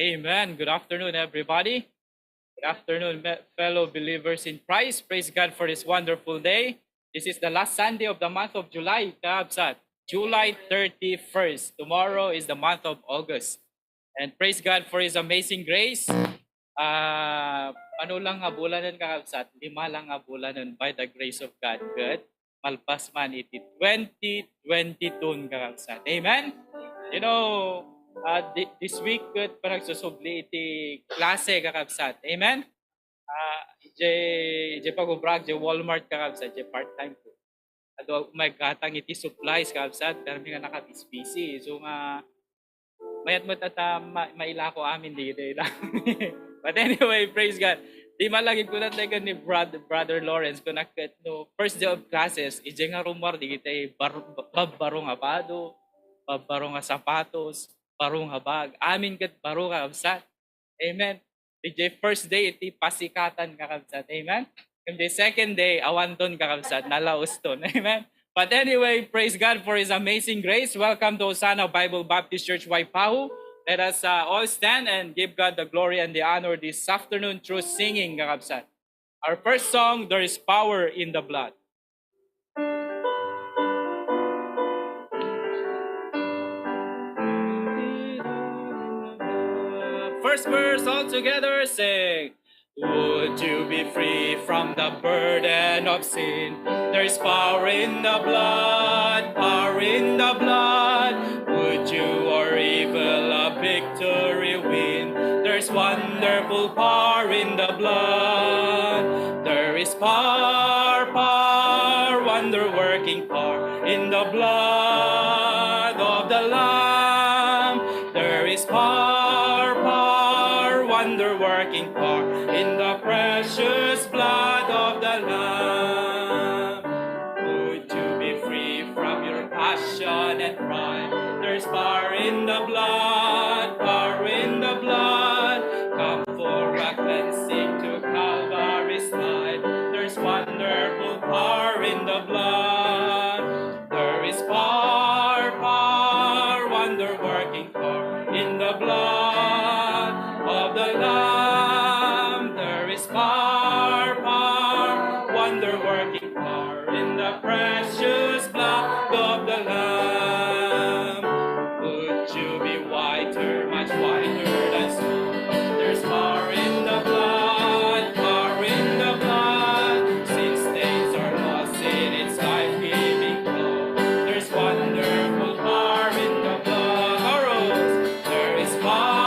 Amen. Good afternoon, everybody. Good afternoon, fellow believers in Christ. Praise God for this wonderful day. This is the last Sunday of the month of July, Kaabsat. July 31st. Tomorrow is the month of August. And praise God for His amazing grace. Ano lang habulanan, Kaabsat? 5 lang habulanan by the grace of God. Good. Malpas man iti 2022, Kaabsat. Amen? You know, this week pa nagsusubli iti klase kakabsat. Amen? Ije pag-ubrag, ije Walmart kakabsat, ije part-time po. Ado gatang iti supplies kakabsat, pero nga nakabis-busy. So nga, mayat mo tata maila ko amin di lang. But anyway, praise God. Di malagig ko na tayo ni Brother Lawrence kung no, first day of classes, ije nga rumor di kita babaro nga bado, babaro nga sapatos, baro nga bag. Amin kat baro nga kabsat. Amen. DJ first day iti pasikatan kakabsat. Amen. And the second day, awanton kakabsat, nalauston. Amen. But anyway, praise God for His amazing grace. Welcome to Osana Bible Baptist Church, Waipahu. Let us all stand and give God the glory and the honor this afternoon through singing, kakabsat. Our first song, There is Power in the Blood. First verse all together, sing. Would you be free from the burden of sin? There's power in the blood, power in the blood. Would you or evil a victory win? There's wonderful power in the blood. There is power, power, wonder-working power in the blood of the Lamb. There is power, power, wonder-working power in the precious blood of the Lamb. Would you be free from your passion and pride? There's power in the blood, power in the blood. Come for a cleansing to Calvary's side. There's wonderful power in the blood. There is power, power, wonder-working power in the blood of the Lamb. There is power, power, wonder-working power in the precious blood of the Lamb. Would you be whiter, much whiter than snow? There's power in the blood, power in the blood. Sin stains are lost in its life-giving flow. There's wonderful power in the blood. There is power.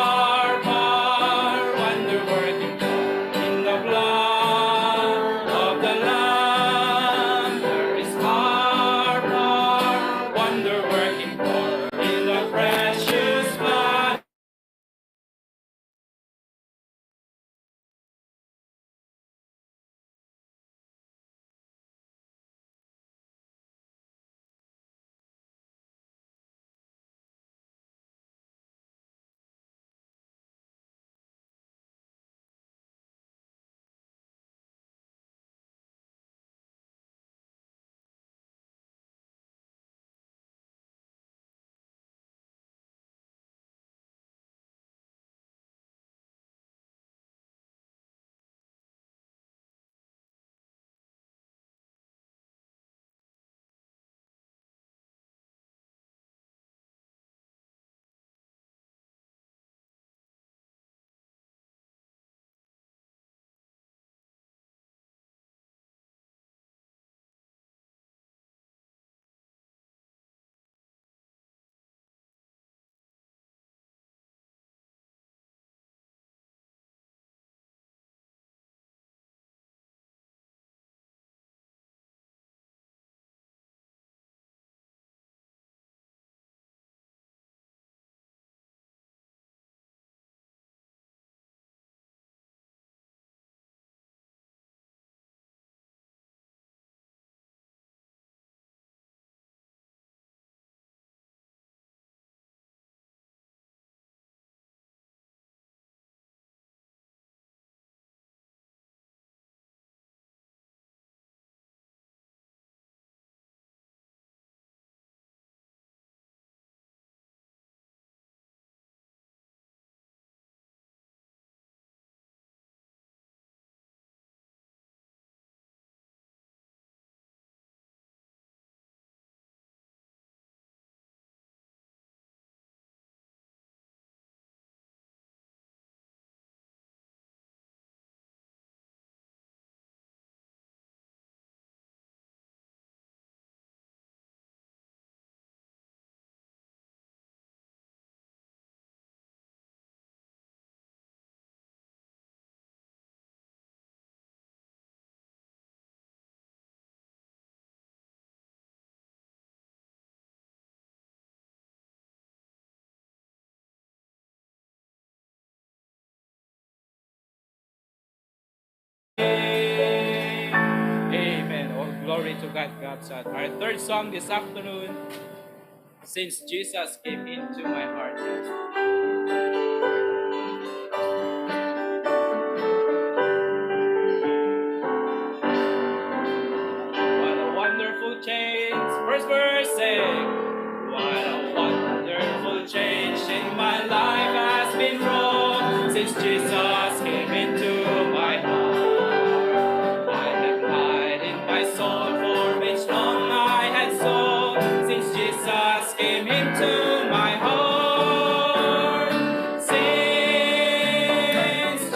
Glory to God, God's Son. Our third song this afternoon, Since Jesus Came Into My Heart. What a wonderful change. First verse saying, what a wonderful change in my life has been wrought since Jesus came into my heart. I have light in my soul for which long I had sought since Jesus came into my heart. Since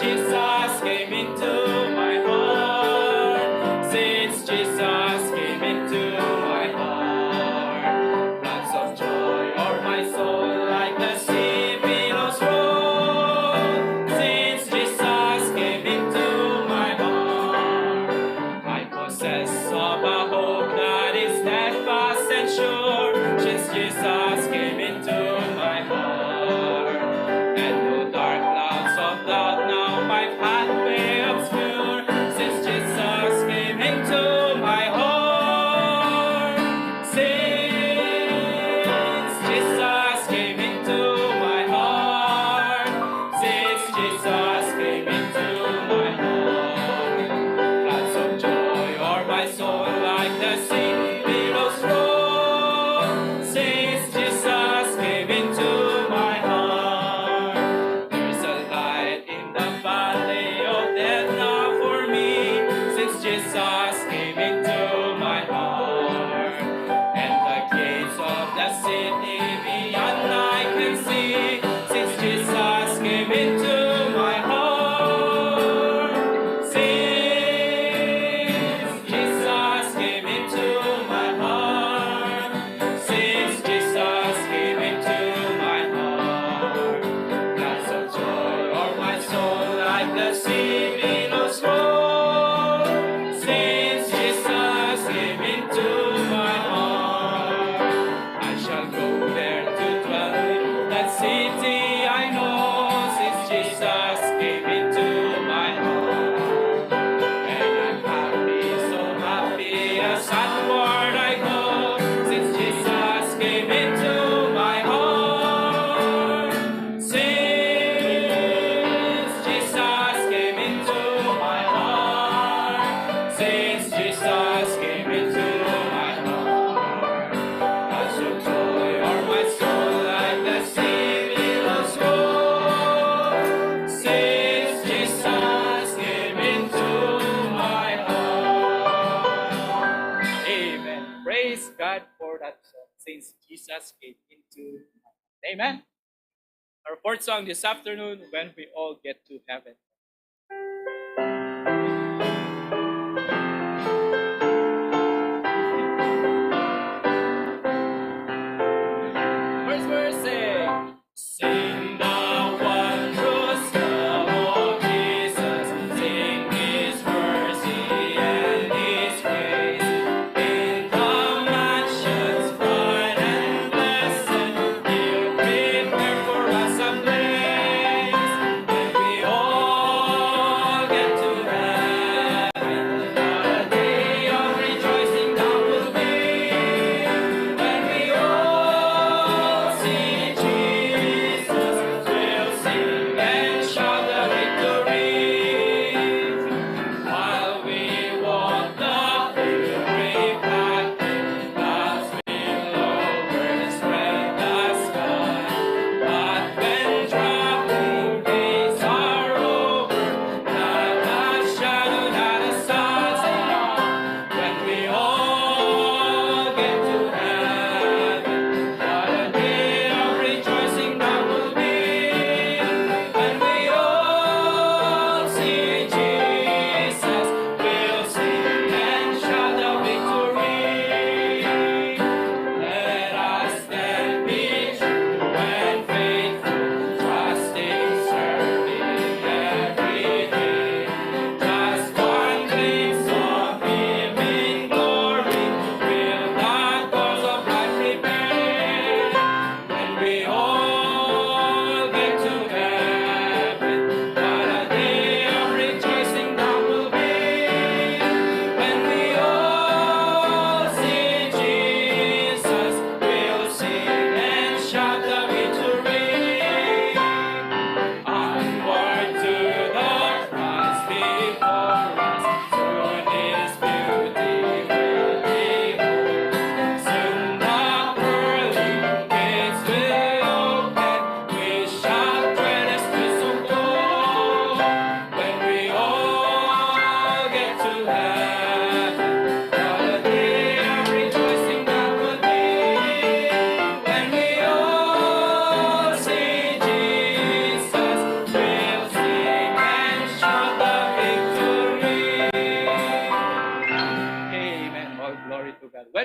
Jesus came into my heart. Since Jesus came into my heart. Floods of joy o'er my soul like the sea billows roll. Since Jesus came into my heart. I possess of a hope that is steadfast and sure. Since Jesus came into my heart. And no dark clouds of doubt now my pathway obscure. Since Jesus came into my heart. Since Jesus came into my heart. Since Jesus came into my heart. Floods of joy o'er my soul like the sea billows roll. Since Jesus came into my heart. There's a light in the valley of death now for me. Since Jesus came into my heart. And the gates of the city beyond I can see. Since Jesus came into my heart. Since Jesus came into my heart. Since Jesus came into my heart. Floods of joy o'er my soul like the sea billows roll. Since Jesus came into my heart. I shall go there to dwell in that city I know. Since Jesus came into my heart. And I'm happy, so happy as onward I go. Since Jesus came into my heart. Since Jesus came into my heart. Since Jesus came into my heart. Floods of joy o'er my soul like the sea billows roll. Since Jesus came into my heart. Amen. Praise God for that song. Since Jesus came into my heart. Amen. Our fourth song this afternoon, When We All Get to Heaven. First verse saying, sing the wondrous love of Jesus, sing His mercy and His grace. In the mansions bright and blessed, He'll prepare for us a place. When we all get to heaven, what a day of rejoicing that will be. When we all see Jesus,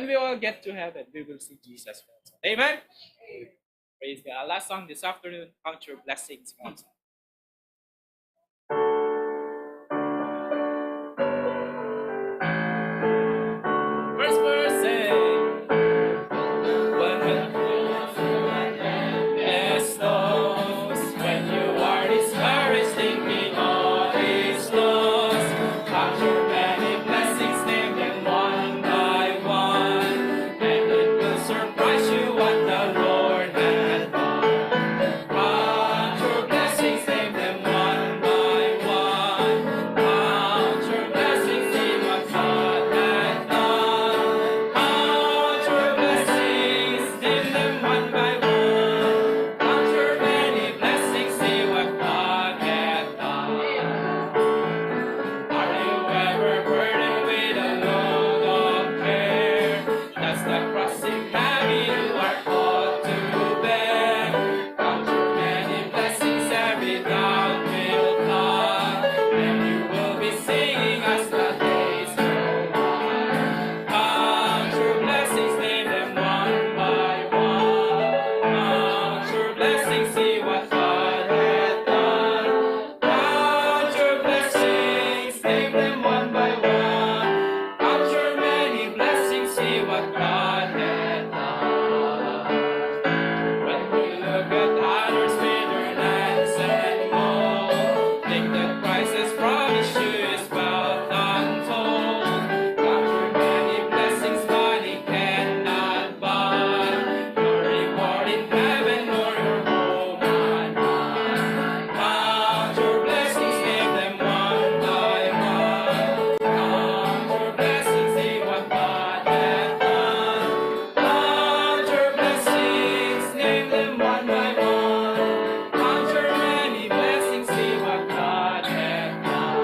when we all get to heaven, we will see Jesus. Amen? Praise God. Our last song this afternoon, Count Your Blessings. First verse, say, when yes, knows, when you are discouraged, thinking all is lost, count your many blessings, name them one by one, and it will surprise you what the Lord has done. Count your blessings, name them one by one. Count your blessings, see what God has done. Count your blessings, name them one by one. Count your many blessings, see what God has done. Are you ever burdened with a load of care? That's the crossing heavy you are called to bear. Count your many blessings, every doubt will come, and you will be singing as the days go by. Count your blessings, name them one by one. Count your blessings, see what God has done. Count your blessings, name them one by one. Count your many blessings, see what God has done. When we look at others with their lands and gold, think that Christ has promised you is wealth untold. Count your many blessings, money cannot buy your reward in heaven nor your home on high. Count your blessings, name them one by one. Count your blessings, see what God has done. Count your blessings, name them one by one. Count your many blessings, see what God has done.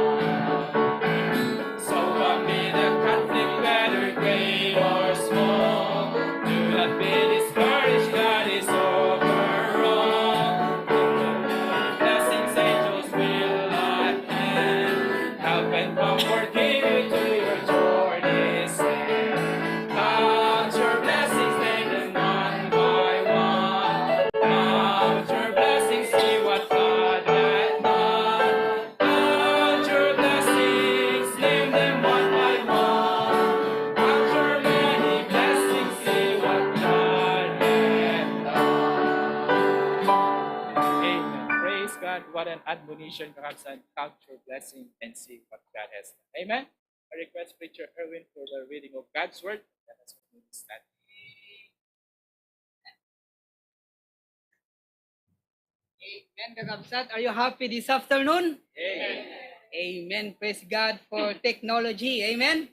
So amid the conflict, whether great or small, do not be discouraged, God is over all. Blessings, angels will attend, help and comfort give you to your journey's end. Count your blessings, name them one by one. Count your blessings, see what God has done. Count your blessings, name them one by one. Count your many blessings, see what God has done. Amen. Praise God. What an admonition, perhaps, and count your blessing and see what God has done. Amen. I request Preacher Erwin for the reading of God's word. Let us continue to stand. Amen, Kakabsat. Are you happy this afternoon? Amen. Amen. Praise God for technology. Amen.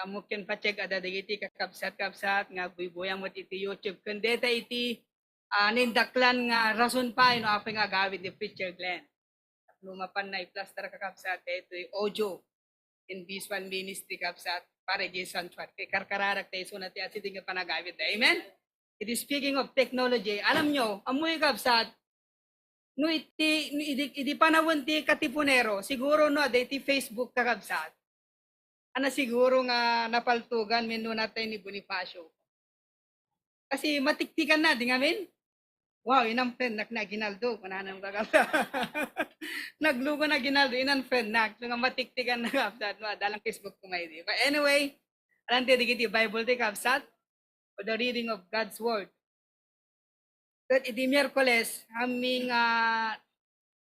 Mungkin pa-check ada digiti kakabsat nga buyang mo iti YouTube kundi iti nindaklan nga rason pa ino apa nga gawid ni Preacher Glenn. Lumapan na i-plaster kakabsat ito audio in visual ministry kakabsat para Jason Chwat. Kay karkararak tayo sunat at siting nga panagawid. Amen. It is speaking of technology. Alam nyo, amoy kakabsat, no iti panawon ti katipunero, siguro no ada iti Facebook kakabsat. Ana siguro nga napaltugan menu natin ni Bonifacio. Kasi matiktikan na, di nga min? Wow, inang friend nak na ginaldo. Mananang kakabsat. Naglugo na ginaldo, inang friend nak. So nga matiktikan na kakabsat. Dalang Facebook kumay di. But anyway, alam tayo digiti Bible ti kakabsat for the reading of God's Word. But iti Miyerkules, aming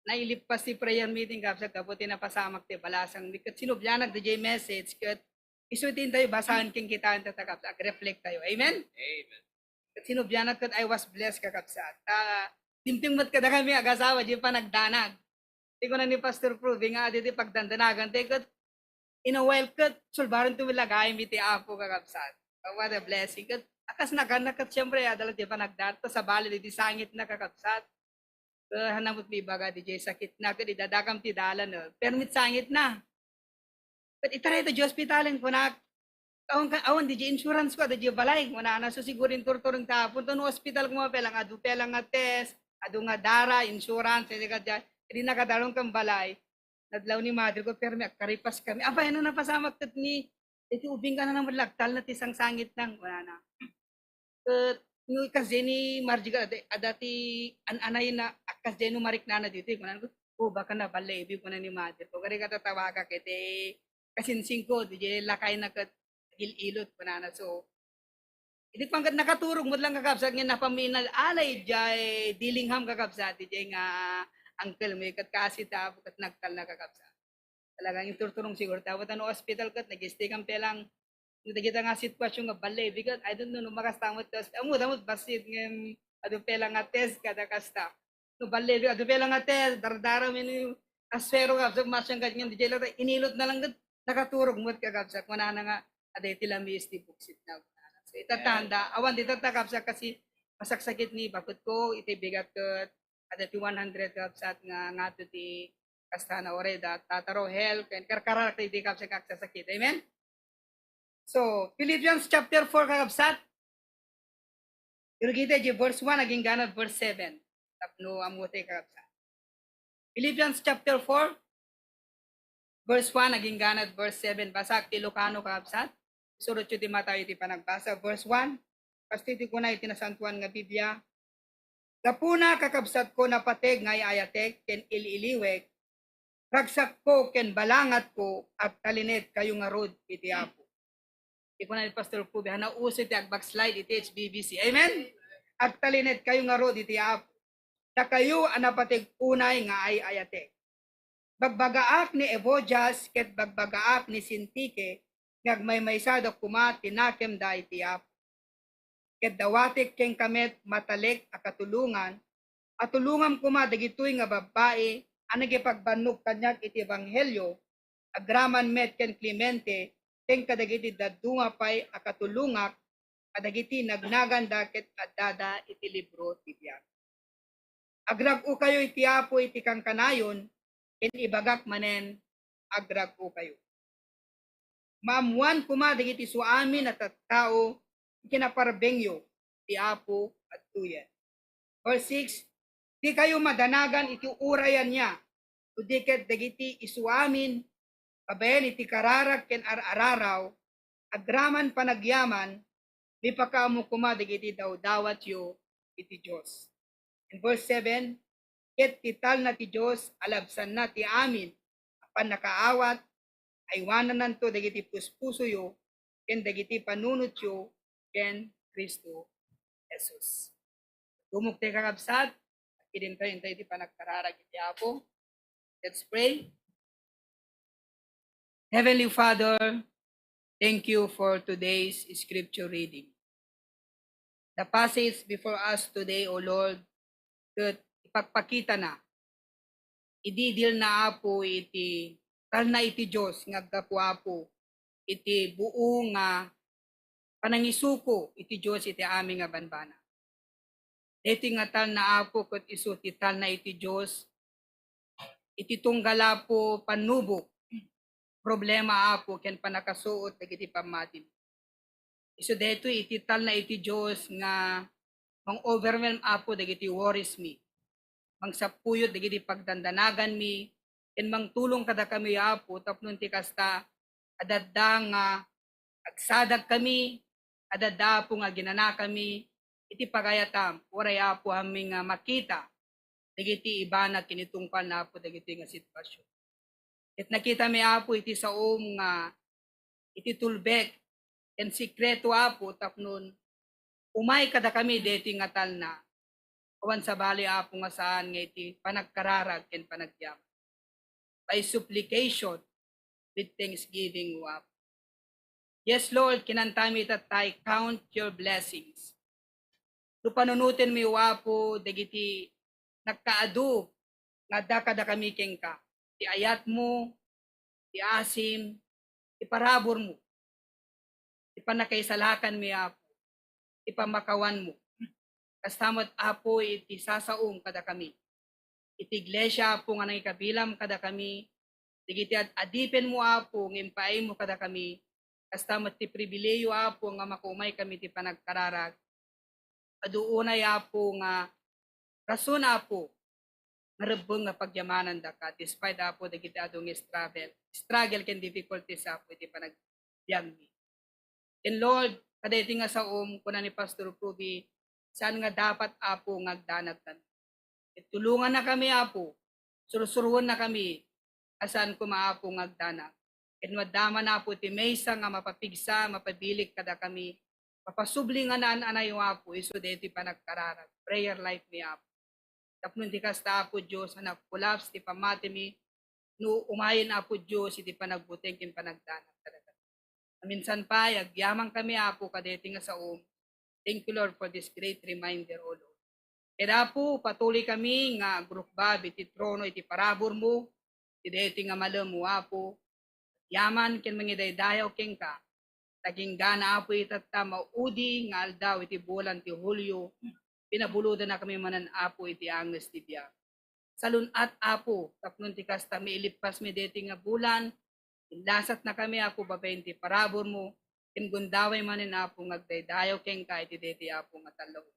nailipas si prayer meeting kapsa kabuti na pasamak ti balasang kat sinubyanag the J message kat isutin tayo basahan king kita ang tatakapsa reflect tayo. Amen? Amen. Kat sinubyanag kat I was blessed kakapsa. Timting mat kada kami agasawa di pa nagdanag. Di ko na ni Pastor Proving nga di pagdandanagan tayo kat in a while kat sulbaran to wilagay mi ti apo kakapsa. What a blessing. Kat akas naganak kat siyempre adalat di pa nagdato sa bali di sangit na kakapsat. Hanamot mi baga di sakit na kadi dadakam ti dalan no permit sangit na but itaray to hospitalan ko na awan di insurance ko di balay mo na so sigurin turturong ta punto no hospital ko mo pelang nga test adu nga dara insurance di nakadalong kang balay nadlaw ni mother ko permi karipas kami apa ano napasamak tat ni iti ubing ka na naman lagtal na tisang sangit nang wala na. Ket yung kasi ni Marjiga adati anay na akas deno marik na dito kunan ko baka na balle ibi kunan ni mother ko kare kata tawaga kete kasinsing ko di lakay na ket ilot kunan so hindi pangkat nakaturog mo lang kakabsat nga napaminal alay jay dilingham kakabsat di nga uncle mo kat kasi ta kat nagtal na kakabsat talagang yung turturong siguro tawat ano hospital kat nag-stay kang pelang hindi kita nga sitwasyon nga balay because I don't know no makastamot tos amot basit ngem adu pela nga test kada kasta no balay adu pela nga test dardara mini asfero ka so masyang ganyan di jela inilot na lang nakaturog mo kagabsa kuna na nga aday tilamis di buksit na so itatanda awan dito takapsa kasi masaksakit ni bakit ko iti bigat ket ada ti 100 kapsat nga ngato ti kasta na oreda tataro health and karkarar ti di kapsa kaksasakit amen. So, Philippians chapter 4 kakabsat. Pero kita di verse 1 naging ganad verse 7. Tapno amuti kakabsat. Philippians chapter 4 verse 1 naging ganad verse 7. Basak ti Lucano kakabsat. Surot yu ti matayo ti panagbasa. Verse 1. Pasti ti kunay tinasantuan nga Biblia. Kapuna kakabsat ko napateg ngay ayatek ken ililiwek. Ragsak ko ken balangat ko at talinet kayo nga rod iti apo. Iko na ni Pastor Pubi, hana uso iti backslide iti HBBC. Amen? At talinet kayo nga rod iti apo. Na kayo anapatig unay nga ay ayate. Bagbagaak ni Evojas ket bagbagaak ni Sintike ngagmay maysado kuma tinakem da iti apo. Ket dawatik keng kamet matalik a katulungan at tulungan kuma dagitoy nga babae anagi pagbannog kanyag iti ebanghelyo agraman met ken Clemente teng kadagiti dadunga pay akatulungak kadagiti nagnaganda ket adada iti libro ti biag. Agrag-o kayo iti apo iti kangkanayon ken ibagak manen agrag-o kayo. Maamuan kuma dagiti suamin at tao kinaparbengyo ti apo at tuyen. Verse 6, di kayo madanagan iti urayan niya kudiket dagiti isuamin kabayan iti kararag ken araraw, agraman panagyaman, di pa kaamo kumadig iti dawdawat yo iti Diyos. In verse 7, ket tital na ti Diyos, alabsan na ti amin, apan nakaawat, aywanan nanto dagiti puspuso yo, ken dagiti panunot yo, ken Kristo Jesus. Dumok tayo kakabsat, idin tayo iti panagkararag iti Apo. Let's pray. Heavenly Father, thank you for today's scripture reading. The passage before us today, O Lord, that ipagpakita na, ididil na apo iti, tal na iti Diyos, ngagkapuapo, iti buo nga panangisuko, iti Diyos, iti aming nga banbana. Iti nga tal na apo, kat iso, iti tal na iti Diyos, iti tunggala po panubok, problema apo ken panakasuot dagiti pamatin. Isu deto iti tal na iti Dios nga mang overwhelm apo dagiti worries mi. Mang sapuyot dagiti pagdandanagan mi ken mang tulong kada kami apo tapno ti kasta adadda nga agsadag kami adadda po nga ginana kami iti pagayatam oray apo aming makita dagiti ibana kinitungpal na apo dagiti nga sitwasyon. Ket nakita mi apo iti saom nga iti tulbek ken sikreto apo tapnon umay kada kami deti nga tal na awan sa bali apo nga saan nga iti panagkararag ken panagyaman. By supplication with thanksgiving apo. Yes Lord, kinantami tatay count your blessings. Tu panunutin mi apo dagiti nagkaadu nga dakada kami kengka. Ti ayat mo, ti asim, ti parabor mo, ti panakaisalakan mi apo, ti pamakawan mo. Kastamot apo iti sasaong kada kami. Iti iglesia apo nga nangikabilam kada kami, digiti adipen mo apo, ngimpaay mo kada kami, kastamot ti pribileyo apo nga makumay kami ti panagkararag. Aduunay apo nga rason apo, narebeng nga pagyamanan da ka despite apo dagiti adong struggle ken difficulties apo iti biyag mi. And Lord, kadeti nga sa kuna ni Pastor Ruby, saan nga dapat apo ngagdanag kami. Tulungan na kami apo, surusuruan na kami, asan ko maapo ngagdanag. And madama na po ti maysa nga mapapigsa, mapabilik kada kami, mapasubli nga naan anay apo, iso deti pa nagkararag. Prayer life ni apo. Tapno ti kasta apo Diyos, anak kulaps, ti pamati mi, no umayin apo Diyos, iti panagbuteng kin panagdanag talaga. Minsan pa, agyaman kami apo kadeti nga sa Thank you Lord for this great reminder, O Lord. Kaya po, patuloy kami nga grupbab, iti trono, iti parabor mo, iti deti nga malam mo apo, yaman ken mangidaydayaw ken ka, taging gana apo itata maudi nga aldaw iti bulan ti Hulyo, pinabuludan na kami manan apo iti anges ti biyak. Salunat apo, tapnon ti kasta miilipas mi deti nga bulan, inlasat na kami apo babayin ti parabor mo, gundaway manin apo ngagdaydayaw ken ka iti deti apo nga talaw.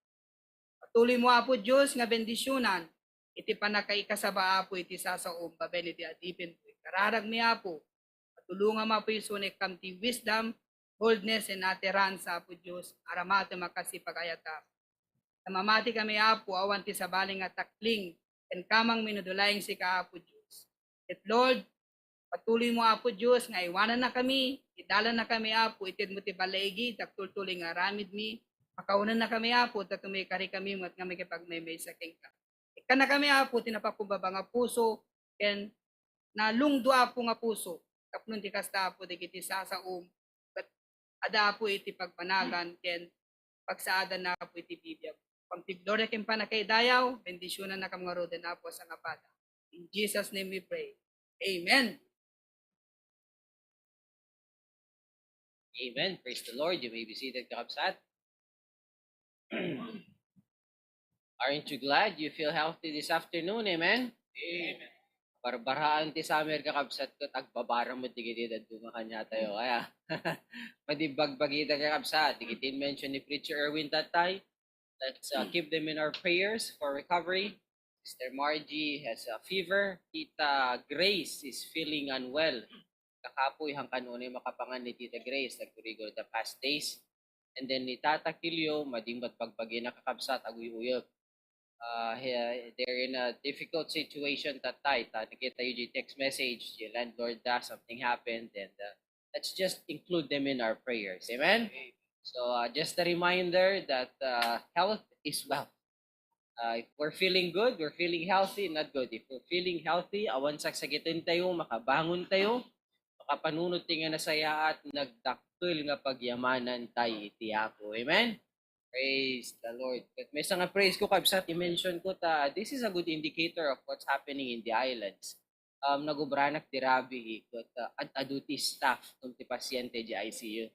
Patuloy mo apo Diyos nga bendisyonan, iti panakaikasaba apo iti sasaom, babayin iti adipin po. Kararag mi apo, patulungan mo apo iso ni kamti wisdom, boldness, and utterance apo Diyos, aramate makasipagayata. Namamati kami apo, awan ti sabaling at takling, and kamang minudulayang si ka apo Diyos. At Lord, patuloy mo apo Diyos, nga iwanan na kami, idalan na kami apo, itid mo ti balaigi, taktul-tuling aramid mi, makaunan na kami apo, tatumay kari kami, mat kami kipag may sa king ka. Ika na kami apo, tinapakubaba nga puso, ken nalungdo apo nga puso, tapnon ti kasta apo, di kiti sasaom, but ada apo iti pagpanagan, ken pagsaada na apo iti bibiyag. Pagtigloria ken panakaydayaw, bendisyonan na kam nga roden apo sa ngapada. In Jesus' name we pray. Amen. Amen. Praise the Lord. You may be seated, Kakabsat. Aren't you glad you feel healthy this afternoon? Amen? Amen. Barbaraan ti summer kakabsat ko, tagbabarang mo tigitid at dumakanya tayo. Kaya, madibagbagita kakabsat. Tigitin mention ni Preacher Erwin Tatay. Let's keep them in our prayers for recovery. Sister Margie has a fever. Tita Grace is feeling unwell. Kakapoy hang kanunay makapangan ni Tita Grace nagturigo the past days. And then ni Tata Kilio, madimbat pagbagi nakakabsat aguyuyog. They're in a difficult situation tatay. Nakita yung text message, yung landlord something happened, and let's just include them in our prayers. Amen? So just a reminder that health is wealth. If we're feeling good, we're feeling healthy, not good. If we're feeling healthy, awan saksakitin tayo, makabangon tayo, makapanunod tayo nga nasaya at nagdaktul nga pagyamanan tayo iti ako. Amen? Praise the Lord. But may nga praise ko kabsat, i-mention ko this is a good indicator of what's happening in the islands. Nagubranak ti rabi ikot aduti staff kung ti pasyente di ICU.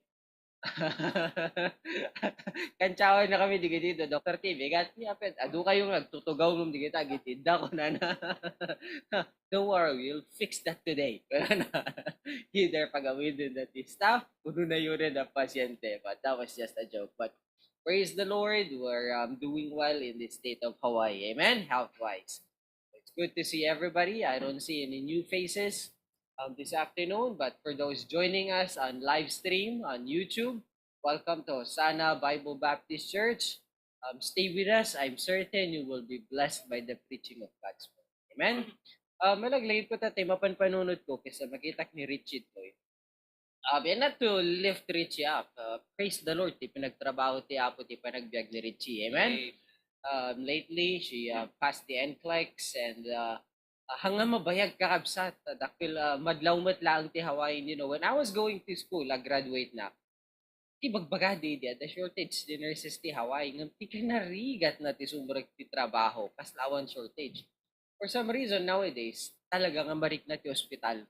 Kantsawan na kami di dito, Dr. T, bigat niya, adu kayong nagtutugaw ng di kita, gitinda ko na. Don't worry, we'll fix that today. Either pagawin din natin staff, kuno na yun rin ang pasyente. But that was just a joke. But praise the Lord, we're doing well in the state of Hawaii. Amen? Health-wise. It's good to see everybody. I don't see any new faces this afternoon, but for those joining us on live stream on YouTube, welcome to Hosanna Bible Baptist Church. Stay with us. I'm certain you will be blessed by the preaching of God's word. Amen? Malaglagit ko tatay, mapanpanunod ko kasi makita ni Richie ko. And not to lift Richie up. Praise the Lord. Ti pinagtrabaho ti Apo, ti panagbiag ni Richie. Amen? Lately, she passed the NCLEX and hanggang mabayag kakabsat. Dakil madlawmat lang ti Hawaii. You know, when I was going to school, graduate na, ti bagbaga di the shortage di nurses ti Hawaii. Ngam ti kinarigat na ti sumurag ti trabaho. Kaslawan shortage. For some reason, nowadays, talaga nga marik na ti hospital.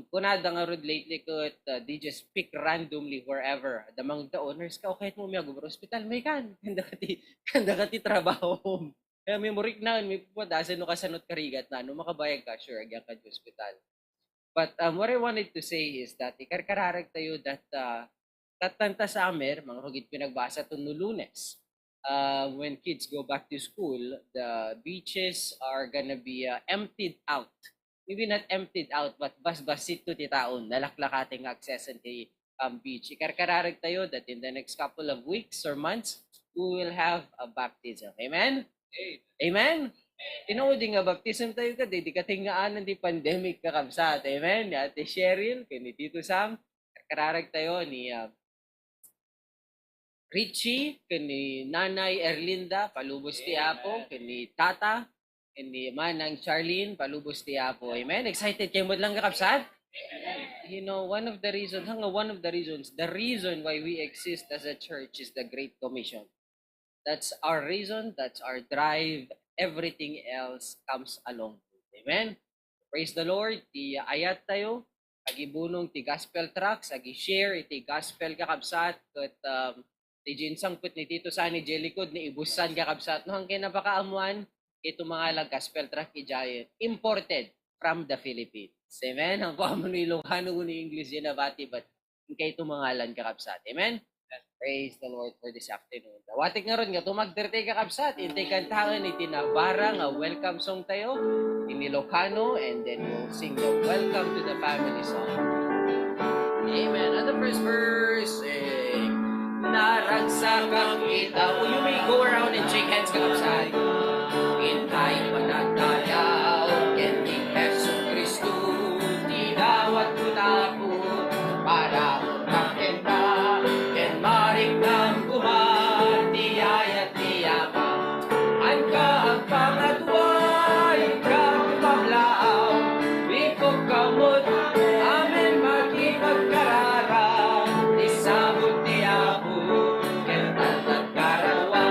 Kunada nga rod lately ko at they just pick randomly wherever. Damang the owners ka, okay mo may agubro hospital, may kan. Kanda ka ti trabaho. Kaya may murik na, may pupunta, no kasanot karigat na, no makabayag ka, sure, agyan ka di hospital. But what I wanted to say is that ikarkararag tayo that tatanta sa amer, mga hugit pinagbasa to no Lunes. When kids go back to school, the beaches are gonna be emptied out. Maybe not emptied out, but bas-basit to ti taon, nalaklakating access and ti Beach. Ikarkararag tayo that in the next couple of weeks or months, we will have a baptism. Amen? Amen? Tinuod nga baptism tayo ka, di katinggaan di pandemic kakabsat. Amen? Ni Ate Cheryl, kay ni Tito Sam, kararag tayo ni Richie, kay ni Nanay Erlinda, palubos ti Apo, kay ni Tata, kay ni Manang Charlene, palubos ti Apo. Amen? Excited kayo mo lang kakabsat? You know, one of the reasons, the reason why we exist as a church is the Great Commission. That's our reason, that's our drive. Everything else comes along. Amen? Praise the Lord. Ti ayat tayo, agibunong ti gospel tracks, agi-share iti gospel kakabsat, kat ti ginsangput ni Tito Sani Jelikod ni ibusan kakabsat. No, hangkin napakaamuan, ito mga lag gospel track i-giant, imported from the Philippines. Amen? Ang kuha mo ni Ilocano ni English yun nabati, but kay ito mga lan kakabsat. Amen? Praise the Lord for this afternoon. Watik nga ron nga, tumagderte kakabsat, intay kantangan iti nabara nga welcome song tayo, in Ilocano, and then we'll sing the welcome to the family song. Amen. And the first verse, naragsak ang kita. Oh, you may go around and shake hands kakabsat. Intay panatayaw, kendi Yesu Kristu, tinawat ko tapo, para umakenda, ken marik ng kuman, tiyayat tiyama. Ang kaang pangatway, kang paglaaw, wikog kamot, amen makipagkarara, isabot tiyapo, ken tatat karawa,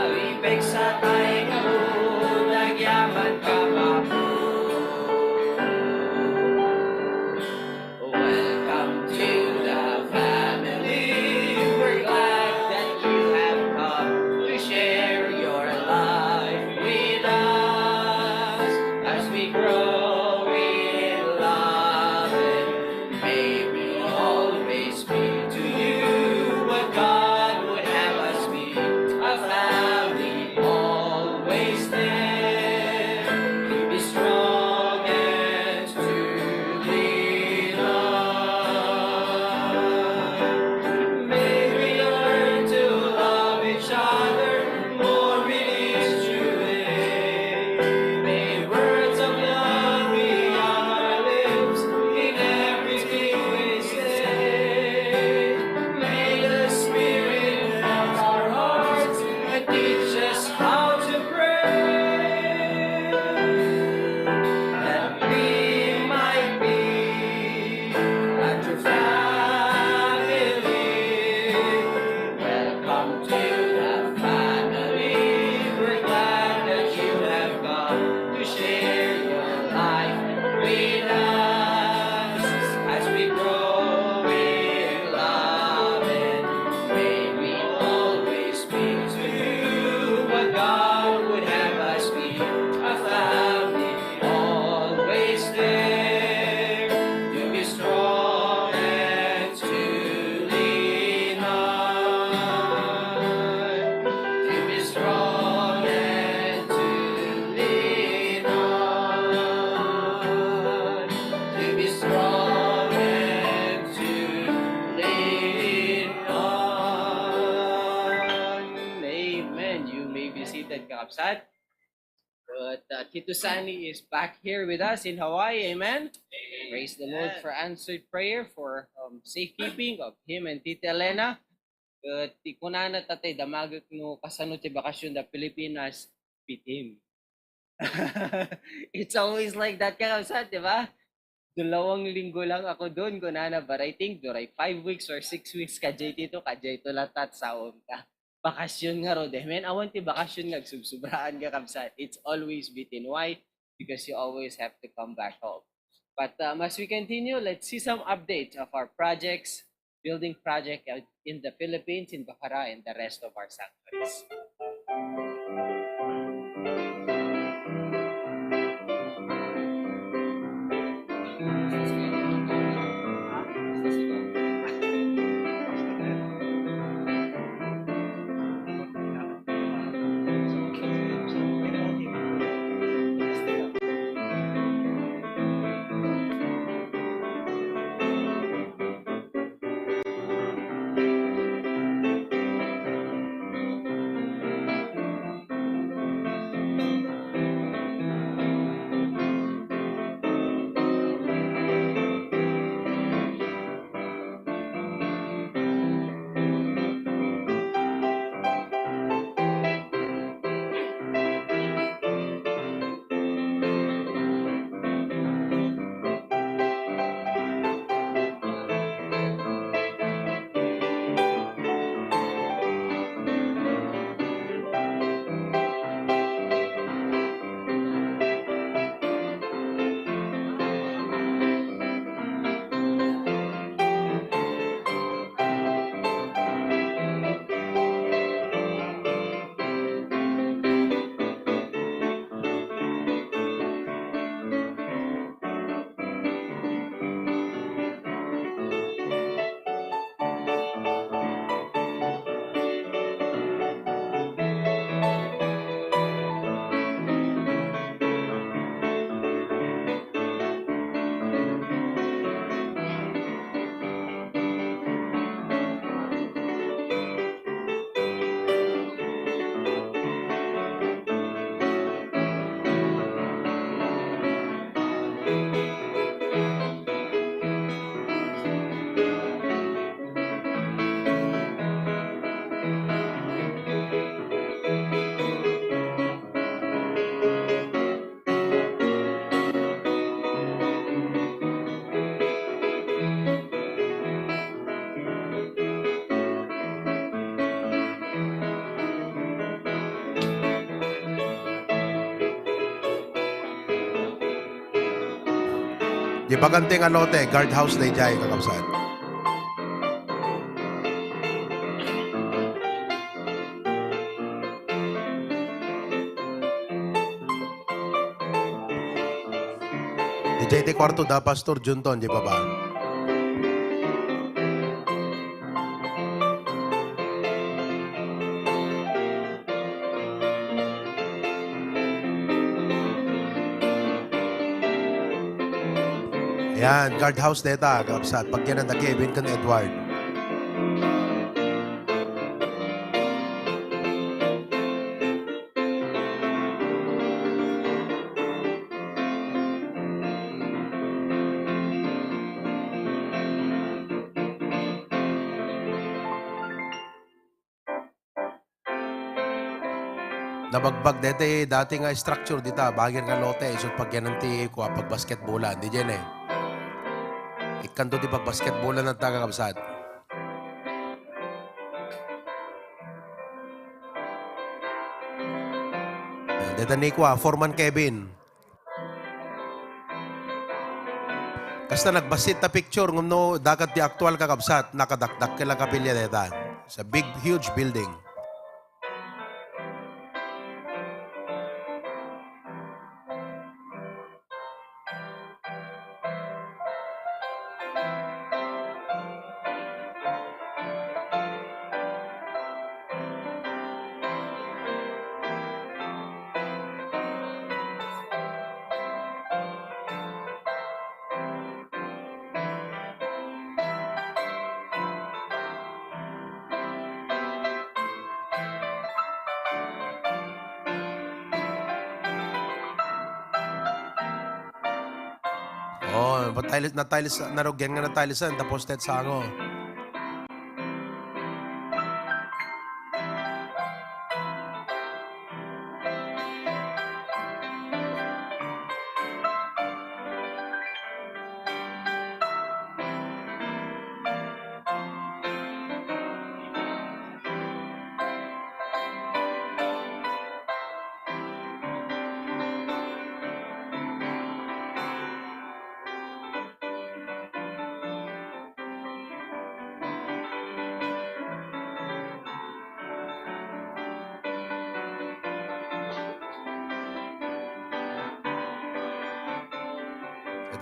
wipek sa tay kamo, nagyaman ka mapo. Welcome to the family. We're glad that you have come to share your life with us as we grow in love, and may we always be to you what God would have us be, a family always there to be strong and to lean on. May we learn to love each other more each day. May words of love be on our lips in everything we say. May the Spirit melt our hearts and teach us how to pray, that we might be a true family. Welcome to the family. We're glad that you have come to share your life with us as we grow in love, and may we always be to you what God would have us be, a family always there to be strong and to lean on, to be strong and to lean on, to be strong and to lean on. Amen. You may be seated, kakabsat. But Tito Sani is back here with us in Hawaii. Amen. Praise the Lord for answered prayer, for safekeeping of him and Tita Elena. But ikunana tatay damagak no kasano ti bakasyon da Pilipinas with him. It's always like that kakabsat, di ba? 2 linggo lang ako doon, kunana, but I think duray 5 weeks or 6 weeks kajay dito latat sa ka. Bakasyon nga ro, men, awan ti bakasyon nga, subsubraan ka kabsat. It's always bitin. Why? Because you always have to come back home. But as we continue, let's see some updates of our projects, building project in the Philippines, in Bacara, and the rest of our sanctuaries. Di bagante nga lote, guardhouse na jay kakabsat. Di jay ti kwarto da Pastor Junton, di ba ba? Yan, guardhouse data, kakabsat. Pag yan ang Kevin kan Edward. Nabagbag dete dati nga structure dita bagir nga lote isot pagyan ti kuha pag basketbolan di jen eh. Ikanto ti pag basketbolan ng taga kabsat. Deta ni kuha Foreman Kevin. Kasta nagbasit ta picture ngum no dagat ti actual kakabsat nakadakdak kila kapilya deta sa big huge building. Oh, natiles narugyan nga natilisan tapos tet sango.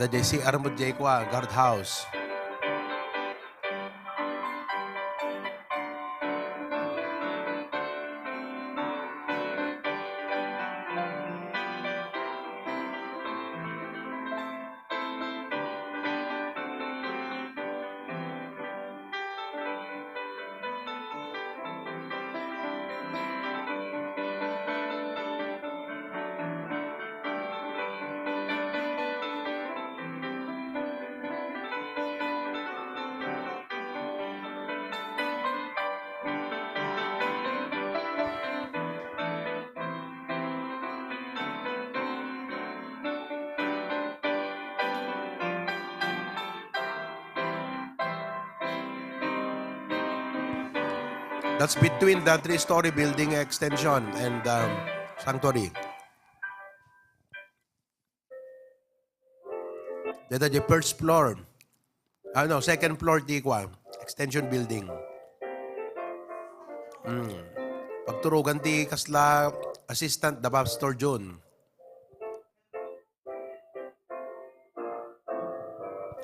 Ito JC Armud Jayqua, guardhouse. That's between the three-story building extension and sanctuary. Dito the first floor. Second floor di kwa. Extension building. Pagturugan ti kasla assistant da Pastor John.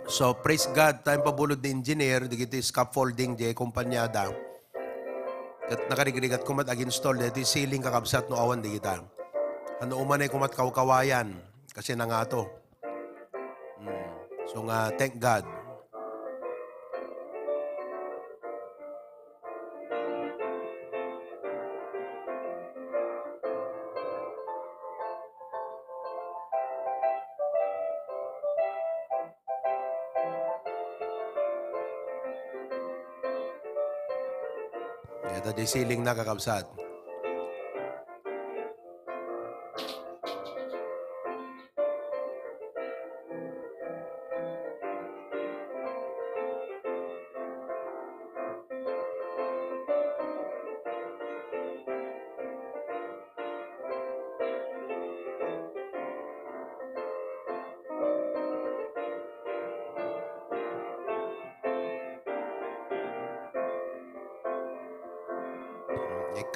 So praise God, time pabulod ni engineer, digiti scaffolding di kumpanyada. Kat nakarigrigat kumat ag-install dito ceiling kakabsat no awan di kita. Ano umanay kumat kawayan kasi na nga to. So nga thank God. Ito di ceiling na kakabsat.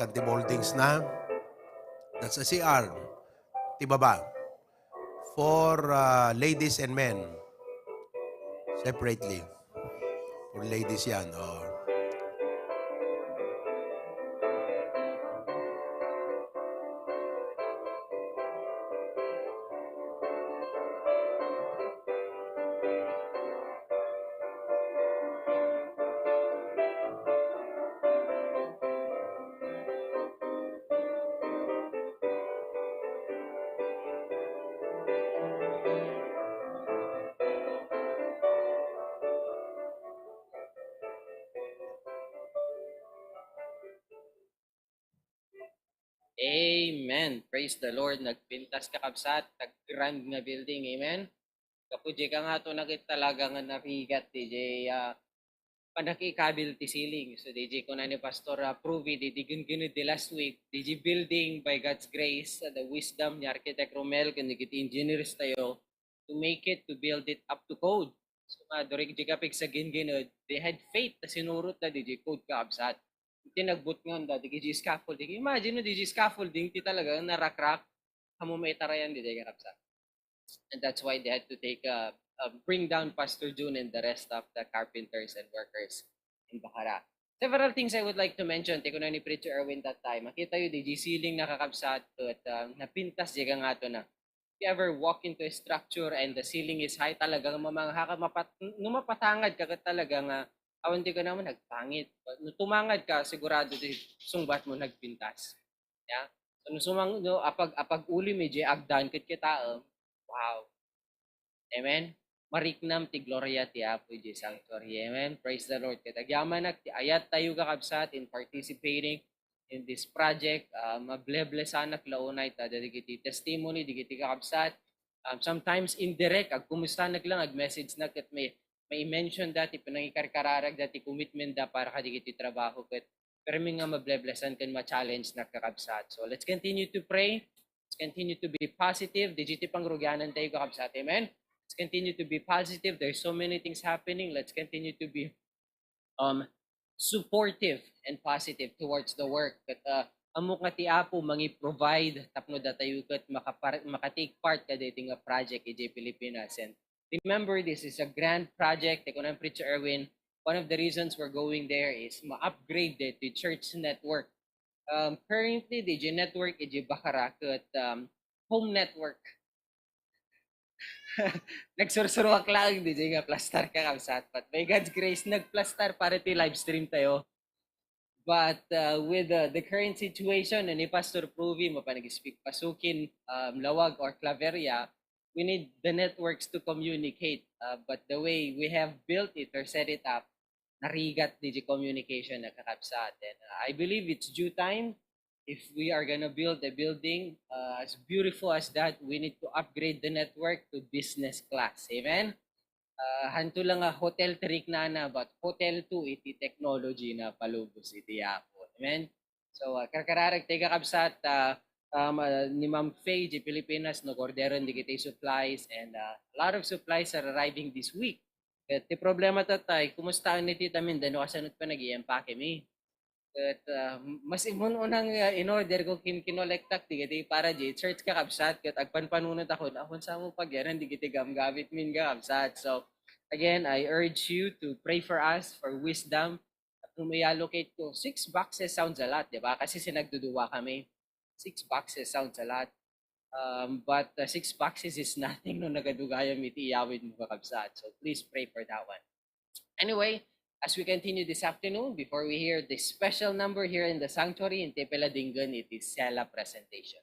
kanti moldings na. That's a CR. Tibaba. For ladies and men. Separately. For ladies yan. Oh. Amen. Praise the Lord. Nagpintas ka kabsat, nag-grand nga building. Amen. Kapudje ka nga to nakit talaga nga narigat DJ panakikabil ti ceiling. So DJ ko na ni Pastor Pruvi, DJ gino di last week, DJ building by God's grace, the wisdom ni Architect Romel, kundi kiti engineers tayo, to make it, to build it up to code. So during DJ kapig sa ginginod, they had faith na sinurot na DJ code ka absat. Tinagbot nga da DJ scaffolding. Imagine no DJ scaffolding, ti talaga narakrak, kamo may tarayan DJ kapsat. And that's why they had to take bring down Pastor June and the rest of the carpenters and workers in Bacara. Several things I would like to mention. Tiko na ni Preacher Erwin that time. Makita yun, di ceiling nakakabsat to at napintas di nga to na. If you ever walk into a structure and the ceiling is high, talagang mamangha ka, mapatangad ka talaga nga, awan di ka naman nagpangit. No, tumangad ka, sigurado di sungbat mo nagpintas. Yeah? So, no, sumang, no, apag uli medyo agdan kit kita, wow. Amen. Mariknam ti gloria ti Apo di sanctuary. Amen. Praise the Lord. Katagyaman nak ti ayat tayo kakabsat in participating in this project. Mableblessanak launay ta digiti testimony digiti kakabsat. Sometimes indirect ag kumusta lang ag message na ket may mention dati panangikarkararag dati commitment da para kadigiti trabaho ket pero nga mableblessan ken ma-challenge na kakabsat. So let's continue to pray. Let's continue to be positive. Digiti pangrugyanan tayo kakabsat. Amen. Let's continue to be positive. There's so many things happening. Let's continue to be supportive and positive towards the work. Kat amok nga ti Apo mangi-provide tapno datayo kat makatake part ka dating a project EJ Pilipinas. And remember, this is a grand project. Eko ng Preacher Erwin, one of the reasons we're going there is ma-upgrade the church network. Currently, DJ network EJ Bacara kat home network. Nagsursurwak lang DJ nga plastar ka kabsat. But by God's grace, nagplastar para ti live stream tayo. But with the current situation, ni Pastor Pruvi, mapanag-speak pasukin, Lawag or Claveria, we need the networks to communicate. But the way we have built it or set it up, narigat DJ communication na kakabsat. And I believe it's due time. If we are gonna build a building as beautiful as that, we need to upgrade the network to business class. Amen? Hanto lang a hotel trick na but hotel 2 iti technology na palubos iti Apo. Amen? So, karkararag tayo kabsat ni Ma'am Faye, di Pilipinas, nag-orderan di kita supplies and a lot of supplies are arriving this week. At the problema tatay, kumusta ang ni Tita Mindano kasanot pa nag-i-empake mi? At mas unang in-order ko kinolektak digiti para di church ka kabsat ket agpanpanunot ako akon sa mo pagyaran digiti gamgamit min ka kabsat. So again, I urge you to pray for us for wisdom. At kung may allocate ko 6 boxes sounds a lot, di ba? Kasi sinagduduwa kami. 6 boxes sounds a lot. But 6 boxes is nothing no nagadugayam iti iyawid mo ka kabsat. So please pray for that one. Anyway, as we continue this afternoon, before we hear this special number here in the sanctuary in Tepela Dingan, it is Sela presentation.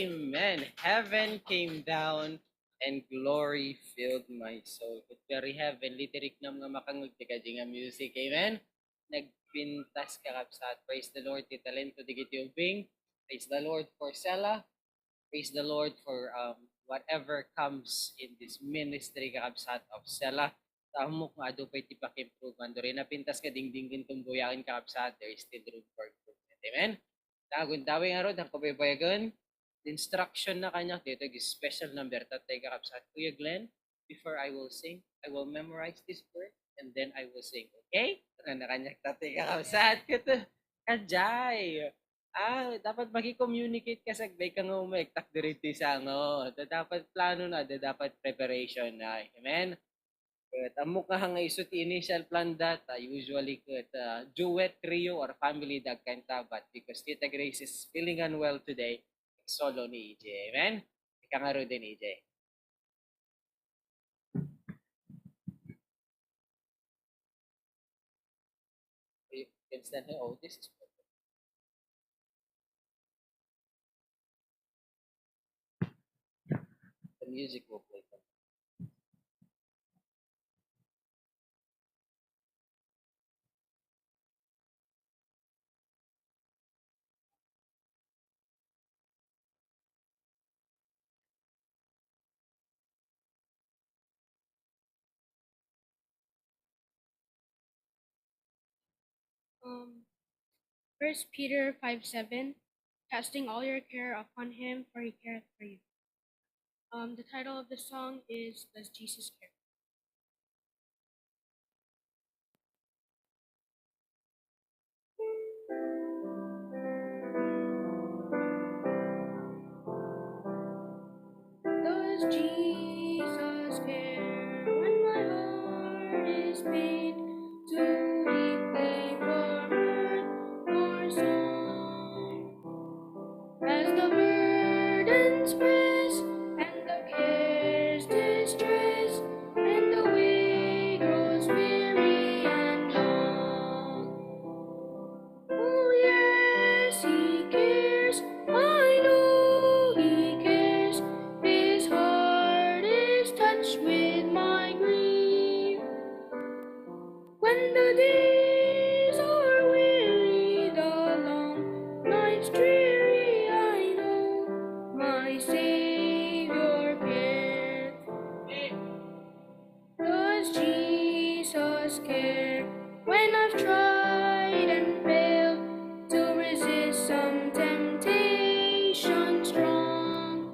Amen. Heaven came down and glory filled my soul. Ket very heavenly tirik nam nga makangag ti kadi nga music. Amen. Nagpintas ka kapsat. Praise the Lord ti talento digiti ubing. Praise the Lord for Sela. Praise the Lord for whatever comes in this ministry kakabsat of Sela. Tamok nga ado pa iti pakimproveman. Doon na pintas ka dingdingin tumbuyakin kakabsat. There is still room for improvement. Amen? Tagun-tawing arod ang kabaybayagan. Instruction na kanya dito is special number tatay kakabsat. Kuya Glenn, before I will sing, I will memorize this word and then I will sing. Okay? Ano na kanya tatay kakabsat. Kajay! Dapat maki-communicate ka sa bay ka nga umektak dirito sa ano. Dapat plano na, dapat preparation na. Amen? But amok nga nga isut initial plan data, usually duet, trio, or family dag kanta. But because Tita Grace is feeling unwell today, solo ni EJ. Amen? Ika nga ro din EJ. You can stand here. Oh, this is perfect. The music will play. Um, 1 Peter 5:7, casting all your care upon him, for he careth for you. The title of the song is Does Jesus Care? Does Jesus care when my heart is pained to weep for mirth or song? As the burdens press and the cares distress, and the way grows weary and long. Oh yes, he cares. I know he cares. His heart is touched with my grief. When the days are weary, the long nights dreary, I know my Savior cares. Does Jesus care when I've tried and failed to resist some temptation strong?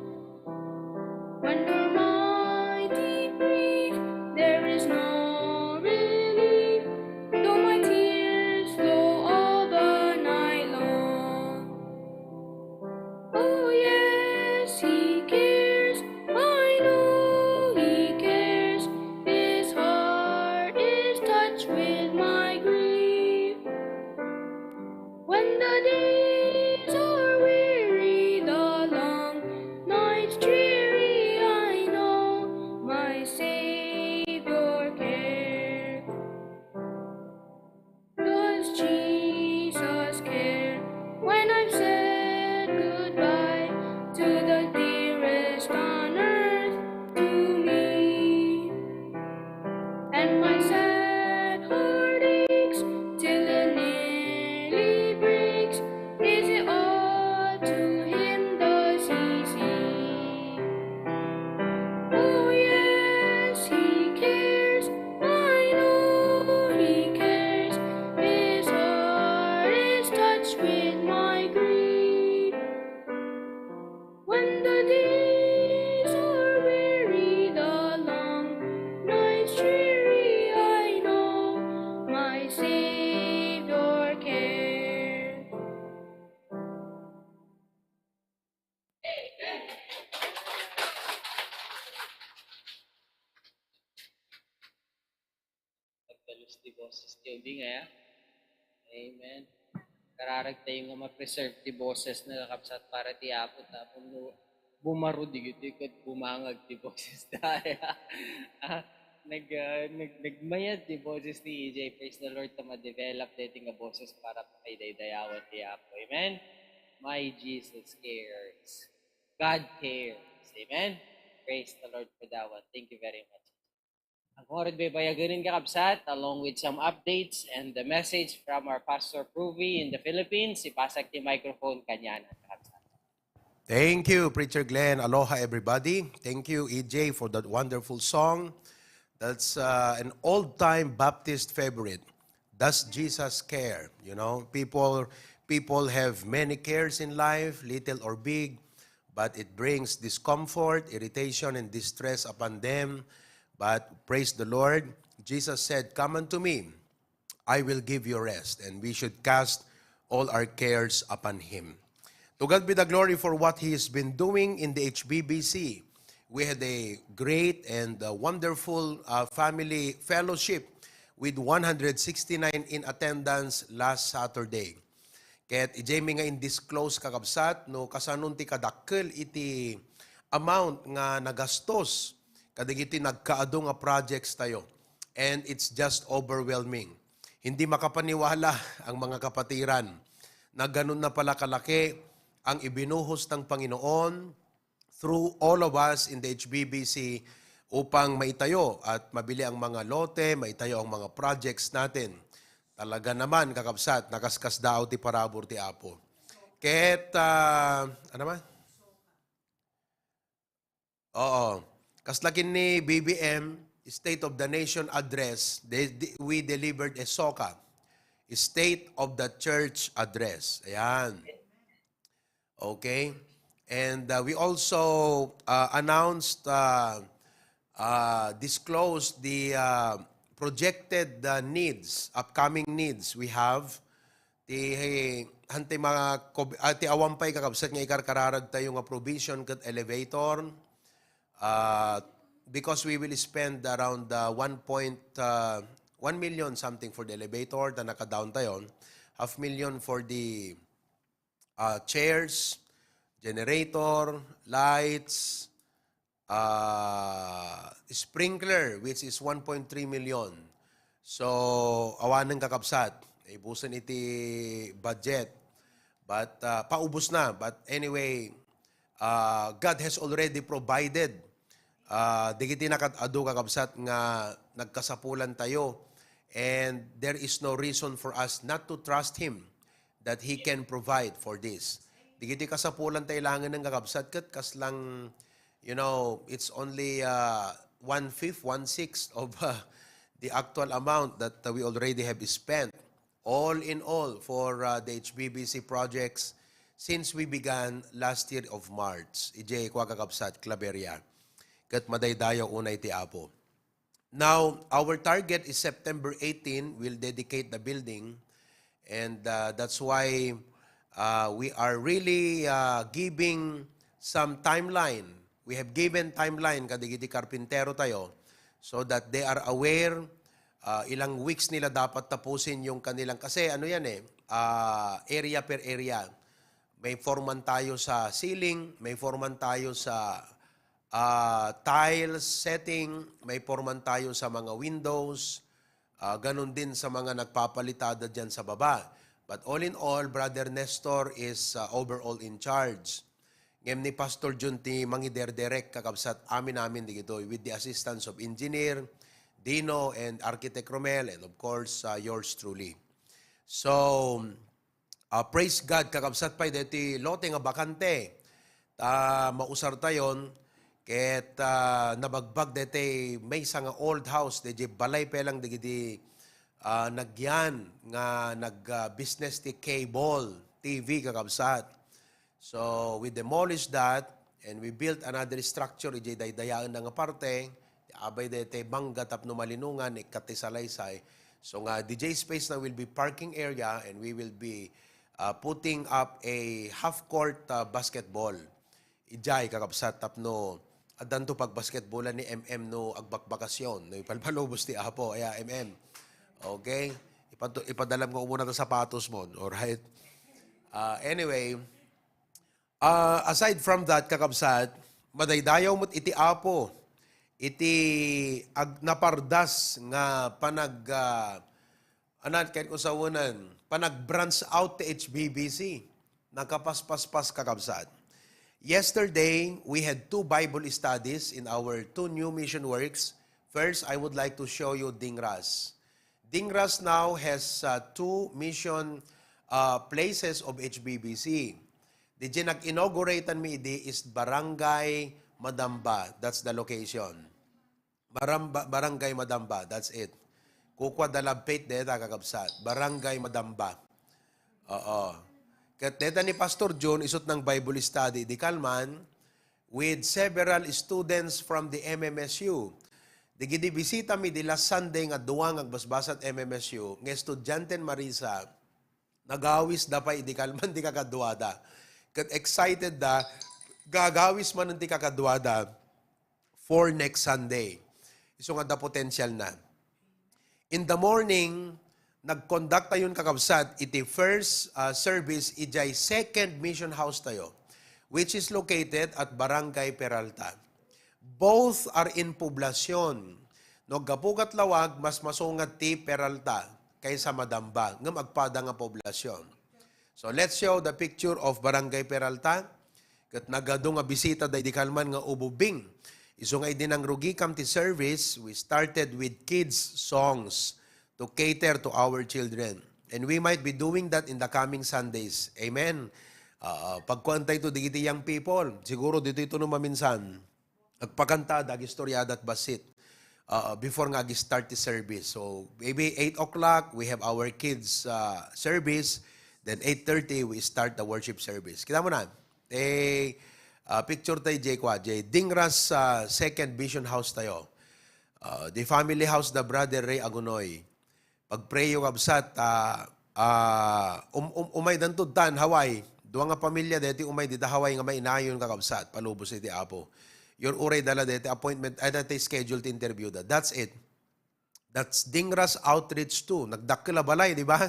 When the mighty grief, there is no relief, though my tears flow all the night long. Oh yes, he cares. I know he cares. His heart is touched with my grief. When the days are weary, the long nights dreary, I know my Savior cares. Does Jesus care when I've said goodbye to the dearest on earth to me? And my sad heart aches till it nearly breaks. Is it all to him does he see? Oh yes, he cares. I know he cares. His heart is touched with my grief. When the days are weary, the long nights dreary, I know my Savior cares. Nagkalus ti boses ti ubing Amen. Kararag tayo nga ma-preserve ti boses na kakapsat para ti apo tapos no bumaro di kat bumangag ti boses daya. Nagmayad ti boses ti EJ. Praise the Lord ta ma-develop dito nga boses para pa kay daydayawan ti apo. Amen. My Jesus cares. God cares. Amen? Praise the Lord for that one. Thank you very much. Ang oras may bayaganin kakabsat, along with some updates and the message from our Pastor Pruvi in the Philippines, ipasag ti microphone kanya na kakabsat. Thank you, Preacher Glenn. Aloha, everybody. Thank you, EJ, for that wonderful song. That's an old-time Baptist favorite. Does Jesus care? You know, people have many cares in life, little or big, but it brings discomfort, irritation, and distress upon them. But praise the Lord, Jesus said, "Come unto me, I will give you rest," and we should cast all our cares upon Him. To God be the glory for what He has been doing in the HBBC. We had a great and wonderful family fellowship with 169 in attendance last Saturday. Kaya't ijay nga indisclose kakabsat, no kasanon ti kadakkel iti amount nga nagastos kadig iti nagkaado nga projects tayo. And it's just overwhelming. Hindi makapaniwala ang mga kapatiran na ganun na pala kalaki ang ibinuhos ng Panginoon through all of us in the HBBC upang maitayo at mabili ang mga lote, maitayo ang mga projects natin. Talaga naman, kakabsat, nakaskas daw ti parabor ti Apo. Ket, ano ba? Oo. Kaslakin ni BBM, State of the Nation Address, we delivered a SOCA, State of the Church Address. Ayan. Okay? And we also announced, disclosed the projected needs, upcoming needs we have. Ti awampay kakabsat nga ikarkararag tayo nga provision kat elevator. Because we will spend around 1 million something for the elevator na naka-down tayo. 500,000 for the chairs, generator, lights, sprinkler, which is 1.3 million. So, awanan kakabsat. Ibusan iti budget. But, paubos na. But anyway, God has already provided. Digiti nakatado kakabsat nga nagkasapulan tayo. And there is no reason for us not to trust Him that He can provide for this. Digiti kasapulan tayo langan ng kakabsat kat kas lang, you know, it's only 1/5, 1/6 of the actual amount that we already have spent. All in all for the HBBC projects since we began last year of March. Ije kwa kakabsat, Claveria. Kat madaydayo unay ti Apo. Now, our target is September 18, we'll dedicate the building. And that's why we are really giving some timeline. We have given timeline kadigiti karpintero tayo so that they are aware ilang weeks nila dapat tapusin yung kanilang, kasi ano yan area per area. May foreman tayo sa ceiling, may foreman tayo sa tiles setting, may foreman tayo sa mga windows, ganun din sa mga nagpapalitada dyan sa baba. But all in all, Brother Nestor is overall in charge. Ngayon ni Pastor Junti, mangiderderek kakabsat amin dito with the assistance of Engineer Dino and Architect Romel and of course yours truly. So, praise God kakabsat pa deti lote nga bakante. Mausar tayon ket nabagbag deti may nga old house deti balay pelang deti nagyan nga nag-business ti cable TV kakabsat. So we demolished that and we built another structure ijay daydayaan nga parte abay dete bangga tapno malinungan ikati-salaysay. So nga DJ space na will be parking area and we will be putting up a half-court basketball. Ijay kakabsat tapno adan to pag-basketballan ni MM no agbakbakasyon. No ipalpalubos ti Apo aya MM. Okay? Ipadalam ko muna ng sapatos mo. Alright? Anyway, aside from that, kakabsat, madaydayaw mo't iti Apo. Iti napardas nga kahit ko sa unan, panag-branch out ti HBBC. Nakapaspas-pas kakabsat. Yesterday, we had 2 Bible studies in our 2 new mission works. First, I would like to show you Dingras. Dingras now has 2 mission places of HBBC. The nag-inauguratean mi idi is Barangay Madamba. That's the location. Barangay Madamba. That's it. Kukwa dalabpit deta kakabsat. Barangay Madamba. Oo. Kat deta ni Pastor John isot ng Bible study di Kalman with several students from the MMSU. Digidi bisita mi di last Sunday nga duwang agbasbasat MMSU. Ng estudyante Marisa nagawis da pa di Kalman di kakaduada. Kat excited da gagawis man ng di kakaduada for next Sunday. Iso nga da potential na. In the morning, nag-conduct tayon kakabsat, iti first service, ijay second mission house tayo, which is located at Barangay Peralta. Both are in poblasyon. No, gapukat lawag, mas masungat ti Peralta kaysa Madamba, ngam agpada nga poblasyon. So let's show the picture of Barangay Peralta. Kat nagado nga bisita day di Kalman nga ububing. Iso nga din ang rugi kam ti service, we started with kids songs to cater to our children. And we might be doing that in the coming Sundays. Amen. Pagkuantay to digiti young people, siguro dito ito no maminsan. Agpakanta, dagistorya at basit. Before nga start the service. So maybe 8 o'clock, we have our kids service. Then 8:30, we start the worship service. Kita mo na. Picture tayo, Jay Dingras second vision house tayo. The family house da Brother Ray Agunoy. Pag-pray yung absat, umay dantud tan, Hawaii. Duwa nga pamilya deti umay dita Hawaii nga mainayon kakabsat, palubos iti Apo. Your uray dala deti appointment, ay dati scheduled interview da. That's it. That's Dingras Outreach 2. Nagdakila balay, di ba?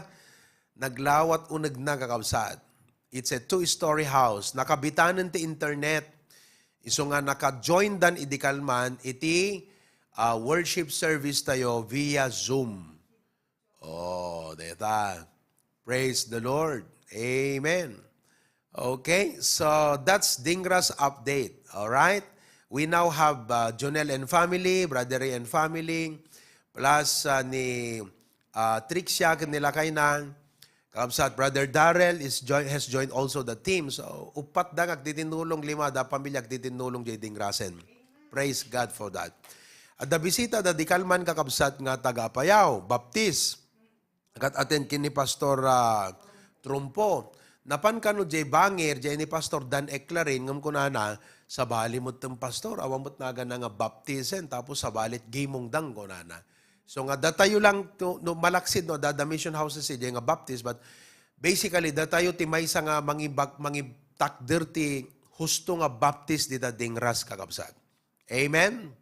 Naglawat unag na kakabsat. It's a 2-story house. Nakabitanan ti internet. Iso nga naka-join dan idikalman iti worship service tayo via Zoom. Oh, deta. Praise the Lord. Amen. Okay, so that's Dingras update. All right? We now have Jonel and family, Brother Ray and family, plus ni Trixia kanila kay nang Kamsat, Brother Darrell has joined also the team. So, upat da agtitinulong 5 da pamilya agtitinulong jay Dingrasen. Praise God for that. At da bisita da di Kalman kakabsat nga taga-Apayao, Baptist. Agat-attend kini Pastor Trumpo. Napan kano jay Bangir, jay ni Pastor Dan Eclarin, ngam kunana, sa bali mo itong pastor, awamot naga na nga baptisen, tapos sa balit gimong dang kunana. So nga datayo lang no malaksid no the mission houses nga Baptist, but basically datayo ti maysa nga takder ti husto nga Baptist dita Dingras kakabsat. Amen.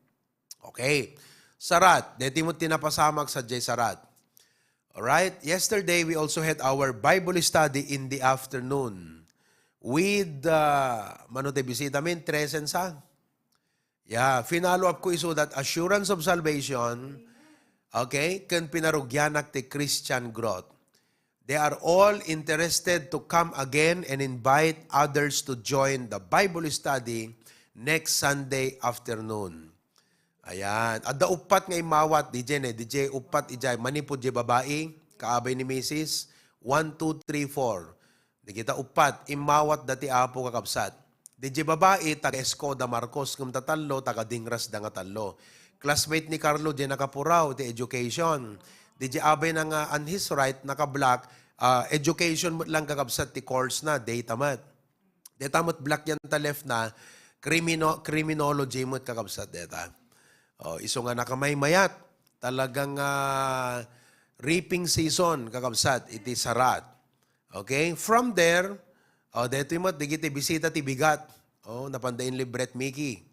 Okay. Sarat, deti mo tinapasamak sa Jay Sarat. All right. Yesterday we also had our Bible study in the afternoon with manote bisita min Tresensa. Yeah, finalo up ko iso that assurance of salvation. Okay, kan pinarugyanak ti Christian Growth. They are all interested to come again and invite others to join the Bible study next Sunday afternoon. Ayan. Adda upat nga imawat, DJ upat ijay, manipod di babae, kaabay ni Mrs. 1, 2, 3, 4. Di kita upat, imawat dati apo kakabsat. DJ babae, taga Escoda Marcos, kung tatalo, taga Dingras da nga talo. Classmate ni Carlo, di nakapuraw, di education. Di abay na nga on his right, naka-black, education lang kakabsat ti course na, data mat. Data mat black yan ta left na, criminology mo kakabsat data. Iso nga nakamay-mayat, talagang reaping season kakabsat, iti Sarat. Okay? From there, dito mo, digiti bisita ti Bigat. Napandayin libret Mickey.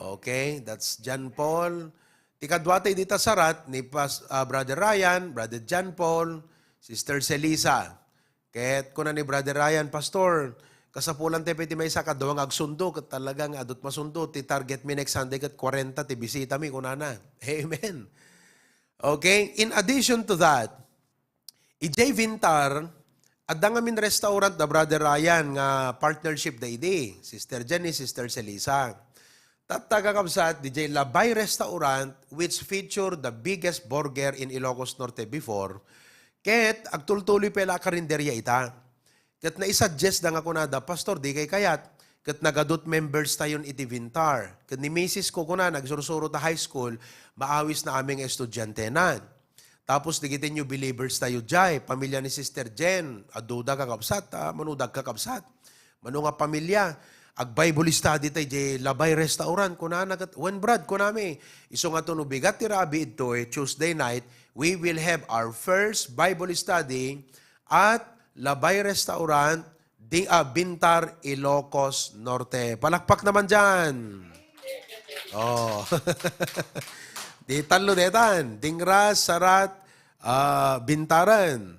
Okay, that's John Paul. Tikadwatay dita Sarat ni Brother Ryan, Brother John Paul, Sister Celisa. Kahit kuna ni Brother Ryan, Pastor, kasapulan tayo pwede may isa kadawang agsundo, kat talagang adot masundo, ti target mi next Sunday kat 40, ti bisita mi kunana. Amen. Okay, in addition to that, Ijay Vintar Adda nga min restaurant da Brother Ryan nga partnership da idi. Sister Jenny, Sister Celisa. Tattaga kabsat, DJ Labay Restaurant which feature the biggest burger in Ilocos Norte before. Ket agtultuloy pala karinderya ita. Ket naisuggest da nga kunada, Pastor, di kay kayat. Ket nagadot members tayon iti Vintar. Ket ni Mrs. ko kuna nagsursuro ta high school, maawis na aming estudyantenan. Tapos digitin new believers tayo jay, pamilya ni Sister Jen, aduda kakabsat, manudag kakabsat. Mano nga pamilya, ag Bible study tayo jay Labay Restaurant, kuna nagat, when brad, kunami, iso nga to nubigat ti Rabi ito Tuesday night, we will have our first Bible study at Labay Restaurant, Bintar, Ilocos Norte. Palakpak naman dyan. Oh. Di talo detan, Dingras, Sarat, Bintaran.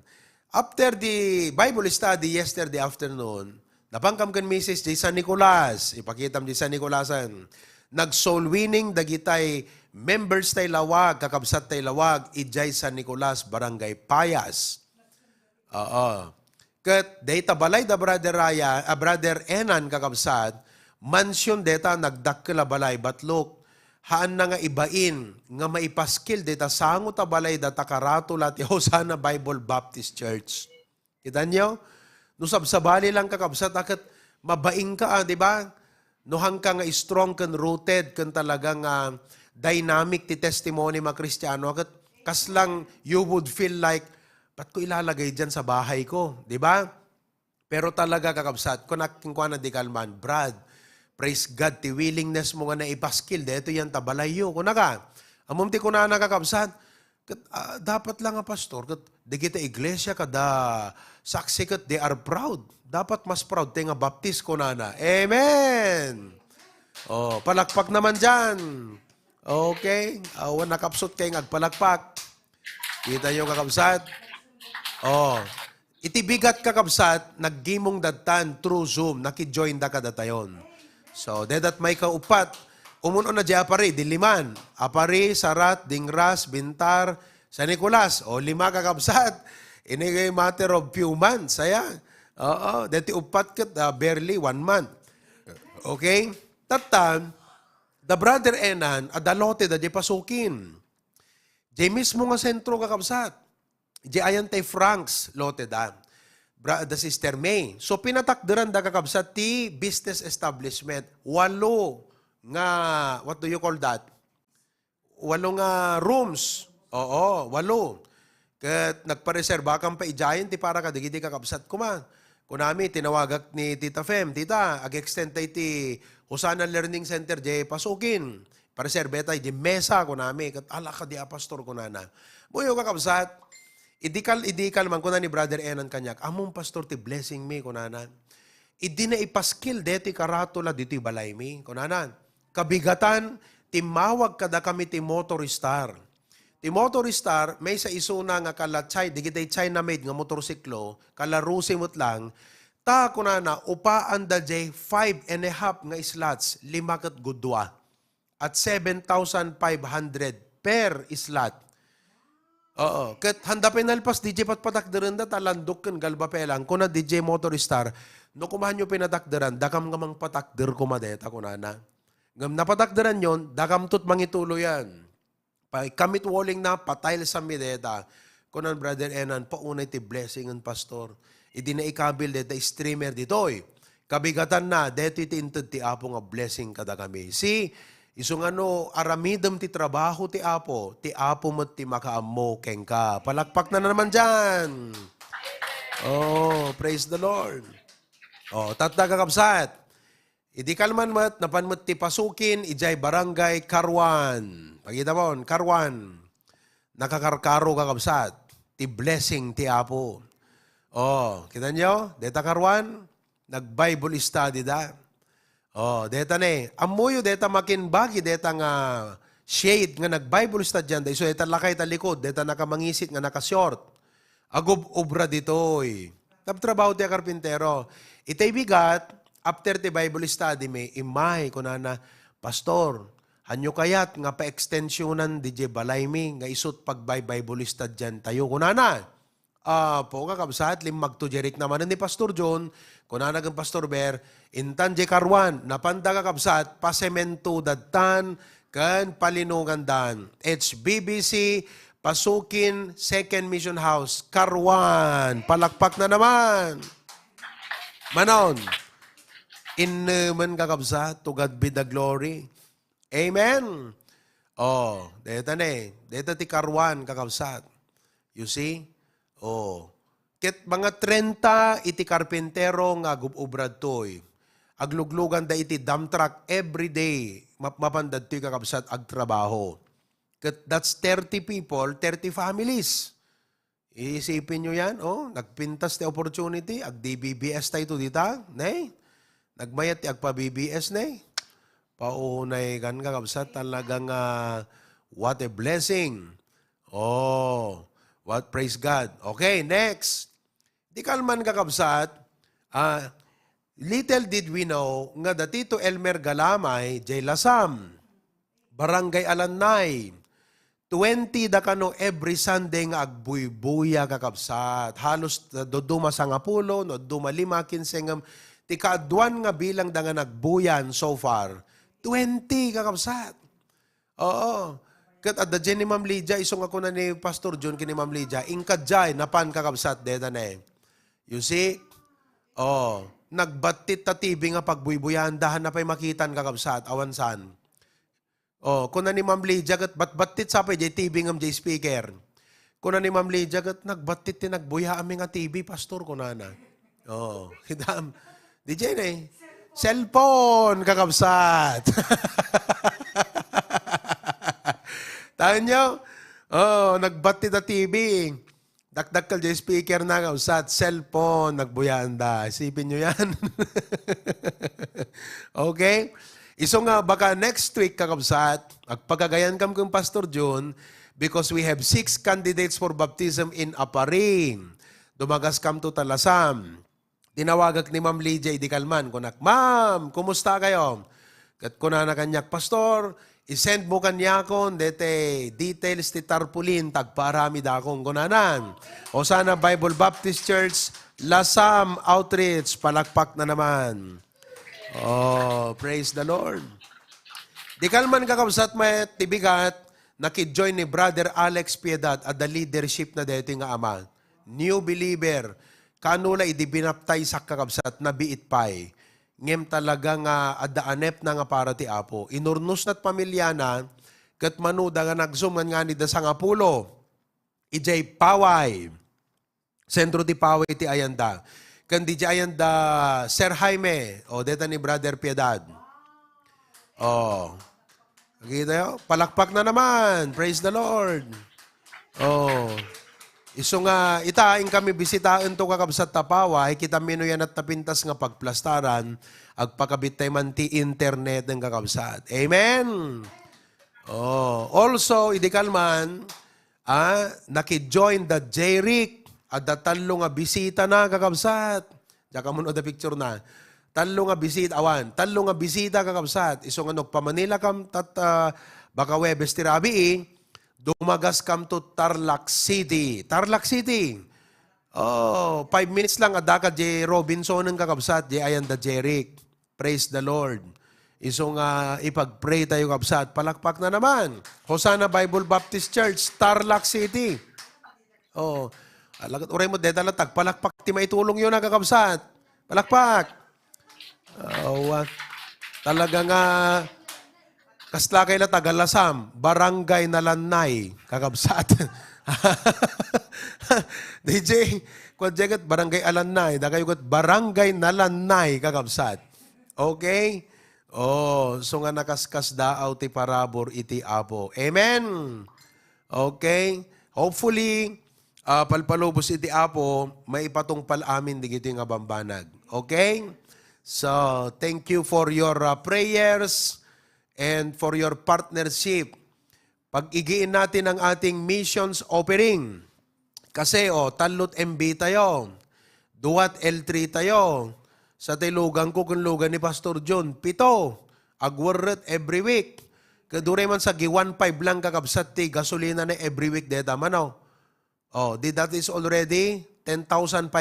After the Bible study yesterday afternoon, napangkam kan Mrs. J. San Nicolas, ipakitam di San Nicolasan, nag-soul winning dagitay members tay lawag, kakabsat tay lawag, ijay San Nicolas, Barangay Payas. Oo. Kat data balay da Brother Raya, Brother Enan kakabsat, mansion data nagdakkel balay batlok, haan na nga ibain, nga maipaskil dita sango ta balay data karatula ti Hosanna Bible Baptist Church. Kita nyo? No sabsabali lang kakabsat, akat mabaing ka, di ba? No hang ka nga strong kan rooted, kan talagang dynamic ti testimony mga Kristiyano, akat kaslang you would feel like, ba't ko ilalagay dyan sa bahay ko? Di ba? Pero talaga kakabsat, kunaking kwa na di kalman, Brad, praise God, ti willingness mo nga na ipaskil, dito yan tabalayo. Kuna ka, amom ti kuna nakakabsat, dapat lang nga pastor, di kita iglesia kada saksi kat they are proud. Dapat mas proud tayo nga baptist kuna na. Amen! Oh, palakpak naman dyan. Okay? Awan nakapsot kayo agpalakpak. Kita yung kakabsat. Oh, itibigat kakabsat, naggimong datan through Zoom, nakijoin da kadatayon. So, dedat may kaupat, umuno na di apari, diliman. Apari, Sarat, Dingras, Bintar, San Nicolas. O, 5 kakabsat. Ini matter of few months. Saya. Oo, deti upat kat barely 1 month. Okay? Tatan, the Brother Enan, adalote da di pasukin. Di mismo nga sentro kakabsat. Di ayan tay Franks, lote da. The Sister May. So pinatakderan da kakabsat ti business establishment. 8 nga, what do you call that? 8 nga rooms. Oo, 8. Kat nagpareserba kang pa ijayan ti para kadigidi kakabsat kuma. Kunami, tinawagak ni Tita Fem, Tita, ag-extend tayo ti Hosanna Learning Center di pasukin. Pareserbe tayo di mesa kunami. Kat ala ka di pastor kunana. Buyo kakabsat, idikal man kuna ni Brother Enan kanyak, among pastor ti blessing me kunana. Idi na ipaskil deti karatula diti balay mi kunana. Kabigatan timawag kada kami ti motoristar. Ti motoristar may sa isuna nga kala digitay China made nga motorsiklo, kala rusimot lang. Ta kunana upaan da jay 5.5 nga slots, 5 kat gudwa. At 7,500 per slot. Oo. Kat handa pinalpas DJ patpatakderan da talandok kan galba pelang. Kuna DJ Motoristar, no kumahan nyo pinatakderan, dakam ngamang patakder kumadeta kunana. Ngam napatakderan yon, dakam tut mangitulo yan. Kamit walling na patayl sa mideta. Kunan Brother Enan, paunay ti blessing ang pastor. Idi na ikabil deta streamer ditoy. Kabigatan na, deti ti inted ti apo nga blessing kada kami. Si, isong aramidam ti trabaho ti apo mo ti makaamo keng ka. Palakpak na naman dyan. Oh, praise the Lord. Oh, tatda kakabsat. Idi kalman mat, napan mat ti pasukin, ijay barangay Karwan. Pagkita mo, Karwan. Nakakarkaro kakabsat. Ti blessing ti apo. Oh, kita nyo? Deta Karwan, nag-Bible study da. Oh, deta ne. Amuyo deta makinbagi deta nga shade nga nag-Bible study dyan. So deta lakay talikod, deta nakamangisit nga nakashort. Agob obra ditoy. Trabaho ti karpintero. Itay bigat, after the Bible study may imay kunana, pastor, hanyo kayat nga pa-extensionan DJ balay mi nga isut pag Bible study dyan tayo kunana. po kakabsat, limag to Jeric naman ni Pastor John, kunanagang Pastor Ber, intan je karwan, napanda kakabsat, pasemento datan, kan palinungan dan. HBBC, Pasukin, Second Mission House, Karwan, palakpak na naman. Manon, in naman kakabsat, to God be the glory. Amen. Oh, deta deta ti Karwan kakabsat. You see? Oh. Ket mga 30 iti karpentero nga gububrad toy. Agluglugan da iti dump truck every day. Mapandad to'y kakabsat ag trabaho. Ket that's 30 people, 30 families. Iisipin nyo yan, oh, nagpintas ti opportunity, ag DBBS tayo dita, nay? Nagmayat ti agpa BBS, nay? Paunay kan kakabsat talagang what a blessing. Oh, what praise God. Okay, next. Di kalman kakabsat, little did we know nga datito Elmer Galamay, Jay Lasam, Barangay Alanay, 20 da kano every Sunday nga agbuybuya kakabsat. Halos doduma sa ngapulo, no duma 5, 15 nga tikaadwan nga bilang da nga nagbuyan so far. 20 kakabsat. Oo. Kat adda dyan ni Ma'am Lydia, isong ako na ni Pastor John kini Ma'am Lydia, ingkadjay, napan kakabsat, deda na eh. You see? Oh, nagbatit ta TV nga pagbuybuyan, dahan na pa'y makitan kakabsat, awansan. Oh, kuna ni Ma'am Lydia, kat batbatit sa pa'y TV ngam jay speaker. Kuna ni Ma'am Lydia, kat nagbatit ti nagbuya aming nga TV, Pastor, kuna na. Oh, hidam. Di dyan eh. Cellphone, kakabsat. Tahan nyo? Oh, nagbati na TV. Dakdakal dyan speaker na kakabsat. Cellphone, nagbuyanda. Isipin nyo yan. Okay? Iso nga, baka next week, kakabsat, agpagagayan kam kong Pastor John, because we have 6 candidates for baptism in Aparin. Dumagas kam to Talasam. Tinawagak ni Ma'am Lydia Idikalman, kunak, Ma'am, kumusta kayo? Kat kuna na kanyak, Pastor, isend mo kanya kon, dete details ti tarpulin, tagparami da akong kunanan. O sana Bible Baptist Church, Lasam Outreach, palakpak na naman. Oh, praise the Lord. Dikalman kakabsat may tibigat, nakid-join ni Brother Alex Piedad at the leadership na dito nga ama. New believer, kanula idibinaptay sa kakabsat na biit pay. Ngem talaga nga adaanep na nga para ti Apo. Inurnos na't pamilya na, kat manuda nga nagsuman nga ni da sangapulo. Ijay Paway. Sentro ti Paway ti Ayanda. Kandi di Ayanda Sir Jaime. O, deta ni Brother Piedad. O. Nakita yun? Palakpak na naman. Praise the Lord. O. Iso nga, itain kami bisitaan to kakabsat tapaway, kita mino yan at tapintas nga pagplastaran, agpakabit tayo man ti internet ng kakabsat. Amen? Oh, also, idikalman, naki-join the JRIC at the talo nga bisita na kakabsat. Diyan ka muna the picture na. Talo nga bisita, awan, talo nga bisita kakabsat. Iso nga nagpamanila kam tat baka Webes tirabi dumagas kam to Tarlac City. Tarlac City. Oh, 5 minutes lang adaka J. Robinson ng kakabsat, J. Ayanda Jeric. Praise the Lord. Iso nga ipag-pray tayo kabsat. Palakpak na naman. Hosanna Bible Baptist Church, Tarlac City. Oh, alagat uray mo deta latag palakpak ti maitulong yun na kakabsat. Palakpak. Oh, talaga nga kasla kay la Tagalasam, Barangay Nalanay, kakabsat. DJ, kung jagat Barangay Alanay, da kayo kat Barangay Nalanay, kakabsat. Okay? Oh, so nga nakaskas daaw ti parabor iti Apo. Amen? Okay? Hopefully, palpalubos iti Apo, maipatungpal amin digiti nga bambanag. Okay? So, thank you for your prayers and for your partnership. Pag-igiin natin ang ating missions offering. Kasi, talot MB tayo. Duwat L3 tayo. Sa tilugan ko, kung lugan ni Pastor John, 7. Agwarret every week. Kadure man sa gi 1.5 lang kakabsat ti gasolina na every week deta manaw. Oh, that is already 10,500.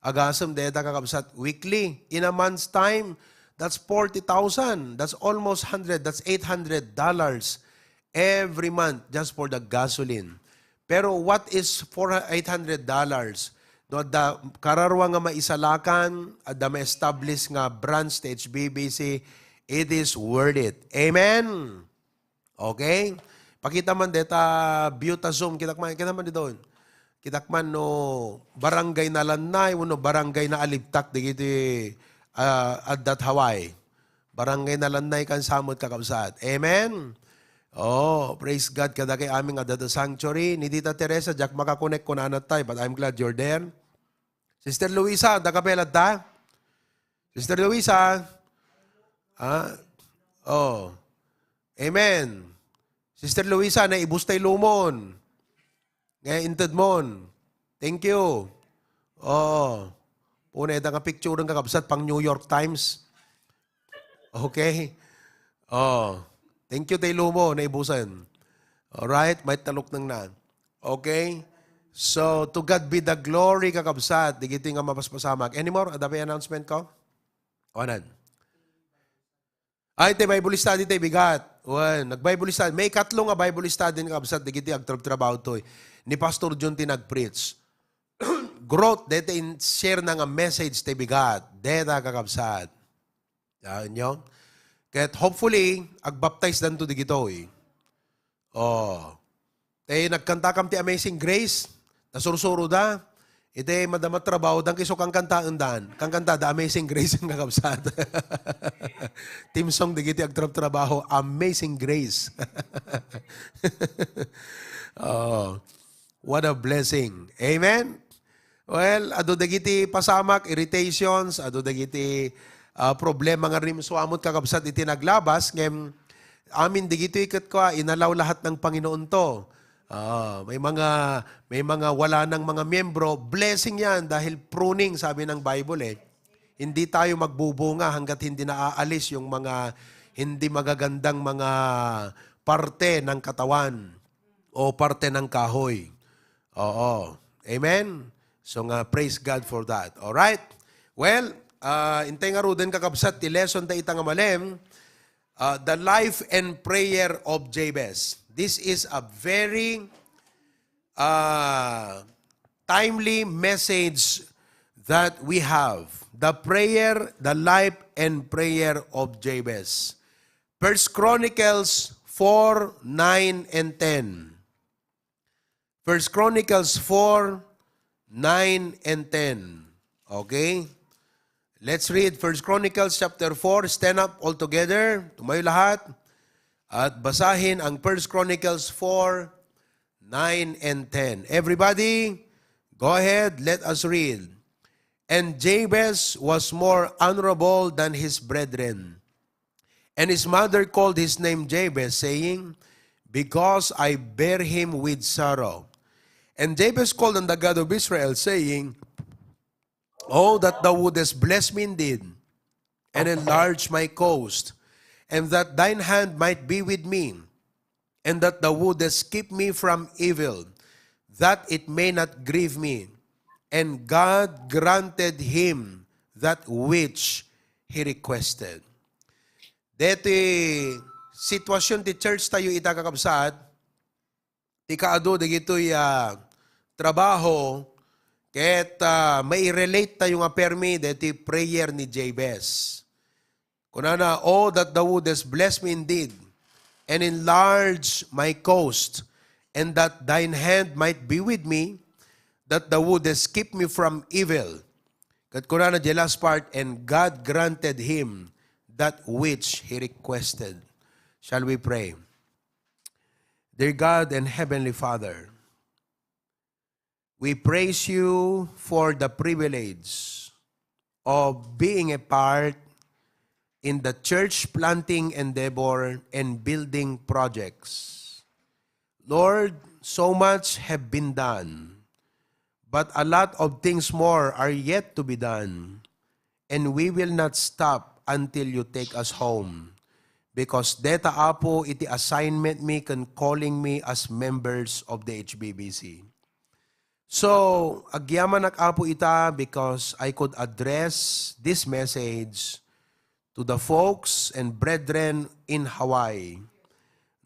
Agasam deta kakabsat weekly. In a month's time, that's 40,000. That's almost 100. That's $800 every month just for the gasoline. Pero what is $800? No, da kararwa nga maisalakan, da ma-establish nga branch sa HBBC, it is worth it. Amen? Okay? Pakita man deta Butazum, kita man doon. Kitakman no barangay na Lanay, no barangay na Alibtak, digiti at Hawaii. Barangay na Lanay kan samot kakabsat. Amen? Oh, praise God kada kay aming adat sanctuary. Ni Tita Teresa, Jack makakonek ko na tayo, but I'm glad you're there. Sister Luisa, da kapelat ta? Sister Luisa, oh, amen. Sister Luisa, na ibustay lumon. Ngayon, inted mon. Thank you. Oh, puna ita nga picture ng kakabsat pang New York Times. Okay? Oh, thank you tayo lumo na ibusan. Alright, may talok nang na. Okay? So, to God be the glory, kakabsat. Digiti nga mapaspasamak. Any more? Adabi announcement ko? Onan. Ay, te Bible study, te bigat. Nag-Bible study. May katlong nga Bible study nga kakabsat. Digiti agtrabaho to. Ni Pastor John tinag-preach. Growth, dete in share na nga message, te bigat. Deta kakabsat. Yan nyo? Kahit hopefully, agbaptize dan to digito eh. Oh. Nagkanta kam ti Amazing Grace. Nasursuro da. Ite madamat trabaho dan kiso kang kantaan dan. Kang kanta da Amazing Grace ang kakabsat. Team song digiti agtrabaho Amazing Grace. Oh. What a blessing. Amen? Well, ado dagiti pasamak, irritations, ado dagiti problema nga rin suamot kakabsat iti naglabas, ngem amin digito ikat ko, inalaw lahat ng Panginoon to. May mga wala ng mga miyembro, blessing yan dahil pruning, sabi ng Bible eh. Hindi tayo magbubunga hanggat hindi naaalis yung mga hindi magagandang mga parte ng katawan o parte ng kahoy. Oo. Amen? So nga, praise God for that. Alright? Well, intay nga ruden kakabsat, ti lesson ta itang malem, the life and prayer of Jabez. This is a very timely message that we have. The prayer, the life and prayer of Jabez. 1 Chronicles 4, 9, and 10. 1 Chronicles 4, 9, and 10. Okay? Let's read 1 Chronicles chapter 4. Stand up all together. Tumayo lahat. At basahin ang 1 Chronicles 4, 9, and 10. Everybody, go ahead. Let us read. And Jabez was more honorable than his brethren. And his mother called his name Jabez, saying, because I bear him with sorrow. And Jabez called on the God of Israel, saying, oh, that thou wouldest bless me indeed, and enlarge my coast, and that thine hand might be with me, and that thou wouldest keep me from evil, that it may not grieve me. And God granted him that which he requested. Dito sitwasyon ti church tayo itakakabsat, ti kaado digito'y trabaho, ket may relate tayo nga permi dito prayer ni Jabez. Kunana, oh, that thou wouldest bless me indeed, and enlarge my coast, and that thine hand might be with me, that thou wouldest keep me from evil. Kat kunana, the last part, and God granted him that which he requested. Shall we pray? Dear God and Heavenly Father, we praise you for the privilege of being a part in the church planting endeavor and building projects. Lord, so much have been done, but a lot of things more are yet to be done, and we will not stop until you take us home, because deta apo iti assignment me can calling me as members of the HBBC. So, agyaman ak apo ita because I could address this message to the folks and brethren in Hawaii.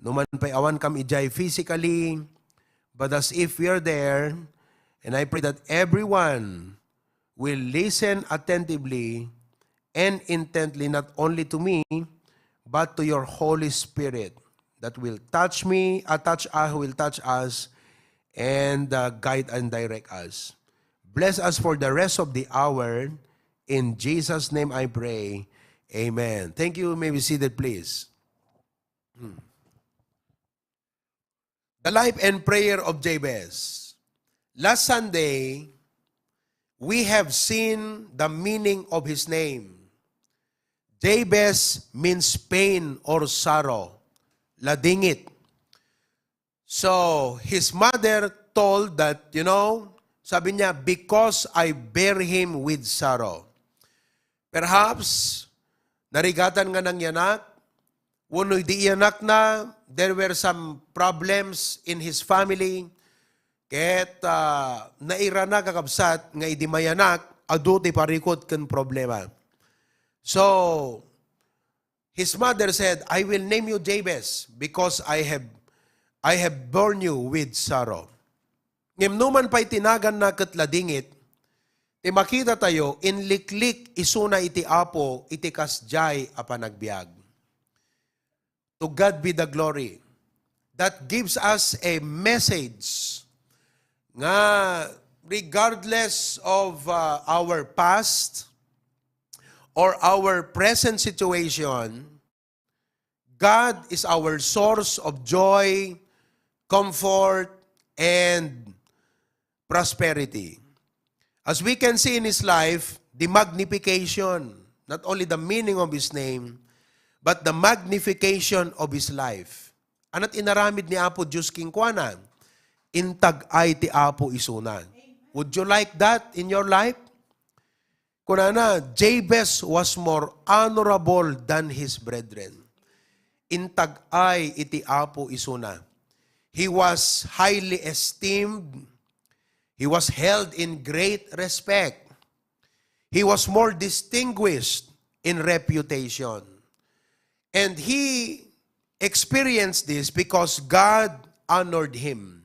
Numan pa'y awan kam ijay physically, but as if we are there, and I pray that everyone will listen attentively and intently, not only to me, but to your Holy Spirit that will touch me, will touch us, and guide and direct us. Bless us for the rest of the hour. In Jesus' name I pray. Amen. Thank you. May be seated, please. The life and prayer of Jabez. Last Sunday, we have seen the meaning of his name. Jabez means pain or sorrow, ladingit. So, his mother told that, sabi niya, because I bear him with sorrow. Perhaps, narigatan nga ng yanak, wano'y di yanak na, there were some problems in his family, ket naira na kakabsat, nga idi mayanak, aduti parikot kan problema. So, his mother said, I will name you Jabez because I have borne you with sorrow. Ngimnuman pa'y tinagan na katladingit, ti makita tayo, inliklik isuna iti apo, iti kasjay a panagbiag. To God be the glory. That gives us a message nga regardless of our past or our present situation, God is our source of joy, comfort, and prosperity. As we can see in his life, the magnification, not only the meaning of his name, but the magnification of his life. Anat inaramid ni Apo Diyos King Kuana, intag ay ti Apo isuna. Would you like that in your life? Kunana, Jabez was more honorable than his brethren. Intag ay iti Apo isuna. He was highly esteemed. He was held in great respect. He was more distinguished in reputation. And he experienced this because God honored him.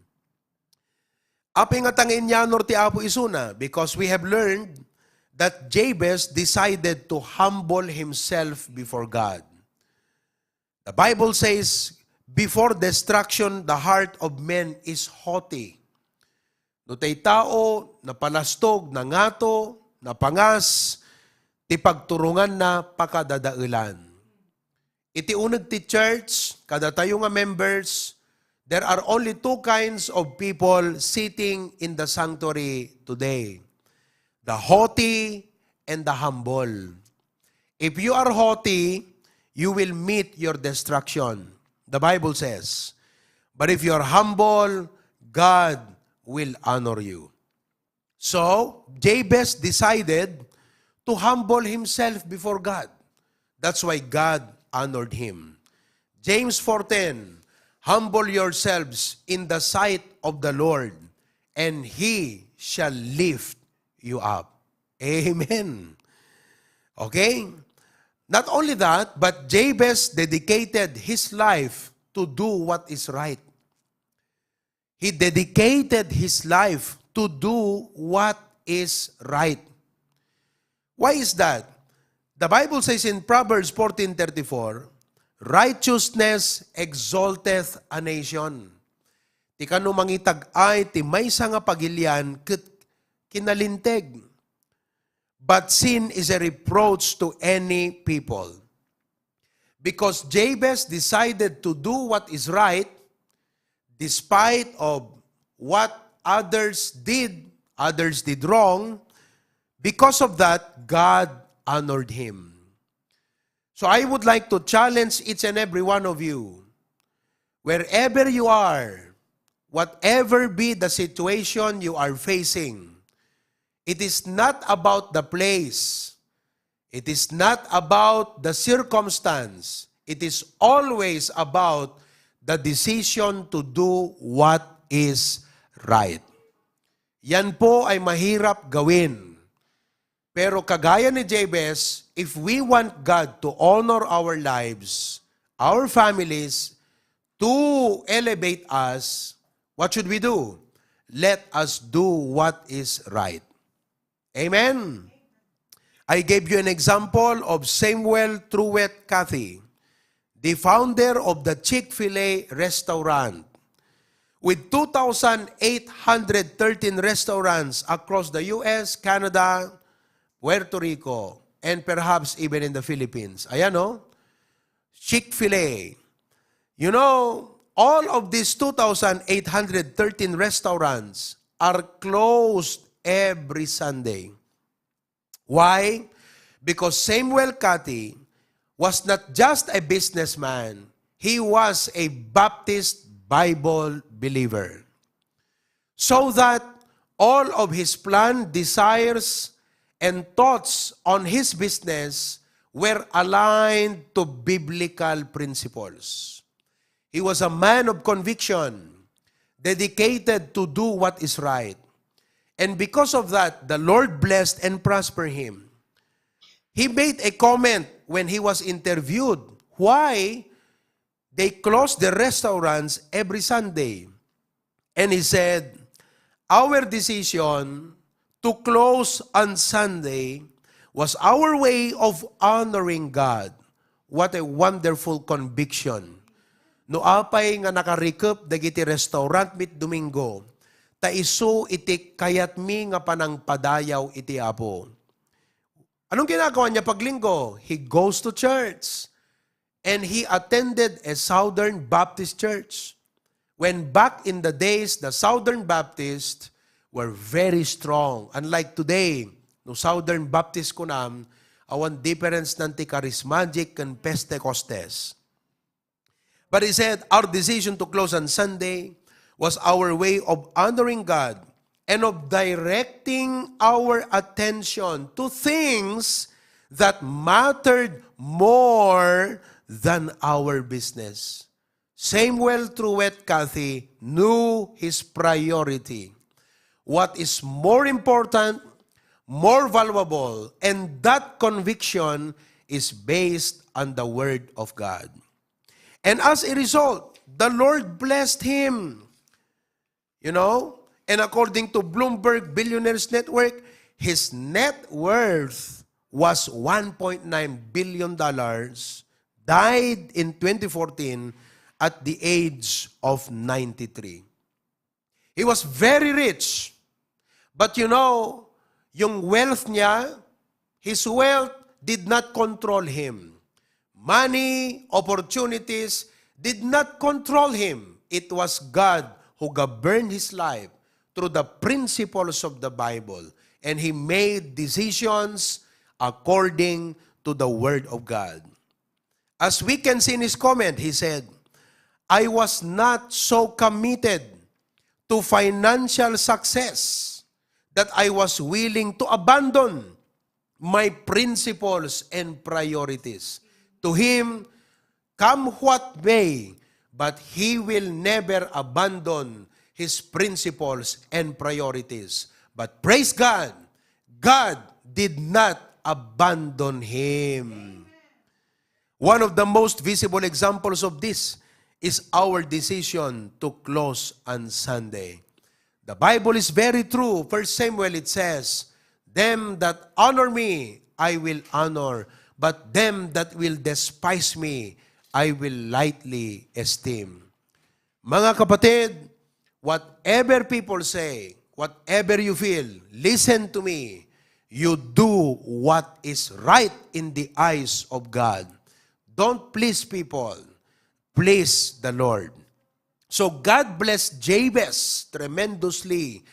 Aping atangin yanor ti Apo isuna, because we have learned that Jabez decided to humble himself before God. The Bible says, before destruction, the heart of men is haughty. No tay tao, napalastog, nangato, napangas, ti pagturungan na pakadadailan. Iti uneg ti church, kada tayo nga members, there are only two kinds of people sitting in the sanctuary today. The haughty and the humble. If you are haughty, you will meet your destruction. The Bible says. But if you are humble, God will honor you. So, Jabez decided to humble himself before God. That's why God honored him. James 4:10, humble yourselves in the sight of the Lord, and He shall lift you up. Amen. Okay? Not only that, but Jabez dedicated his life to do what is right. He dedicated his life to do what is right. Why is that? The Bible says in Proverbs 14:34, righteousness exalteth a nation. Ti kanu mangitag ay ti maysa nga pagilian ket kinalinteg. But sin is a reproach to any people. Because Jabez decided to do what is right, despite of what others did wrong, because of that, God honored him. So I would like to challenge each and every one of you, wherever you are, whatever be the situation you are facing, it is not about the place. It is not about the circumstance. It is always about the decision to do what is right. Yan po ay mahirap gawin. Pero kagaya ni Jabez, if we want God to honor our lives, our families, to elevate us, what should we do? Let us do what is right. Amen? I gave you an example of Samuel Truett Cathy, the founder of the Chick-fil-A restaurant. With 2,813 restaurants across the U.S., Canada, Puerto Rico, and perhaps even in the Philippines. Ayan o, Chick-fil-A. You know, all of these 2,813 restaurants are closed every Sunday. Why? Because Samuel Cathy was not just a businessman, he was a Baptist Bible believer. So that all of his plan, desires, and thoughts on his business were aligned to biblical principles. He was a man of conviction, dedicated to do what is right. And because of that, the Lord blessed and prospered him. He made a comment when he was interviewed why they closed the restaurants every Sunday. And he said, our decision to close on Sunday was our way of honoring God. What a wonderful conviction. No apay nga nakarekop dagiti restaurant mit Domingo, ta isu iti kayat mi nga panang padayaw iti Apo. Anong ginagawa niya paglinggo? He goes to church. And he attended a Southern Baptist church. When back in the days, the Southern Baptists were very strong. Unlike today, no Southern Baptist kunam, awan difference nanti charismatic and Pentecostes. But he said, our decision to close on Sunday was our way of honoring God and of directing our attention to things that mattered more than our business. Samuel Truett Cathy knew his priority. What is more important, more valuable, and that conviction is based on the Word of God. And as a result, the Lord blessed him. You know, and according to Bloomberg Billionaires Network, his net worth was $1.9 billion, died in 2014 at the age of 93. He was very rich. But you know, yung wealth niya, his wealth did not control him. Money, opportunities did not control him. It was God who governed his life through the principles of the Bible. And he made decisions according to the Word of God. As we can see in his comment, he said, I was not so committed to financial success that I was willing to abandon my principles and priorities. To him, come what may, but he will never abandon his principles and priorities. But praise God, God did not abandon him. One of the most visible examples of this is our decision to close on Sunday. The Bible is very true. 1 Samuel, it says, them that honor me, I will honor, but them that will despise me, I will lightly esteem. Mga kapatid, whatever people say, whatever you feel, listen to me. You do what is right in the eyes of God. Don't please people. Please the Lord. So God blessed Jabez tremendously.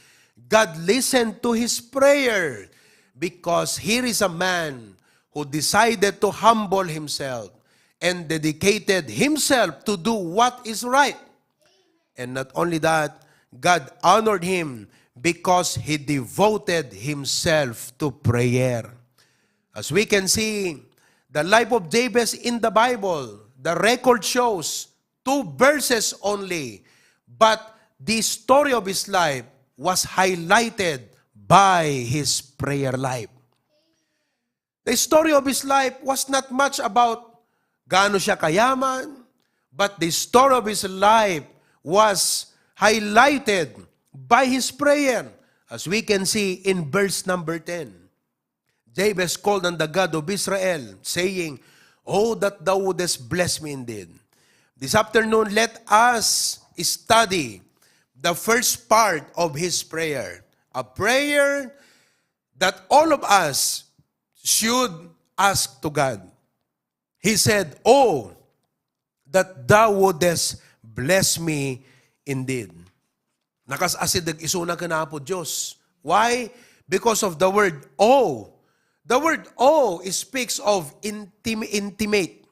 God listened to his prayer because here is a man who decided to humble himself and dedicated himself to do what is right. And not only that, God honored him because he devoted himself to prayer. As we can see, the life of Jabez in the Bible the record shows 2 verses only, but the story of his life was highlighted by his prayer life. The story of his life was not much about gaano siya kayaman, but the story of his life was highlighted by his prayer. As we can see in verse number 10. Jabez called on the God of Israel, saying, "Oh, that thou wouldest bless me indeed." This afternoon, let us study the first part of his prayer. A prayer that all of us should ask to God. He said, "Oh, that thou wouldest bless me indeed." Nakasasid isuna ka na po Diyos. Why? Because of the word "oh." The word "oh" speaks of intimate.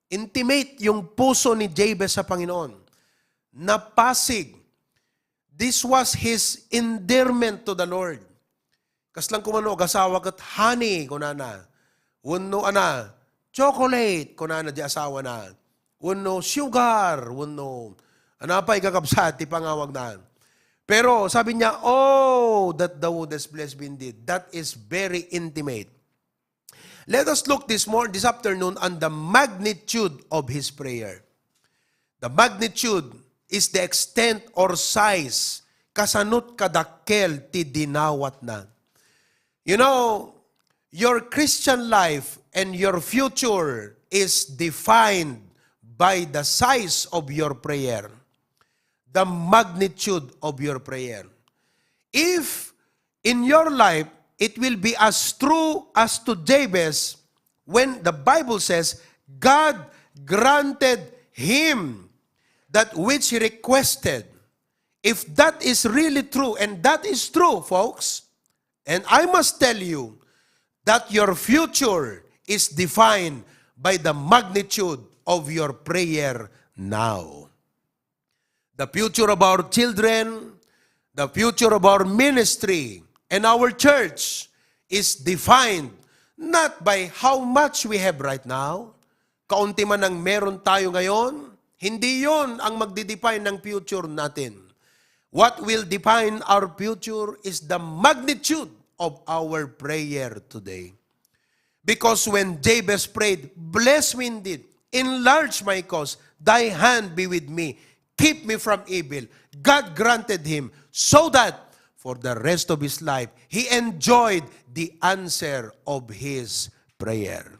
Intimate yung puso ni Jabez sa Panginoon. Napasig. This was his endearment to the Lord. Kaslang kumano, gasawa kat honey, kunana. Wano chocolate, kunana di asawa na. Wano sugar, wano anapay kakabsat, ti pangawag na. Pero sabi niya, "Oh, that thou wouldest bless me indeed." That is very intimate. Let us look this afternoon on the magnitude of his prayer. The magnitude is the extent or size kasanut kadakkel ti dinawat na. You know, your Christian life and your future is defined by the size of your prayer. The magnitude of your prayer. If in your life, it will be as true as to Jabez when the Bible says, God granted him that which he requested. If that is really true, and that is true, folks, and I must tell you that your future is defined by the magnitude of your prayer now. The future of our children, the future of our ministry, and our church is defined not by how much we have right now. Kaunti man ang meron tayo ngayon, hindi yon ang magdidefine ng future natin. What will define our future is the magnitude of our prayer today. Because when Jabez prayed, "Bless me indeed, enlarge my cause, thy hand be with me, keep me from evil," God granted him so that for the rest of his life, he enjoyed the answer of his prayer.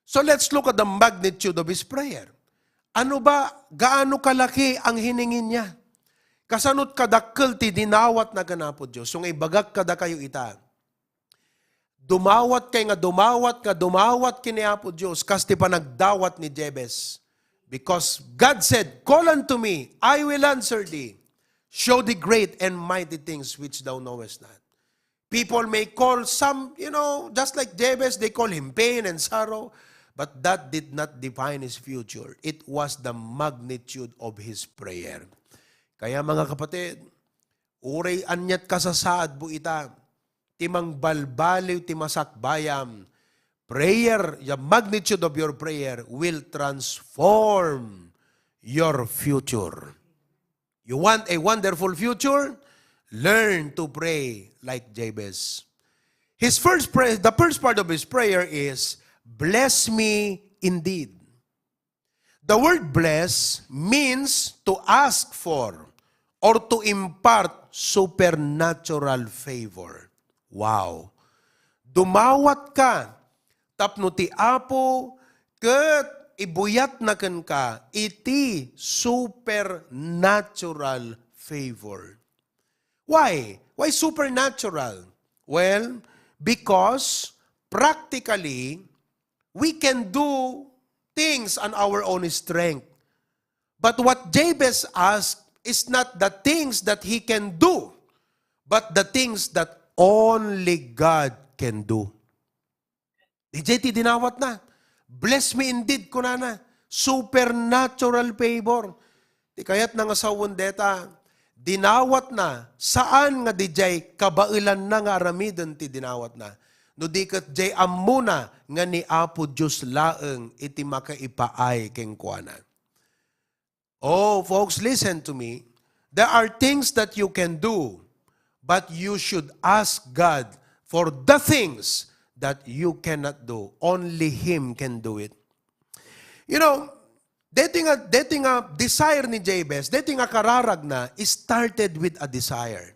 So let's look at the magnitude of his prayer. Ano ba, gaano kalaki ang hiningin niya? Kasanot kadakkel ti dinawat na ganapod Diyos. So ngay bagak kada kayo ita. Dumawat kay nga dumawat kiniapod Diyos. Kas ti pa nagdawat ni Jabez. Because God said, "Call unto me, I will answer thee. Show thee great and mighty things which thou knowest not." People may call some, just like Jabez, they call him pain and sorrow. But that did not define his future. It was the magnitude of his prayer. Kaya mga kapatid, uray anyat kasasaad bu ita, timang balbaliw timasakbayam, prayer, the magnitude of your prayer will transform your future. You want a wonderful future? Learn to pray like Jabez. The first part of his prayer is, "Bless me indeed." The word bless means to ask for or to impart supernatural favor. Wow. Dumawat ka, tapno ti Apo, ket ibuyat na ken ka, iti supernatural favor. Why? Why supernatural? Well, because practically, we can do things on our own strength. But what Jabez asked is not the things that he can do, but the things that only God can do. DJ dinawat na. Bless me indeed, kunana. Supernatural favor. Di kayat na nga sa wundeta, dinawat na, saan nga DJ, kabailan na nga aramidon ti dinawat na. No di kat jay amuna nga ni Apo Diyos laeng iti makaipaay keng kuana. Oh, folks, listen to me. There are things that you can do, but you should ask God for the things that you cannot do. Only Him can do it. You know, dating nga desire ni Jabez, dating nga kararag na, started with a desire.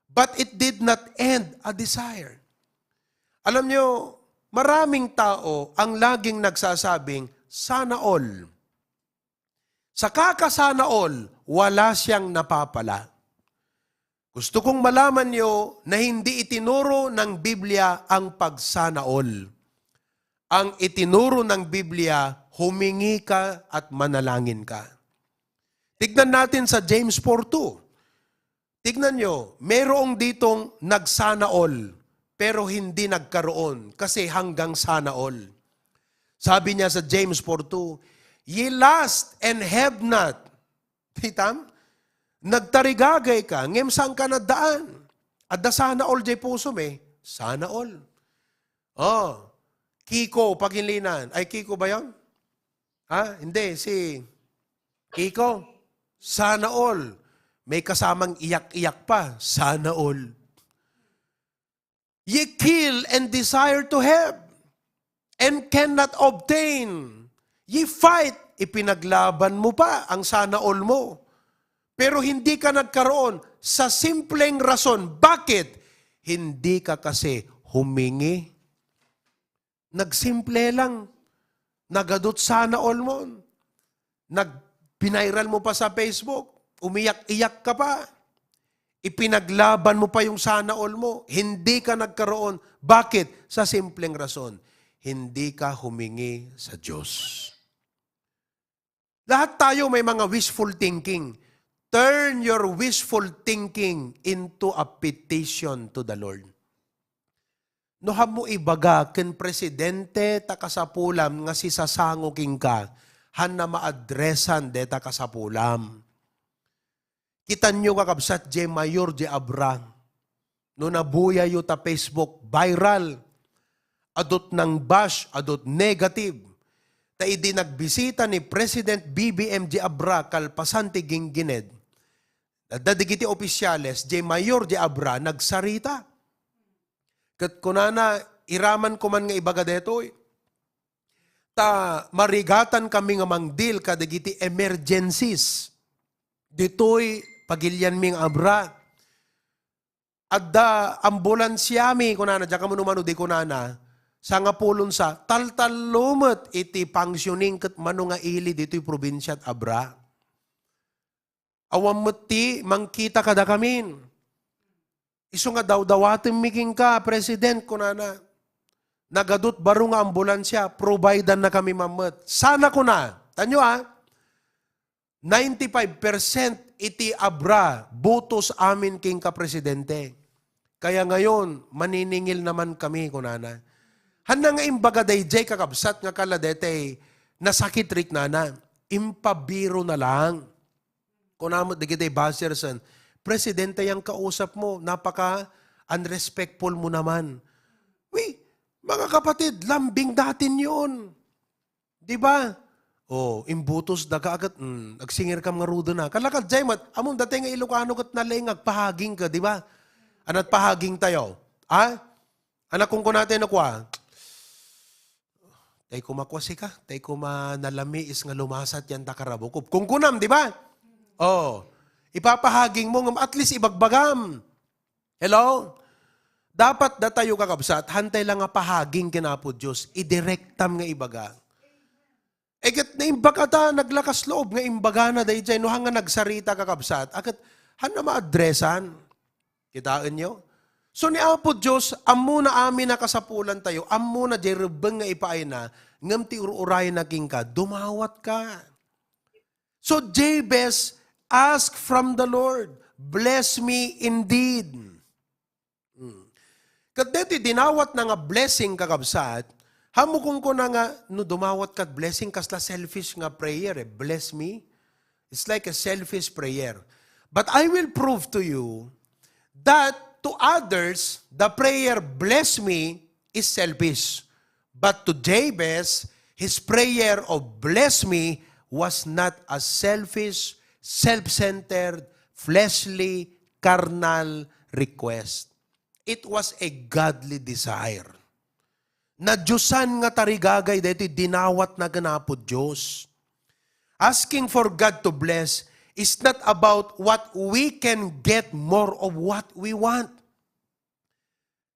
But it did not end a desire. Alam nyo, maraming tao ang laging nagsasabing, sana all. Sa kakasana all, wala siyang napapala. Gusto kong malaman nyo na hindi itinuro ng Biblia ang pagsana all. Ang itinuro ng Biblia, humingi ka at manalangin ka. Tignan natin sa James 4:2. Tignan nyo, mayroong ditong nagsana all, pero hindi nagkaroon kasi hanggang sana all. Sabi niya sa James 4:2, ye lust and have not. Hitam? Nagtarigagay ka, ngem saan ka nadaan? At da sana all jay puso me, sana all. Oh, Kiko, paginlinan. Ay, Kiko ba yun? Ha? Hindi, si Kiko. Sana all. May kasamang iyak-iyak pa, sana all. Ye kill and desire to have, and cannot obtain. Ye fight, ipinaglaban mo pa ang sana all mo. Pero hindi ka nagkaroon sa simpleng rason. Bakit? Hindi ka kasi humingi. Nagsimple lang. Nagadot sana all mo. Nagpinairal mo pa sa Facebook. Umiyak-iyak ka pa. Ipinaglaban mo pa yung sana all mo. Hindi ka nagkaroon. Bakit? Sa simpleng rason. Hindi ka humingi sa Diyos. Lahat tayo may mga wishful thinking. Turn your wishful thinking into a petition to the Lord. No mo ibaga ken presidente ta kasapulam nga si sasango king ka, han na maadresan deta kasapulam. Kitan nyo kakabsat je mayor je Abrang. No nabuya yu ta Facebook viral. Adot ng bash, adot negative. Ta idi nagbisita ni President BBM je Abra kalpasan ti Gingined. Dadigiti opisyales, je mayor je Abra, nagsarita. Kat kunana, iraman ko man nga ibaga detoy. Ta marigatan kami nga mangdil kadigiti emergencies. Ditoy pagilyan ming Abra. Adda ambulansyami kunana, diya ka manumano di kunana, sa nga pulon sa taltalumot iti pangsyoning kat mano nga ili dito'y probinsya at Abra. Awam ti mangkita kada kamin. Iso nga daw-dawatin miking ka, President, kunana. Nagadot baro nga ambulansya, providean na kami mamot. Sana ko na. Tanyo 95% iti Abra, butos amin king ka, Presidente. Kaya ngayon, maniningil naman kami, kunana. Handa nga imbaga day jay kakabsat nga kaladete, nasakit rik nana, impabiro na lang. Kunamot di kita'y Baserson, Presidente yung kausap mo, napaka-unrespectful mo naman. Mga kapatid, lambing datin yun. Di ba? Oh, imbutos daga agad, nagsingir ka mga rudo na. Kalakad, Jaymat, among dati nga Ilocano kat naling agpahaging ka, di ba? Anat pahaging tayo. Anak kong natin nakwa, tay kumakwasi ka, tay kumanalami is nga lumasat yan takarabukop. Kung kunam, di ba? Oh, ipapahaging mo at least ibagbagam. Hello? Dapat da tayo kakabsat, hantay lang nga pahaging kinapo Diyos, idirektam nga ibaga. Kat na imbaga ta, naglakas loob nga imbaga na dahi dyan, no hanga nagsarita kakabsat, akat han na maadresan. Kitaan nyo? So ni Apo Diyos, amo na amin na kasapulan tayo, amo na jerubeng nga ipaay na, ngam ti ururay na king ka, dumawat ka. So Jabez, ask from the Lord, bless me indeed. Kat dito, dinawat na nga blessing kakabsat, hamukong ko na nga, no dumawat kat blessing, kasla selfish nga prayer, bless me. It's like a selfish prayer. But I will prove to you that to others, the prayer bless me is selfish. But to Jabez, his prayer of bless me was not a selfish, self-centered, fleshly, carnal request. It was a godly desire. Na Diyosan nga tarigagay dito dinawat na ganapod Diyos. Asking for God to bless is not about what we can get more of what we want.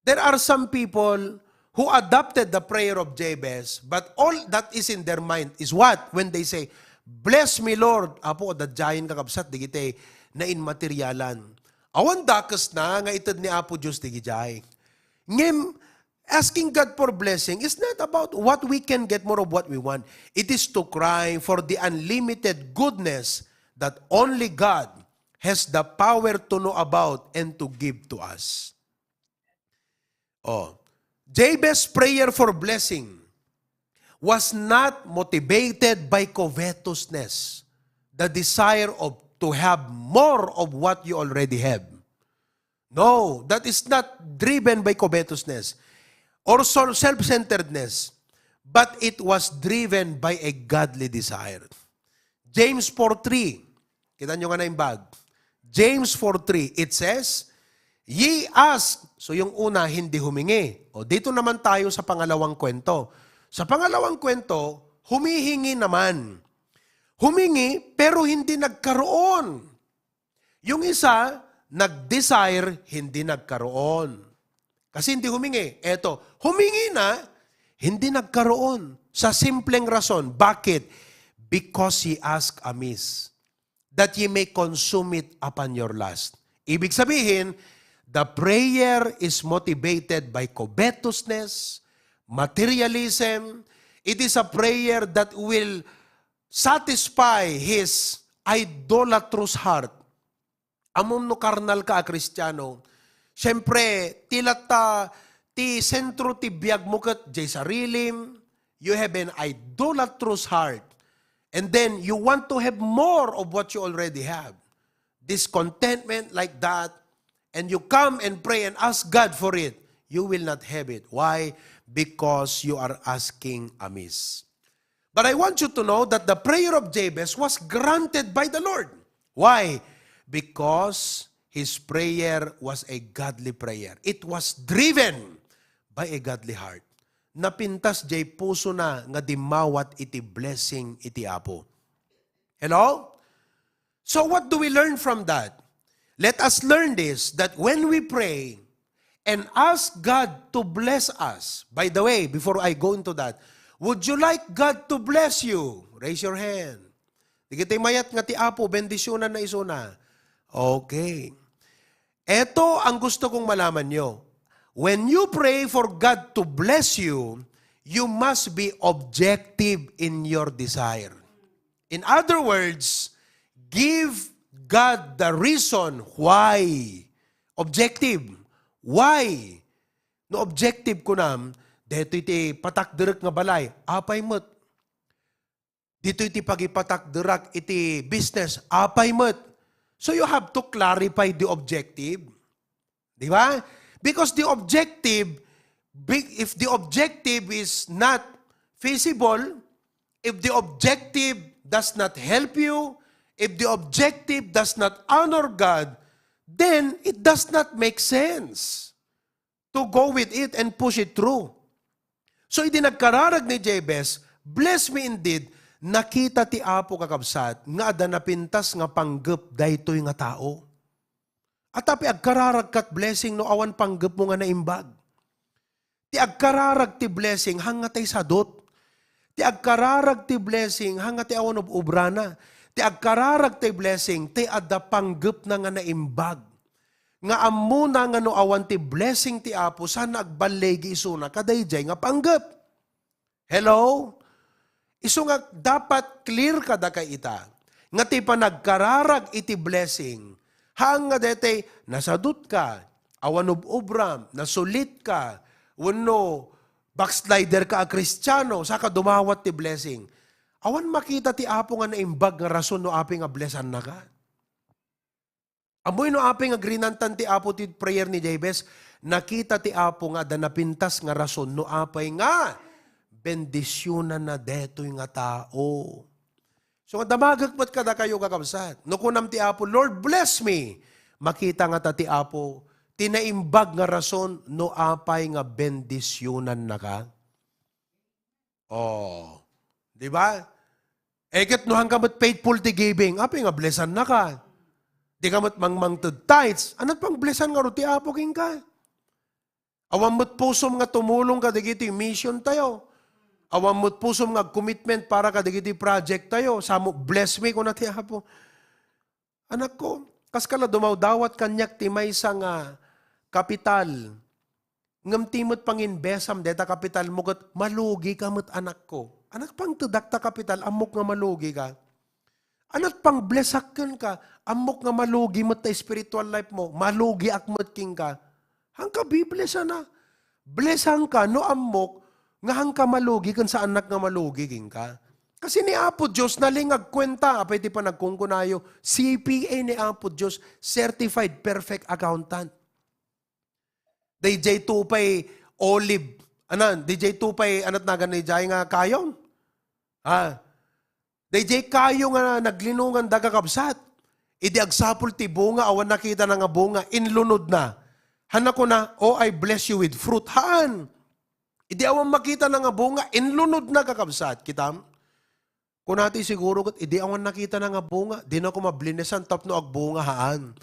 There are some people who adopted the prayer of Jabez, but all that is in their mind is what? When they say, bless me, Lord. Apo, dadyayin kakabsat, di kita na inmaterialan. Awan dakas na, nga itad ni Apo Diyos, di gijay. Ngem, asking God for blessing is not about what we can get more of what we want. It is to cry for the unlimited goodness that only God has the power to know about and to give to us. Oh, Jabez's prayer for blessing was not motivated by covetousness, the desire of to have more of what you already have. No, that is not driven by covetousness or self-centeredness, but it was driven by a godly desire. James 4:3, kita nyo nga na yung bag. James 4:3, it says, ye ask. So yung una, hindi humingi. O dito naman tayo sa pangalawang kwento. Sa pangalawang kwento, humihingi naman. Humingi, pero hindi nagkaroon. Yung isa, nag-desire, hindi nagkaroon. Kasi hindi humingi. Eto, humingi na, hindi nagkaroon. Sa simpleng rason. Bakit? Because he asked amiss, that ye may consume it upon your lust. Ibig sabihin, the prayer is motivated by covetousness, materialism. It is a prayer that will satisfy his idolatrous heart. Amon no karnal ka, Kristiyano, siyempre, tilata, ti sentro ti biyag mo kat jay sarilim, you have an idolatrous heart. And then, you want to have more of what you already have. Discontentment like that, and you come and pray and ask God for it, you will not have it. Why? Because you are asking amiss. But I want you to know that the prayer of Jabez was granted by the Lord. Why? Because his prayer was a godly prayer. It was driven by a godly heart. Napintas jay puso na nga dimawat iti blessing iti Apo. Hello? So what do we learn from that? Let us learn this, that when we pray and ask God to bless us, by the way, before I go into that, would you like God to bless you? Raise your hand. Di kita'y mayat nga ti Apo, bendisyonan na isuna. Okay. Ito ang gusto kong malaman nyo. When you pray for God to bless you, you must be objective in your desire. In other words, give God the reason why. Objective. Why? No objective ko nam, dito iti patakdirak nga balay, apay mo't. Dito iti pagipatakdirak iti business, apay mo't. So you have to clarify the objective. Di ba? Because the objective, if the objective is not feasible, if the objective does not help you, if the objective does not honor God, then it does not make sense to go with it and push it through. So, idinagkararag ni Jabez, bless me indeed, nakita ti Apo kakabsat, nga ada napintas nga panggep daytoy nga tao. At tapi agkararag kat blessing no awan panggep mo nga naimbag. Ti agkararag ti blessing hanga tay sadot. Ti agkararag ti blessing hanga ti awan obrana. Ti agkararag ti blessing ti adda panggep na nga naimbag. Nga amuna nga no awan ti blessing ti Apo sana agbalegi isuna kadayjay nga panggep. Hello? Isu nga dapat clear kada kay ita. Nga ti panagkararag iti blessing hanga dete nasadut ka, awan obram, nasulit ka, wano backslider ka a Kristiyano, saka dumawat ti blessing. Awan makita ti Apo nga naimbag nga rason no api nga blessan na ka. Amoy no api nga grinantan ti Apo ti prayer ni Jabez, nakita ti Apo nga da napintas nga rason no apay nga bendisyonan na detoy nga tao. So nga damagagpat kada kayo kakabsat. No kunam ti Apo, Lord bless me. Makita nga ta ti Apo, tinaimbag nga rason no apay nga bendisyonan na ka. Oh, di ba? Eket no hangkamot faithful ti giving, apay nga blessan na ka. Di kamot mangmang to tithes, anat pang blessan nga ro ti Apo king ka. Awam mo't pusom nga tumulong ka digiti mission tayo. Awam mo't pusom nga commitment para ka digiti project tayo. Samo bless me ko na ti Apo. Anak ko, kas kala dumaw dawat kanyak ti maysa nga kapital. Ngam timot pang investam deta kapital mo kat malugi ka mo't anak ko. Anak pang tudak ta kapital amok nga malugi ka. Anak pang blessakken ka amok nga malugi mo't ta spiritual life mo. Malugi akmot king ka. Hangka biblesa na. Blessang ka no amok nga hangka malugi kan sa anak nga malugi king ka. Kasi ni Apo Diyos nalingag kwenta apay ti pa nagkungkunayo. CPA ni Apo Diyos, Certified Perfect Accountant. DJ Tupay Olive. DJ Tupay anat nagan ni Jay nga kayon. DJ kayo nga naglinungan dagakabsat. Idi agsapul ti bunga awan nakita na nga bunga inlunod na. Hana ko na, oh, I bless you with fruit. Haan? Idi awan makita na nga bunga, inlunod na kakabsat. Kitam? Kung natin siguro, idi awan nakita na nga bunga, di na ko mablinesan, tapno ag bunga haan.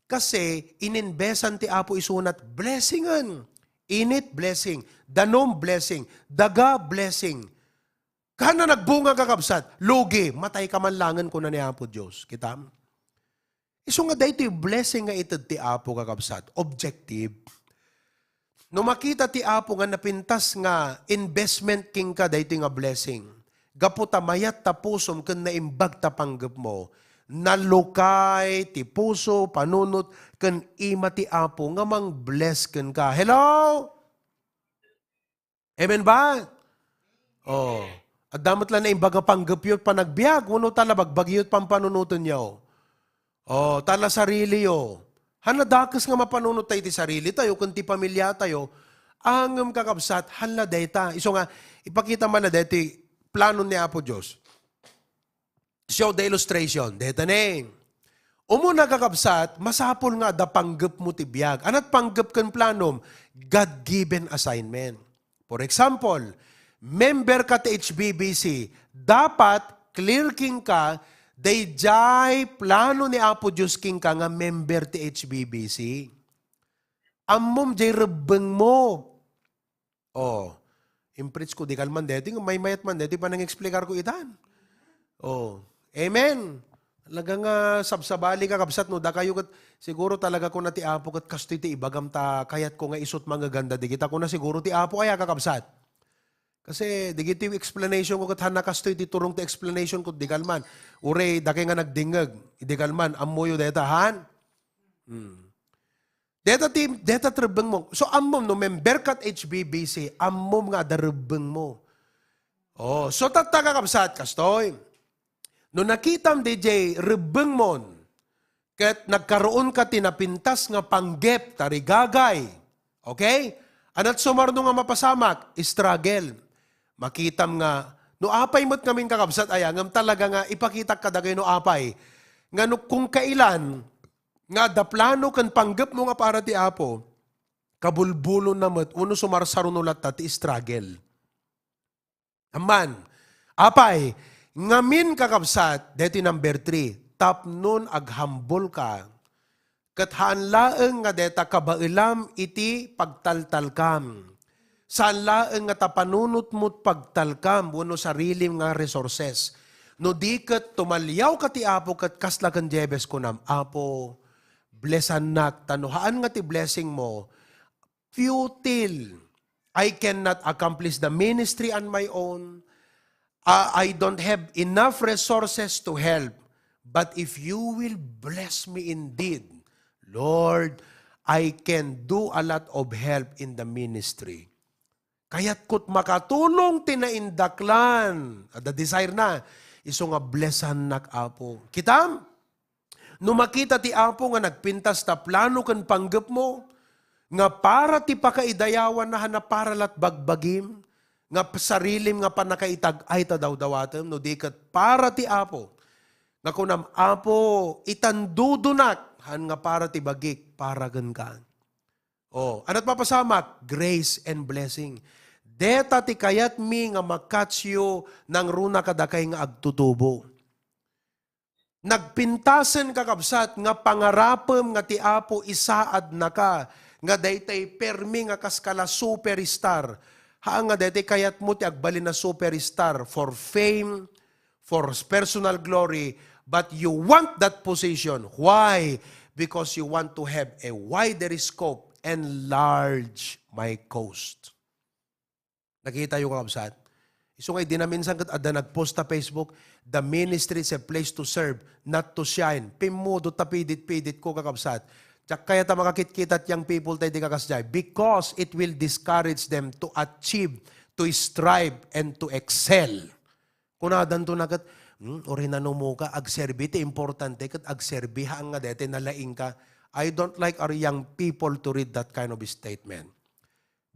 Kasi, ininbesan ti Apo isunat, blessingan. Init, blessing. Danom, blessing. Daga, blessing. Kana nagbunga kakabsat, lugi, matay ka man langan ko na ni Apo Diyos. Kitam? Iso nga dahito yung blessing nga itad ti Apo kakabsat. Objective. No makita ti Apo nga napintas nga investment king ka dahito nga blessing. Gaputa mayat ta pusom kan naimbag ta panggap mo. Nalukay ti puso, panunot, kan ima ti Apo nga mang bless kan ka. Hello? Amen ba? Oh. At damat lang na imbag nga panggap yun panagbiag. Wano talabagbag yun pampanunutan niyo. Oh, tala sarili yo. Hanadakas nga mapanunod tayo ti sarili tayo, kunti pamilya tayo, angam kakabsat, hala data. Iso nga, ipakita man na deti, plano ni Apo Diyos. Show the illustration. Deta neng. Umuna kakabsat, masapol nga da panggap mo ti biyag. Anat panggap kan planom? God-given assignment. For example, member ka ti HBBC, dapat clear king ka, dayjay plano ni Apo Diyos king ka nga member ti HBBC. Ammom jay rebeng mo. Oh, imprits ko di kalman deti, may mayat man deti pa nang explicar ko itan. Oh, amen. Talaga nga sabsabali ka kapsat no, da kayo kat siguro talaga ko na ti Apo kat kasto ti ibagam ta kayat ko nga isot mga ganda di kita ko na siguro ti Apo kaya kakapsat. Kasi digiti yung explanation ko kat hanakastoy ti turong ti explanation ko di kalman. Ure, dake nga nagdingag. Di kalman, amoyo deta han. Deta trebeng mo. So ammom no, member kat HBBC, ammom nga darebeng mo. Oh, so tatakakapsat kastoy. No nakitam DJ rebeng mon, kat nagkaroon ka tinapintas nga panggep, tarigagay. Okay? Anat sumarno nga mapasamak, struggle. Makitam nga, no apay mo't kaming kakabsat ayangam talaga nga ipakita kadagay no apay. Nga no kung kailan, nga da plano kan panggap mo nga para ti Apo, kabulbulo na mo't uno sumarsarunulat ta ti struggle. Aman, apay, ngamin kakabsat, deti number 3, tapnon aghambol ka, kathaan laeng nga deta kabailam iti pagtaltalkam. Saan laeng nga tapanunot mo't pagtalkam, wano sarili nga resources. No di kat tumalyaw ka ti Apo kat kaslagan jebes ko nam, Apo, blessan nak, tanuhaan nga ti blessing mo, futile. I cannot accomplish the ministry on my own. I don't have enough resources to help. But if you will bless me indeed, Lord, I can do a lot of help in the ministry. Kaya't kut makatulong tinaindaklan, the desire na, iso nga blessan nak Apo. Kitam, no makita ti Apo nga nagpintas ta plano kan panggap mo, nga para ti pakaidayawan na hanaparalat bagbagim, nga sarilim nga panakaitag ay tadaw-dawatem, no di kat para ti Apo, nga kunam Apo, itandudunak, han nga para ti bagik, para ka. Oh, ano't papasamak? Grace and blessing. Deta ti kayat mi nga makatsyo ng runa kadakay nga agtutubo. Nagpintasen kakabsat nga pangarapem nga ti Apo isaad na ka, nga daytay permi nga kaskala superstar. Haan nga daytay kayat mo ti agbalin na superstar for fame, for personal glory, but you want that position. Why? Because you want to have a wider scope, enlarge my coast. Nakita yung kakabsat? So ngay dinaminsan kat ada nagpost sa Facebook, the ministry is a place to serve, not to shine. Pimudo tapidit-pidit ko kakabsat. Tsak kaya ta makakit-kitat yung people tayo di kakasjay because it will discourage them to achieve, to strive, and to excel. Kunadan to nagat, orinano mo ka, agserbi, ti importante kat agserbi, haang nga dete nalaing ka. I don't like our young people to read that kind of statement.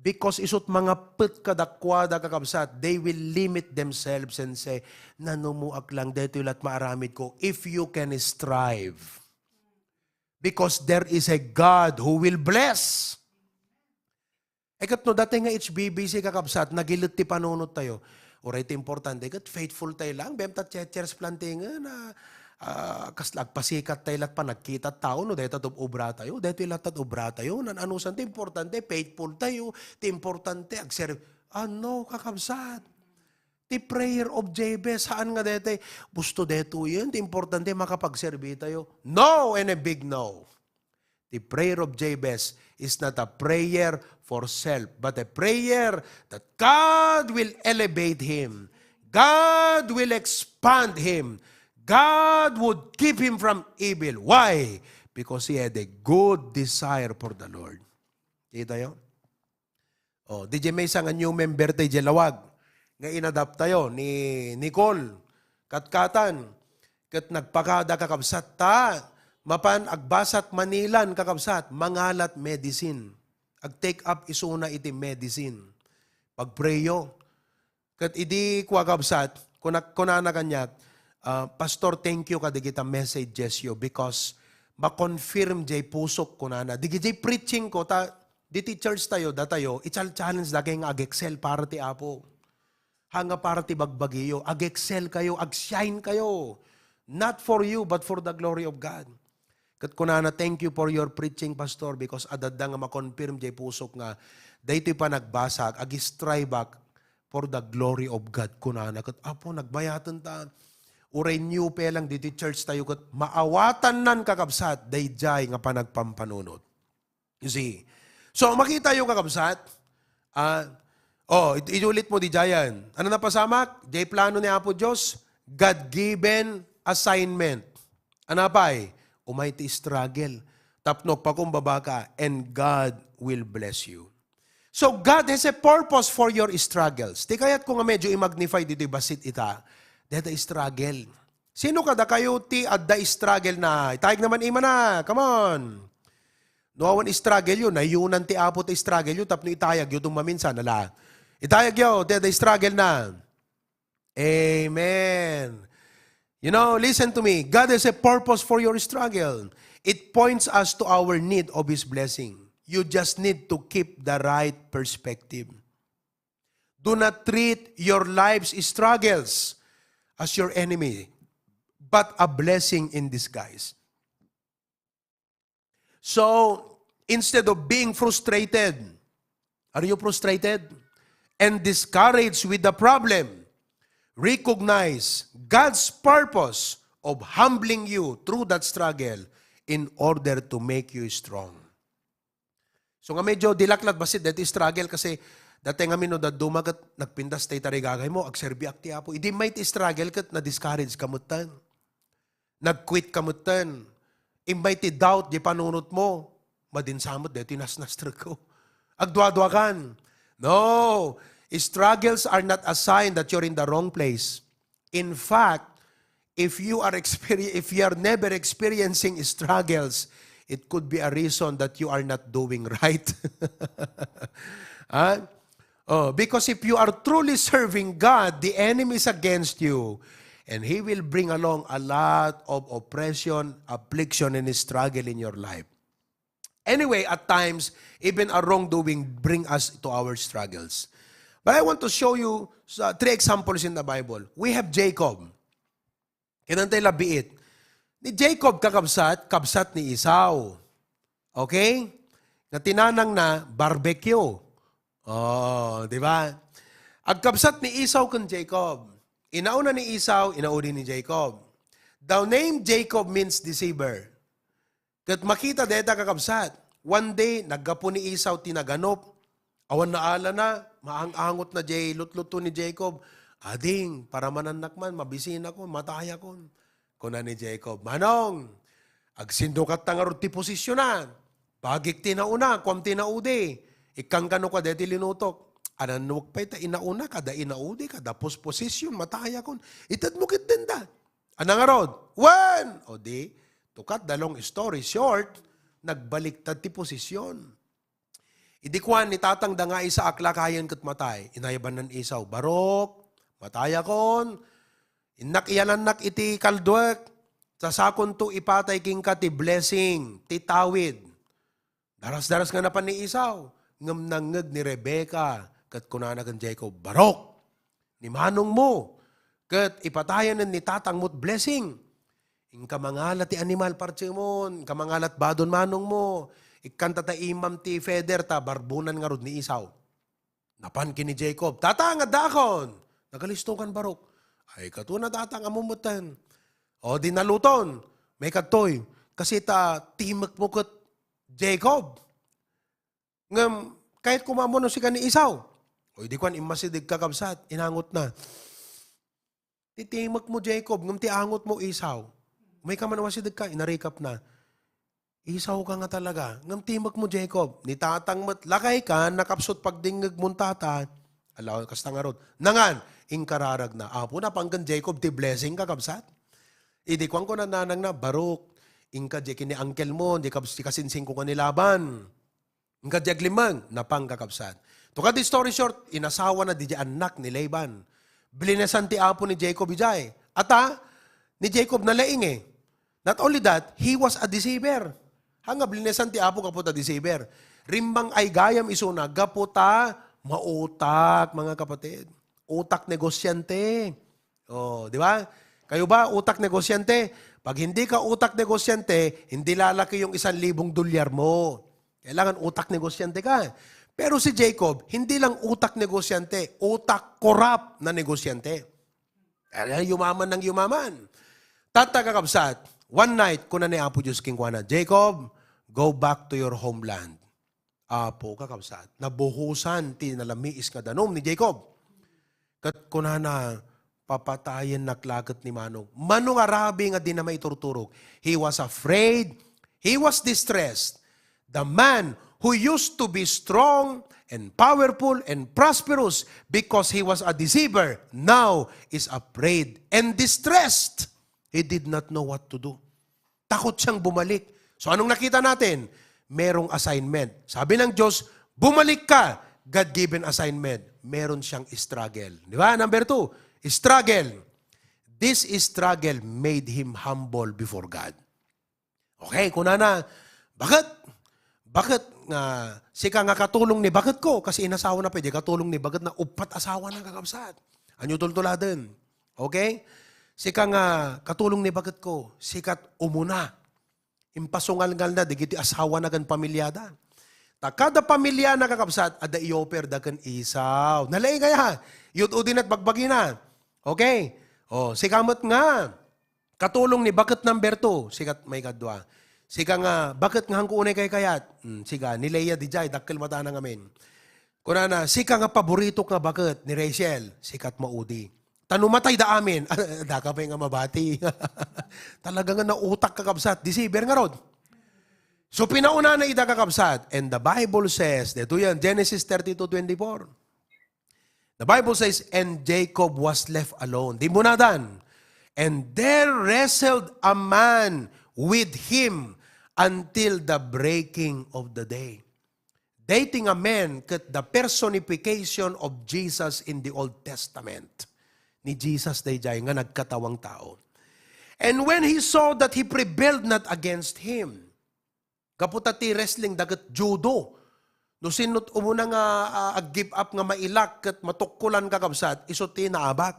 Because isot mga put kadakwada kakabsat, they will limit themselves and say, nanumuak lang dito lat maaramid ko, if you can strive. Because there is a God who will bless. Ekat no, dati nga HBBC kakabsat, nagilit ti panunod tayo. Oray ti importante, ekat faithful tayo lang, bemta church plantingan na kaslag pasikat tayo lat pa nagkita tao, no, dahil tatub ubra tayo, dahil lat tatub ubra tayo, anusan ti importante, faithful tayo, ti importante, agserve. Ano, kakabsat? Ti prayer of Jabez, saan nga dete? Gusto deto yun, ti importante makapagserbi tayo. No, and a big no. The prayer of Jabez is not a prayer for self, but a prayer that God will elevate him. God will expand him. God would keep him from evil. Why? Because he had a good desire for the Lord. Kita yun? Oh, DJ may isang new member tayo Lawag. Nga inadapt tayo ni Nicole. Katkatan. Kat nagpakada kakabsat ta. Mapan agbasat Manilan kakabsat. Mangalat medicine. Ag-take up isuna iti medicine. Pagpreyo. Kat idi kwa kakabsat. Kunana kanyat. Pastor, thank you kada kita messages yo because ma-confirm jay pusok ko na. Di jay preaching ko, diti church tayo, datayo, challenge da kayo ag-excel para ti Apo. Hanga para ti bagbagiyo, ag-excel kayo, ag-shine kayo. Not for you, but for the glory of God. Kat kunana, thank you for your preaching, Pastor, because adada nga ma-confirm jay pusok nga, dahito pa nagbasag, ag-strive back for the glory of God. Kunana, kat Apo, nagbayatan ta. Uray new pe lang dito church tayo kat maawatan nan kakabsat dayjay nga panagpampanunod. You see? So makita yung kakabsat, iulit mo di jayan. Ano na pasamak? Jay plano ni Apo Diyos, God-given assignment. Ano pa umayti struggle. Tapnok pa kumbaba ka, and God will bless you. So God has a purpose for your struggles. Di kaya't kung medyo i-magnify dito basit ita, dada struggle. Sino kada kayo ti adda struggle na? Itayag naman ima na. Come on. Noawan struggle yun. Nayunan ti Apo ti struggle yun. Tapno itayag yun itong maminsan. Nala. Itayag yun. Dada struggle na. Amen. You know, listen to me. God has a purpose for your struggle. It points us to our need of His blessing. You just need to keep the right perspective. Do not treat your life's struggles as your enemy, but a blessing in disguise. So, instead of being frustrated, are you frustrated? And discouraged with the problem, recognize God's purpose of humbling you through that struggle in order to make you strong. So nga medyo dilaklat basit dati struggle kasi dati nga mino da dumagat nagpindas tay tarigagay mo agserbi akti Apo. Idi may struggle kat na discourage kamutan. Nag-quit kamutan. Imbay ti doubt di panunot mo. Madinsamot deti nasnastro ko. Agdwa-dwa kan. No, struggles are not a sign that you're in the wrong place. In fact, if you are never experiencing struggles, it could be a reason that you are not doing right. Ah? Oh, because if you are truly serving God, the enemy is against you. And he will bring along a lot of oppression, affliction, and struggle in your life. Anyway, at times, even our wrongdoing bring us to our struggles. But I want to show you 3 examples in the Bible. We have Jacob. Kinantay labiit. Ni Jacob kakabsat, kabsat ni Esau. Okay? Na tinanang na barbecue. Oh, di ba? Agkabsat ni Esau kan Jacob. Inauna ni Esau, inaudi ni Jacob. The name Jacob means deceiver. Kat makita deta kakabsat. One day, naggapo ni Esau tinaganop. Awan na ala na, maang-angot na jay, lutluto ni Jacob. Ading, para mananak man, mabisin ako, mataya ko. Kuna ni Jacob, Manong, agsindukat na nga rin ti posisyonan. Pagik tinauna, kwam tinaudi. Ikang kano ka deti linutok. Ananuk pa ita, inauna ka, da inaudi ka, da posisyon, mataya ko. Itad mo kit din da. Anang arod? One! O di, to cut the long story short, nagbaliktad ti posisyon. Idikwan ni tatang da nga isa akla kayan kat matay. Inayaban ng Esau, barok, mataya kon, inak iyanan iti kaldwek, sasakon to ipatay king ka ti blessing, ti tawid. Daras-daras nga napan ni Esau, ngam nangeg ni Rebecca, kat kunana kan Jacob, barok, ni manong mo, kat ipatayan ni tatang mo't blessing. Ing kamangalat ti animal parchemon, kamangalat badon manong mo, ikanta ta imam ti feder ta, barbunan nga rod ni Esau. Napan ni Jacob, tatang adakon, nagalisto kan barok. Ay katuna tatang amumutan. O di naluton, may katoy, kasi ta timak mo kat Jacob. Ngam, kahit kumamono si ka ni Esau, o di kwan imasidig kakabsat, inangot na. Titimak mo Jacob, ngam tiangot mo Esau. May kamanawasidig ka, inarikap na. Esau ka nga talaga. Ngam timak mo Jacob, ni tatang lakay ka, nakapsot pagdingag mong tata, alaw kasta nga rod. Nangan, ingkararag na. Apo na panggan Jacob, ti blessing kakabsat. Idi kwang ko nananang na, barok, ingka di kini uncle mo, di kasinsing ko kanilaban. Ingka di aglimang, napang kakabsat. To cut the story short, inasawa na di anak ni Laban. Bilinesan ti apo ni Jacob ijay. Ata, ni Jacob nalaing eh. Not only that, he was a deceiver. Hanga bilinesan ti apo kaputa deceiver. Rimbang ay gayam isuna, gaputa, mautak, mga kapatid. Utak negosyante. Oh, di ba? Kayo ba, utak negosyante? Pag hindi ka utak negosyante, hindi lalaki yung $1,000 mo. Kailangan utak negosyante ka. Pero si Jacob, hindi lang utak negosyante, utak korap na negosyante. Kaya yumaman ng yumaman. Tatakakabsat, one night, kuna ni Apo Diyos King Juana, Jacob, go back to your homeland. Apo kakabsat, nabuhusan, tinalamiis nga danom ni Jacob. Kat kuna na, papatayin naklagat ni Manong. Manong Arabi nga di na maiturturog. He was afraid. He was distressed. The man who used to be strong and powerful and prosperous because he was a deceiver, now is afraid and distressed. He did not know what to do. Takot siyang bumalik. So anong nakita natin? Merong assignment. Sabi ng Diyos, bumalik ka. God-given assignment. Meron siyang struggle. Di ba? Number 2, struggle. This struggle made him humble before God. Okay, kuna na, bakit? Bakit nga, sika nga katulong ni bakit ko? Kasi inasawa na pwede, katulong ni bakit na upat asawa ng kakabsat. Anyo tultuladen. Okay? Sika nga katulong ni bakit ko? Sikat umuna. Impasungal-ngal na, digiti asawa na gan pamilyada. Kada pamilya na kakabsat, ada i-offer da kan Esau. Nalay kaya, yun udin at bagbagi na. Okay? O, sikamot nga. Katulong ni bakit number 2, sikat may kadwa. Sika nga, bakit nga hangko unay kay kayat? Sika, ni Leia di jay, dakil mata na ngamin. Kuna na, sika nga paborito nga bakit ni Rachel? Sikat maudi. Tanumatay da amin. Daka pa nga mabati. Talaga nga nautak kakabsat. Deceiver nga rod. So pinauna na ida kakabsat. And the Bible says, dito yan, Genesis 32:24. The Bible says, and Jacob was left alone. Di mo na dan. And there wrestled a man with him until the breaking of the day. Dating a man ket the personification of Jesus in the Old Testament. Ni Jesus dayjay nga nagkatawang tao. And when he saw that he prevailed not against him, kaputati wrestling dagat judo, no sinot umuna nga give up nga mailak ket matukkulan kakabsat, iso ti naabak.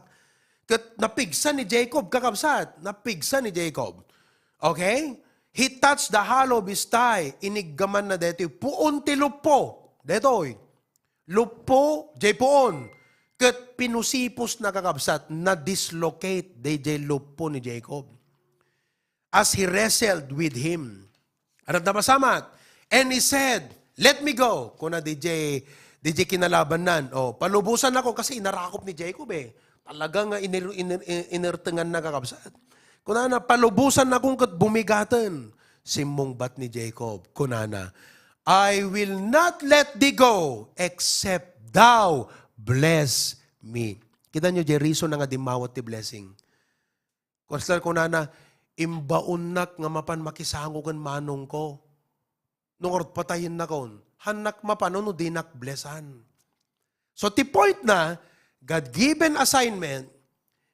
Ket napigsan ni Jacob kakabsat, napigsan ni Jacob. Okay? He touched the hollow of his thigh, iniggaman na detoy, puon ti lupo, detoy, lupo, jay puon, ket pinusipos na kakabsat, na dislocate, jay lupo ni Jacob. As he wrestled with him. Anong napasamat? And he said, let me go. Kuna DJ kinalaban nan. O, palubusan ako kasi inarakop ni Jacob eh. Talagang inertengan na kakabsat. Kunana, palubusan na kung bumigatan. Simbongbat ni Jacob. Kunana, I will not let thee go except thou bless me. Kita nyo, Jeriso na nga dimawat ti blessing. Kunana, imbaunak nga mapan makisangugan manong ko. Nung patayin na kon, hanak mapano no dinak blessan. So ti point na, God-given assignment,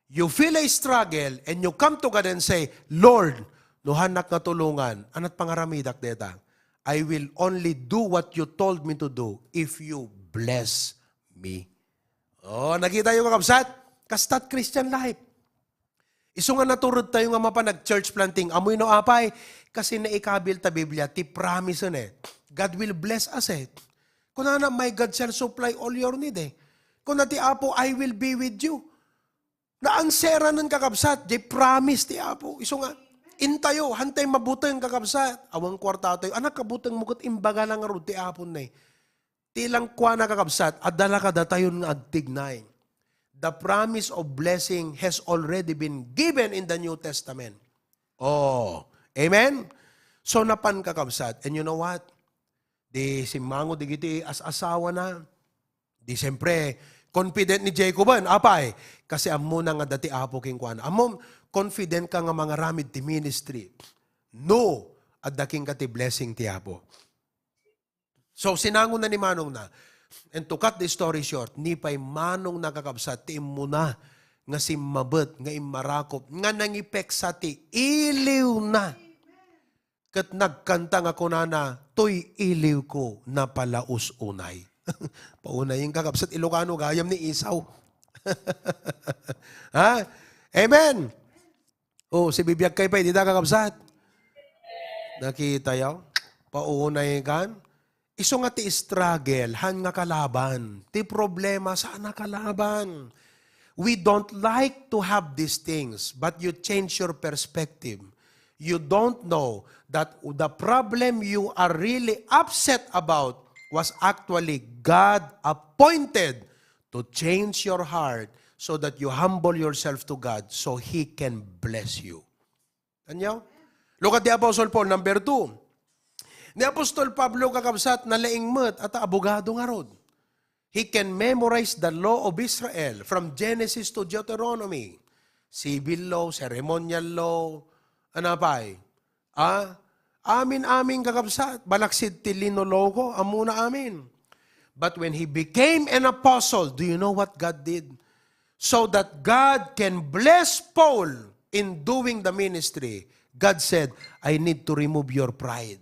you feel a struggle, and you come to God and say, Lord, no hanak nga tulungan, anat pangaramidak deta, I will only do what you told me to do if you bless me. Oh, nakita yung kakabsat? Kastat Christian life. Iso nga naturod tayo nga mapanag church planting, amoy no apay, kasi naikabil ta Biblia, ti promise eh. God will bless us eh. Kung na, my God shall supply all your need eh. Kung na ti Apo, I will be with you. Na ang sera ng kakabsat, di promise ti Apo. Iso nga, intayo, hantay mabutang kakabsat. Awang kwarta tayo, anak kabutang mugot imbaga lang arod ti Apo na eh. Tilang kwa na kakabsat, adala ka datayon nga agtignay. The promise of blessing has already been given in the New Testament. Oh, amen? So napan kakabsat. And you know what? Di simango di giti as-asawa na. Di siyempre, confident ni Jacoban, apay, kasi amo na nga dati Apo king kuan. Amo, confident ka nga mga ramid ti ministry. No, at daking ka ti blessing ti Apo. So, sinango na ni Manong na. And to cut the story short, ni pa'y Manong nakakabsat, ti mo na, nga si mabet, nga imarakop, nga nangipek sa ti, iliw na. Kat nagkanta nga kunana, to'y iliw ko na palaus unay. Paunay yung kakabsat, Ilocano, gayam ni Isaw. Ha? Amen! Oh, si bibiyag kay pa, hindi na kakabsat. Nakita yaw? Paunay kan? Iso nga ti struggle, han nga kalaban. Ti problema, saan na kalaban? We don't like to have these things, but you change your perspective. You don't know that the problem you are really upset about was actually God appointed to change your heart so that you humble yourself to God so He can bless you. Anyo? Look at the Apostle Paul, number 2. Ni Apostol Pablo kakabsat na laingmet at abogado nga rod. He can memorize the law of Israel from Genesis to Deuteronomy. Civil law, ceremonial law, anapay. Amin kakabsat. Balaksid ti linologo, amuna amin. But when he became an apostle, do you know what God did? So that God can bless Paul in doing the ministry, God said, I need to remove your pride.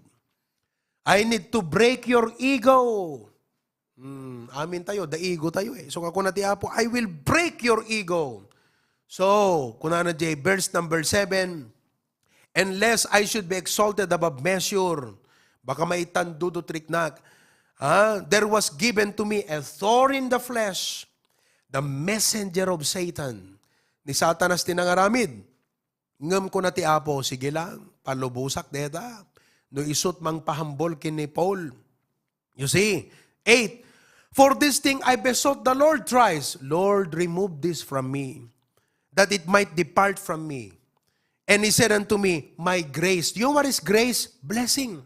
I need to break your ego. Amin tayo, the ego tayo eh. So ako na ti Apo, I will break your ego. So, kunana J, verse number 7, unless I should be exalted above measure, baka maitando do triknak, there was given to me a thorn in the flesh, the messenger of Satan. Ni Satanas tinangaramid. Ngam ko na ti Apo, sige lang, palubusak deta. No isot mang pahambol kini Paul. You see, 8, for this thing I besought the Lord thrice, Lord, remove this from me, that it might depart from me. And he said unto me, my grace. You know what is grace? Blessing.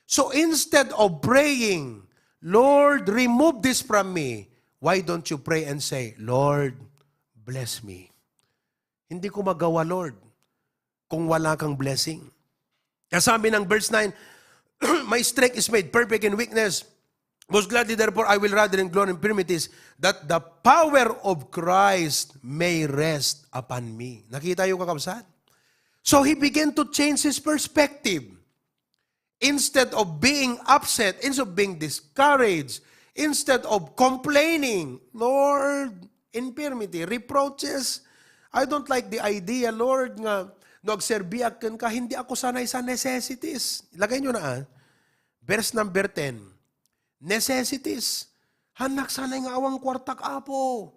So instead of praying, Lord, remove this from me, why don't you pray and say, Lord, bless me. Hindi ko magawa, Lord, kung wala kang blessing. Kaya sabi ng verse 9, my strength is made perfect in weakness. Most gladly, therefore, I will rather in glory and infirmities, that the power of Christ may rest upon me. Nakita yung kakabsat? So he began to change his perspective. Instead of being upset, instead of being discouraged, instead of complaining, Lord, infirmity, reproaches, I don't like the idea, Lord, nga, nagserbiakan ka, hindi ako sanay sa necessities. Ilagay nyo na, verse number 10. Necessities. Hanak sanay nga awang kwartak apo.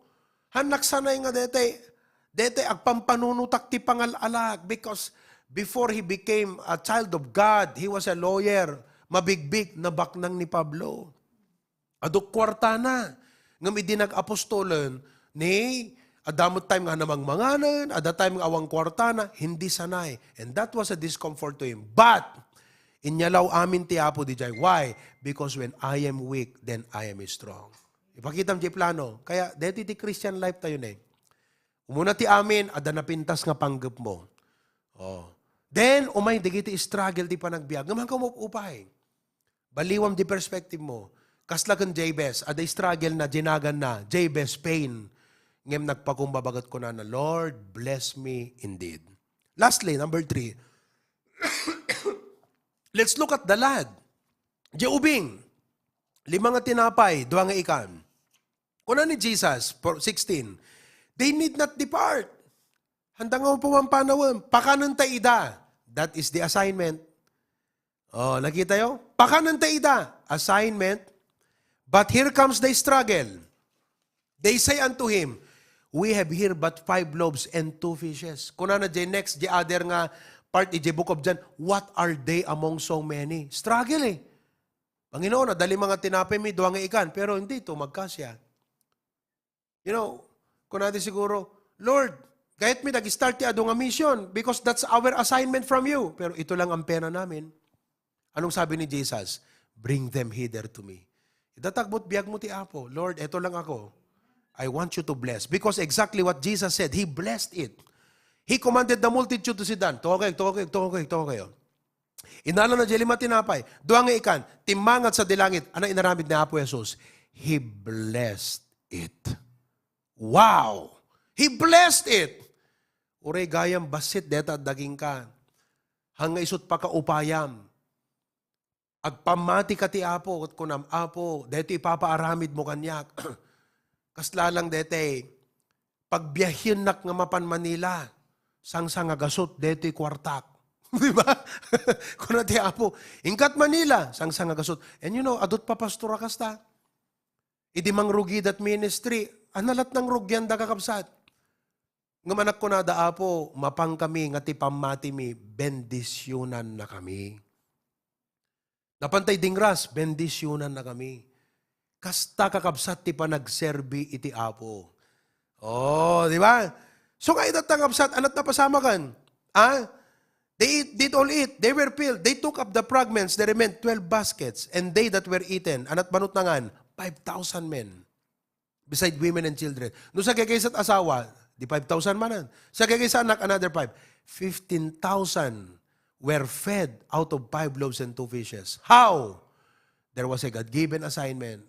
Hanak sanay nga dete agpampanunutak ti pangalalag, because before he became a child of God, he was a lawyer. Mabigbig na baknang ni Pablo. Aduk kwarta na. Ngam idinag-apostolen ni adamot time nga namang manganan, ada time nga awang kwarta na, hindi sanay. And that was a discomfort to him. But, inyalaw amin ti Apo di jay. Why? Because when I am weak, then I am strong. Ipakita mo di plano. Kaya, dito ti Christian life tayo na eh. Umuna ti amin, ada napintas nga panggap mo. Oh. Then, umay, digiti struggle ti panagbiag. Ngaman ka mo upay. Baliwam di perspective mo. Kasla kang Jabez, ada struggle na, jinagan na, Jabez, pain. Ngem nagpakumbabagat ko na, Lord, bless me indeed. Lastly, number 3. Let's look at the lad. Jeubing, 5 nga tinapay, 2 nga ikan. Kuna ni Jesus, 16, they need not depart. Handa nga pumampanawan, pakanan ida. That is the assignment. Oh, nakita yo? Pakanan ida, assignment. But here comes the struggle. They say unto him, we have here but 5 loaves and 2 fishes. Kuna na next, the other nga part, the book of John, what are they among so many? Struggle eh. Panginoon, dali mga tinapay mi, 2 nga ikan, pero hindi ito magkasya. You know, kung natin siguro, Lord, kahit mi nag-start ti ado nga mission, because that's our assignment from you. Pero ito lang ang pera namin. Anong sabi ni Jesus? Bring them hither to me. Idatagbot biyag mo ti Apo, Lord, ito lang ako. I want you to bless. Because exactly what Jesus said, He blessed it. He commanded the multitude to sit down. Tuwa kayo. Inala na jelima tinapay. 2 nga ikan, timangat sa dilangit. Ano inaramid ni Apo Jesus? He blessed it. Wow! He blessed it. Uray gayam basit deta daging ka. Hanga isut pa ka upayam. Agpamati ka ti Apo, at kunam Apo, dito ipapaaramid mo kanyak. Kasla lang dete, pagbiyahin nak nga mapan Manila, sang gasot, dito kwartak. Di ba? Kuna ti Apo, ingkat Manila, sang gasot. And you know, adot pa pastora kasta. Idi mang rugi that ministry, analat ng rugyan da kakabsat. Nga manak ko na da Apo, mapang kami, nga ti pamati mi, bendisyonan na kami. Napantay dingras, bendisyonan na kami. Kasta kakabsat ti pa nagserbi iti Apo. Oh, di ba? So nga itat kakabsat, anat na pasama kan? Ah? They did all eat. They were filled. They took up the fragments. There remained 12 baskets. And they that were eaten, anat banot na ngan, 5,000 men. Beside women and children. No sa kakaysat asawa, di 5,000 manan. Sa kakaysat anak, another 5. 15,000 were fed out of 5 loaves and 2 fishes. How? There was a God-given assignment.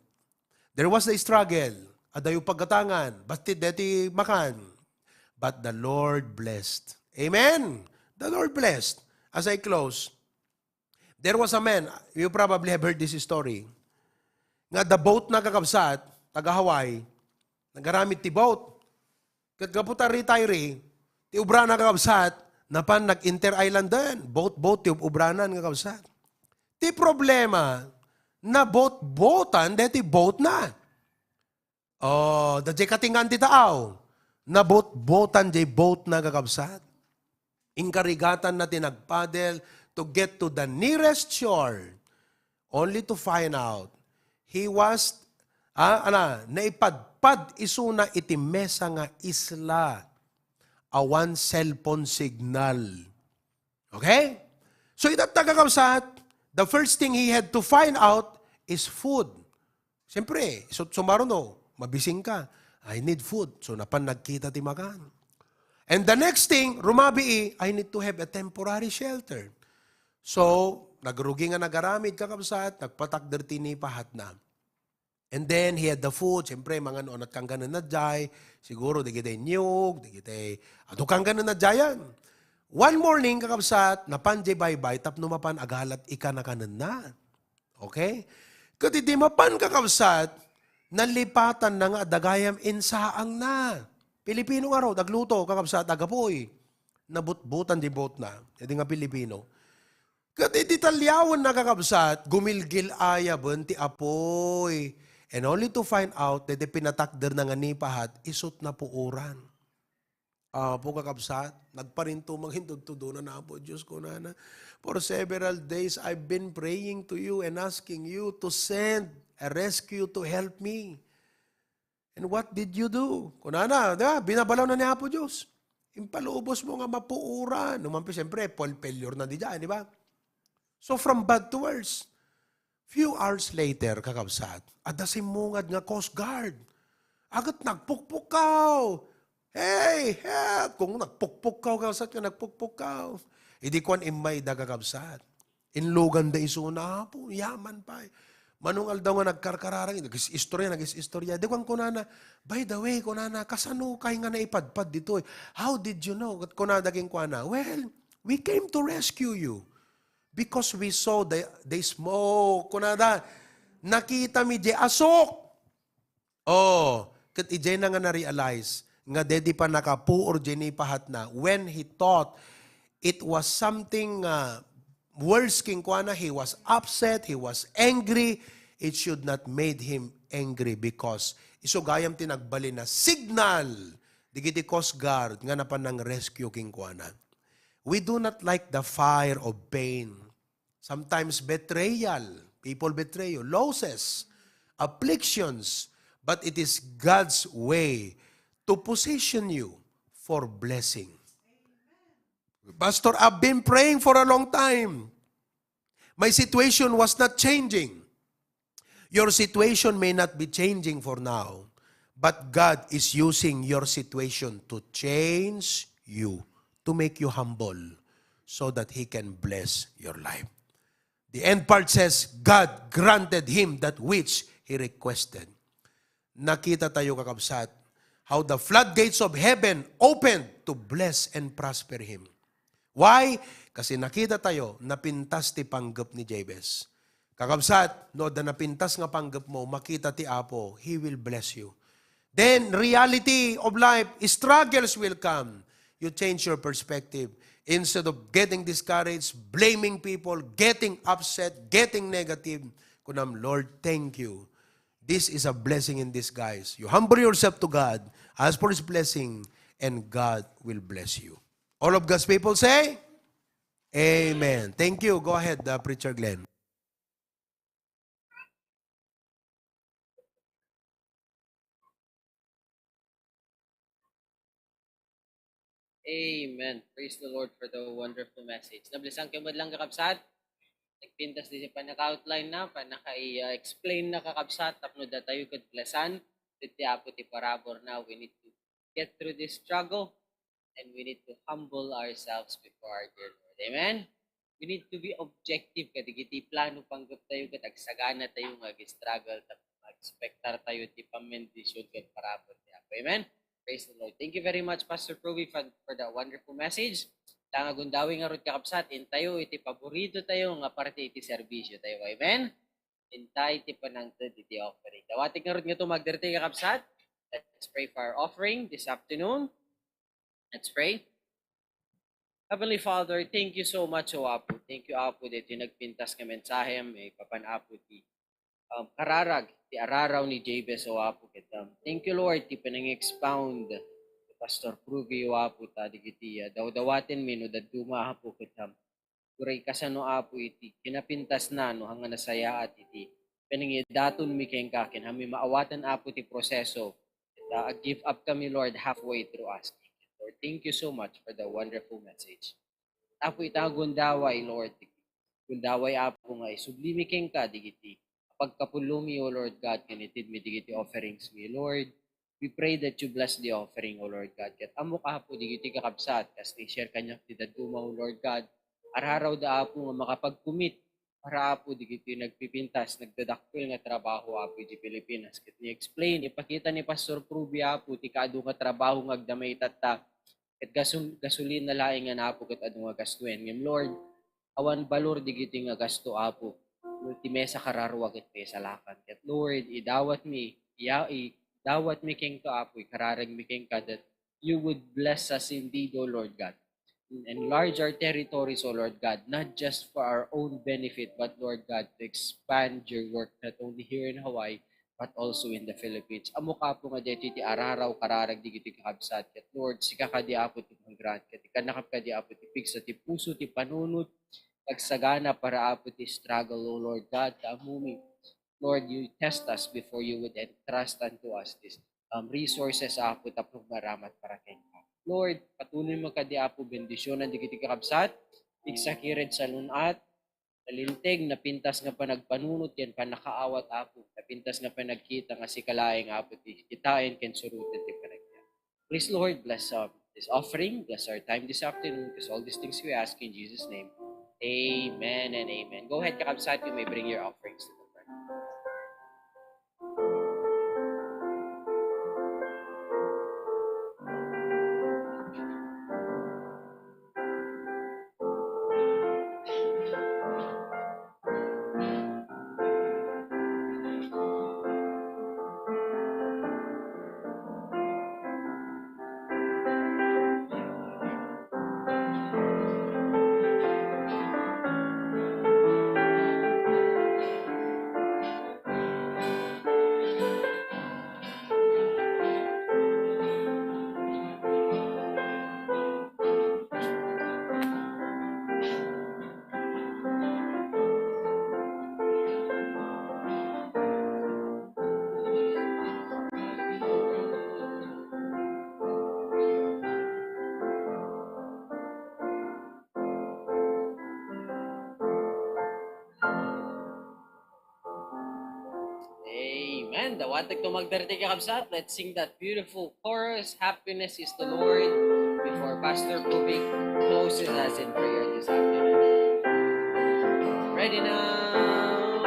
There was the struggle. Adayo pagkatangan. Bastid deti makan. But the Lord blessed. Amen? The Lord blessed. As I close, there was a man, you probably have heard this story, nga the boat na kakabsat, taga Hawaii, nagaramit ti boat. Kagaputa retiree, ti ubra na kakabsat, napan nag-inter-island din. Boat, ti ubranan kakabsat. Ti problema, na boat-boatan, deti boat na. Oh, dadya katingan ti taaw. Na boat-boatan, di boat na kakabsat. Inkarigatan na tinagpadel to get to the nearest shore, only to find out he was, naipadpad isuna iti mesa nga isla, awan cellphone signal. Okay? So itatagakabsat, the first thing he had to find out is food. Siyempre, so sumaruno, mabising ka, I need food. So napan nagkita ti makan. And the next thing, rumabii, I need to have a temporary shelter. So, nagrugi nga nagaramid kakabsat, nagpatakder tinipahat na. And then, he had the food. Siyempre, mga noon at kang ganun na jay. Siguro, di kita niyog, di kita ato kang ganun na jayan. One morning, kakabsat, napan bye-bye, tapno mapan agalat ika na kanan na. Okay? Kasi di mapan kakabsat, nalipatan na nga dagayam insaang na. Pilipino nga raw, dagluto, kakabsat, agapoy. Nabutbutan di bot na. Hindi nga Pilipino. Kasi di talyawan na kakabsat, gumilgil aya ti apoy. And only to find out that the pinatakder na nga nipahat, isot na puuran. Po kakabsat, nagparinto maghintod-tudo na po, Diyos ko na. For several days, I've been praying to you and asking you to send a rescue to help me. And what did you do? Kunana, binabalaw na niya po Diyos. Impalubos mo nga mapuuran. Numampi, siyempre, failure na di dyan, di ba? So from bad to worse. Few hours later, kakabsat, adasimungad nga Coast Guard. Agat nagpukpukaw. Hey, help! Kung nagpukpukaw, kakabsat ka, nagpukpukaw. Hindi ko ang imay da kakabsat. Inlugan da isuna po, yaman pa. Manungal daw nga nagkarkararang, nagis-istorya. Di ko ang kunana, by the way, kunana, kasano kayo nga naipadpad dito? How did you know? Kunana daging kuana, well, we came to rescue you. Because we saw the smoke. Kunada, nakita mi di asok. Oh, kat ijay na nga na-realize, nga dedi pa nakapuor jeni pahat na, when he thought it was something worse king kuana, he was upset, he was angry, it should not made him angry because isugayam tinagbali na signal, digiti Coast Guard, nga napan ng rescue king kuana. We do not like the fire of pain. Sometimes betrayal, people betray you, losses, afflictions, but it is God's way to position you for blessing. Pastor, I've been praying for a long time. My situation was not changing. Your situation may not be changing for now, but God is using your situation to change you, to make you humble, so that He can bless your life. The end part says, God granted him that which he requested. Nakita tayo kakabsat, how the floodgates of heaven opened to bless and prosper him. Why? Kasi nakita tayo, napintas ti panggap ni Jabez. Kakabsat, no, da napintas nga panggap mo, makita ti Apo, He will bless you. Then, reality of life, struggles will come. You change your perspective. Instead of getting discouraged, blaming people, getting upset, getting negative, kunam, Lord, thank you. This is a blessing in disguise. You humble yourself to God, ask for His blessing, and God will bless you. All of God's people say, Amen. Thank you. Go ahead, Preacher Glenn. Amen. Praise the Lord for the wonderful message. Nablisang kayo lang kakabsat. Nagpintas din siya pa naka-outline na, pa naka-explain na kakabsat. Tapno da tayo kadplasan. Titi apo ti parabor na. We need to get through this struggle. And we need to humble ourselves before our dear Lord. Amen? We need to be objective. Kadigiti plano panggap tayo. Katagsagana tayo. Mag-struggle. Mag-expectar tayo. Ti pamendisyon. Kat parabor ti apo. Amen? Praise the Lord. Thank you very much, Pastor Proby, for that wonderful message. Tanga gundawi nga rod kakapsat, intayo iti paborito tayo nga parte iti serbisyo tayo. Amen? Intay iti panangtod iti offering. Dawatik nga rod nga ito magdirti kakapsat. Let's pray for our offering this afternoon. Let's pray. Heavenly Father, thank you so much, O Apo. Thank you, Apo, that yung nagpintas ka mensahe, may papanapo ti kararag, ti araraw ni Jabez, O Apo, kitam. Thank you, Lord, ti panang-expound, Pastor Prugi, O Apo, tadigiti, daw-dawatin mi, no, daduma, Apo, kitam. Kuray kasano, Apo, iti, kinapintas na, no, hanga nasaya at iti, panangidaton mi kayong kakin, hami maawatan, Apo, ti proseso, give up kami, Lord, halfway through us. Lord, thank you so much for the wonderful message. Apo, itagundaway, Lord, gundaway, Apo, nga, sublimi kayong ka, digiti, pagkapulumi, O Lord God, kanitid mi digiti offerings mi. Lord, we pray that you bless the offering, O Lord God. Kat amo ka po digiti kakabsat, kas ni share kanya ti daduma, O Lord God. Araw da apo nga makapag-commit para apo di kiti nagpipintas, nagdadakpil nga trabaho apo di Pilipinas. Kit ni explain, ipakita ni Pastor Pruby apo ti kaado nga trabaho nga agdamay tatta. Ket gasolin na laing nga napo ket adu nga gastuin. Ngem Lord, awan balor di kiti nga gasto apo. Ti mesa kararwa ket mesa lakan. Ket Lord, idawat mi, idawat mi king to apo, ikararag mi king ka that you would bless us indeed, O Lord God. Enlarge our territories, O Lord God, not just for our own benefit, but Lord God, to expand your work not only here in Hawaii, but also in the Philippines. Amo ka po nga dito ti araraw kararag di kiti kakabsat. Ket Lord, sika ka di apo ti grant ket kanakap ka di apo ti pigsa ti puso ti panunot pagsagana para apo ti struggle, O Lord God, kaamumi. Lord, you test us before you would entrust unto us this resources apo tapos maramat para kay Lord, patuloy mo ka di apo bendisyonan di kiti kakabsat, iksakired sa lunat, nalintig, napintas nga pa nagpanunot yan pa nakaawat apo, napintas nga pa nagkita nga si kalaing apo ti kitain ken surutin ti panagya. Please Lord, bless this offering, bless our time this afternoon, because all these things we ask in Jesus' name. Amen and amen. Go ahead, kakabsat, you may bring your offerings to the Lord. Amen. Dawatag to magdarite kakabsat. Let's sing that beautiful chorus. Happiness is the Lord. Before Pastor Kubik closes us in prayer this afternoon. Ready now.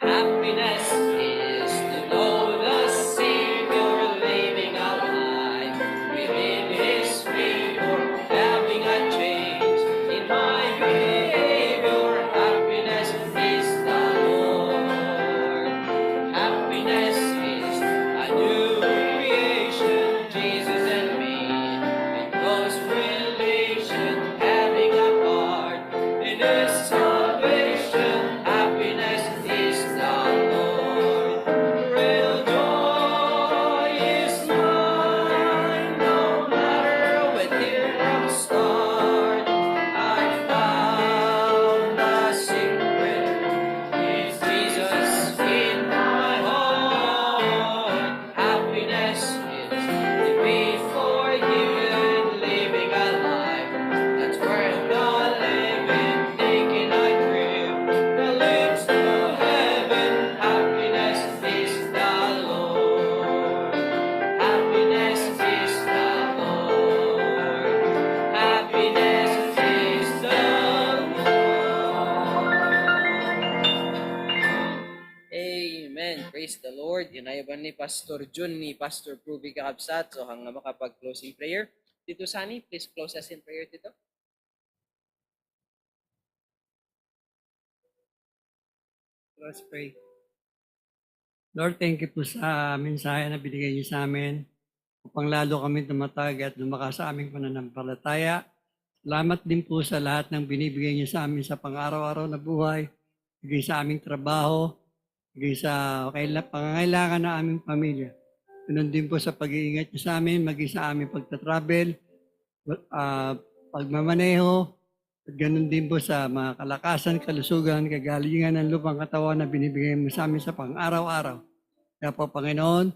Happiness is to know the Savior living a life within His favor, having a change in my behavior. Happiness is the Lord. Happiness is a new creation, Jesus and me, in close relation, having a part in His salvation. Happiness is the Lord. Real joy is mine, no matter what teardrops start. I found the secret. It's Jesus in my heart. Happiness is to be forgiven, living a life that's worth the living, taking a trip that leads to heaven. Happiness is the Lord. Happiness is the Lord. Happiness is the Lord. Amen. Praise the Lord. Inayaban ni Pastor Jun, ni Pastor Pruby kakabsat. So hanggang makapag-closing prayer. Tito Sani, please close us in prayer, Tito. Let's pray. Lord, thank you po sa mensahe na binigay niyo sa amin upang lalo kami tumatag at lumakas sa aming pananampalataya. Salamat din po sa lahat ng binibigay niyo sa amin sa pang-araw-araw na buhay, bigay sa aming trabaho, bigay sa pangangailangan ng aming pamilya. Ganun din po sa pag-iingat niyo sa amin, maging sa aming pagtatravel, pagmamaneho, at ganun din po sa mga kalakasan, kalusugan, kagalingan ng lupang katawan na binibigay mo sa amin sa pang-araw-araw. Kaya po, Panginoon,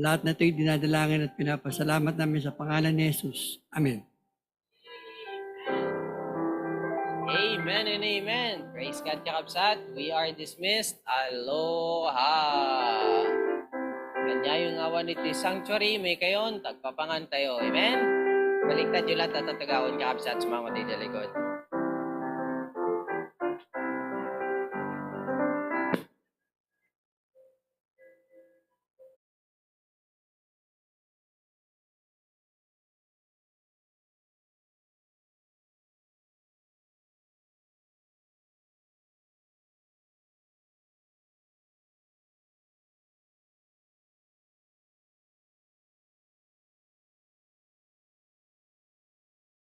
lahat na ito'y dinadalangin at pinapasalamat namin sa pangalan ni Jesus. Amen. Amen and amen. Praise God, kakabsat. We are dismissed. Aloha. Kanya yung awan iti sanctuary, may kayon, tagpapangan tayo. Amen? Baliktad yung lahat at tatagawan kakabsat sa mga matay daligod.